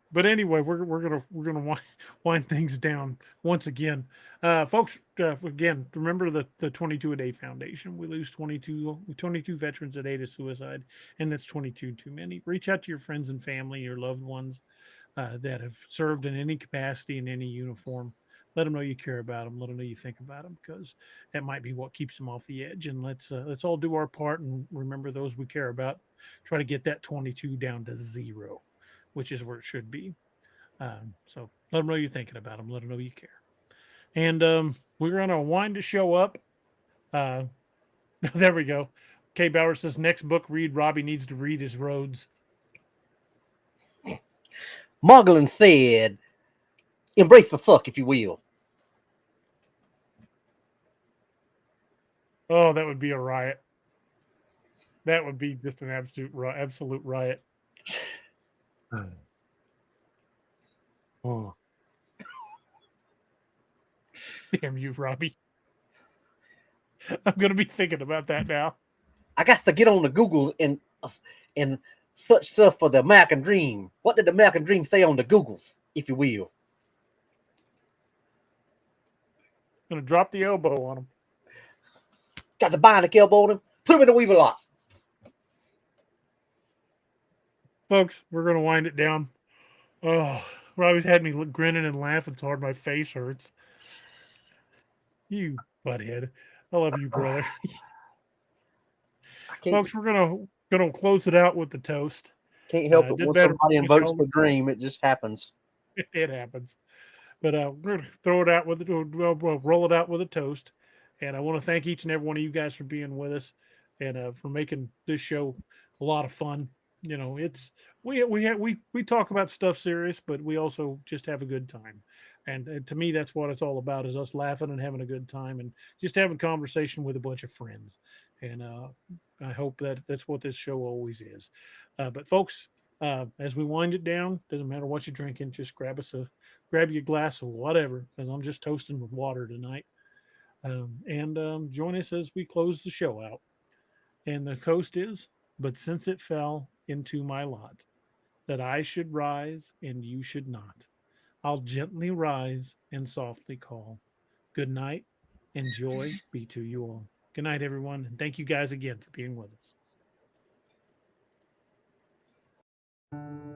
But anyway, we're gonna wind things down once again, folks. Again, remember the 22 a Day Foundation. We lose 22 veterans a day to suicide, and that's 22 too many. Reach out to your friends and family, your loved ones that have served in any capacity in any uniform. Let them know you care about them. Let them know you think about them, because that might be what keeps them off the edge. And let's all do our part and remember those we care about. Try to get that 22 down to 0. Which is where it should be. So let them know you're thinking about them. Let them know you care. And we're going to wind the show up. There we go. Kay Bauer says, next book read, Robbie needs to read his roads. Muglin said, embrace the fuck, if you will. Oh, that would be a riot. That would be just an absolute riot. Oh. Damn you, Robbie. I'm going to be thinking about that now. I got to get on the Google and such stuff for the American Dream. What did the American Dream say on the Googles, if you will? Going to drop the elbow on him. Got the bionic elbow on him. Put him in the Weaver lock. Folks, we're going to wind it down. Oh, Robbie's had me grinning and laughing so hard my face hurts. You butthead. I love you, brother. Folks, we're gonna close it out with the toast. Can't help it. When somebody invokes the dream, it just happens. It happens. But we're gonna throw it out with roll it out with a toast. And I want to thank each and every one of you guys for being with us. and for making this show a lot of fun. You know, it's we talk about stuff serious, but we also just have a good time. And to me, that's what it's all about: is us laughing and having a good time, and just having conversation with a bunch of friends. And I hope that that's what this show always is. But folks, as we wind it down, doesn't matter what you're drinking, just grab your glass of whatever, because I'm just toasting with water tonight. And join us as we close the show out. And the coast is, but since it fell into my lot, that I should rise and you should not, I'll gently rise and softly call. Good night, and joy be to you all. Good night, everyone, and thank you guys again for being with us.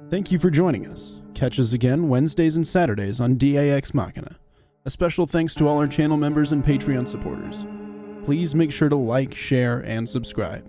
Thank you for joining us. Catch us again Wednesdays and Saturdays on DAX Machina. A special thanks to all our channel members and Patreon supporters. Please make sure to like, share, and subscribe.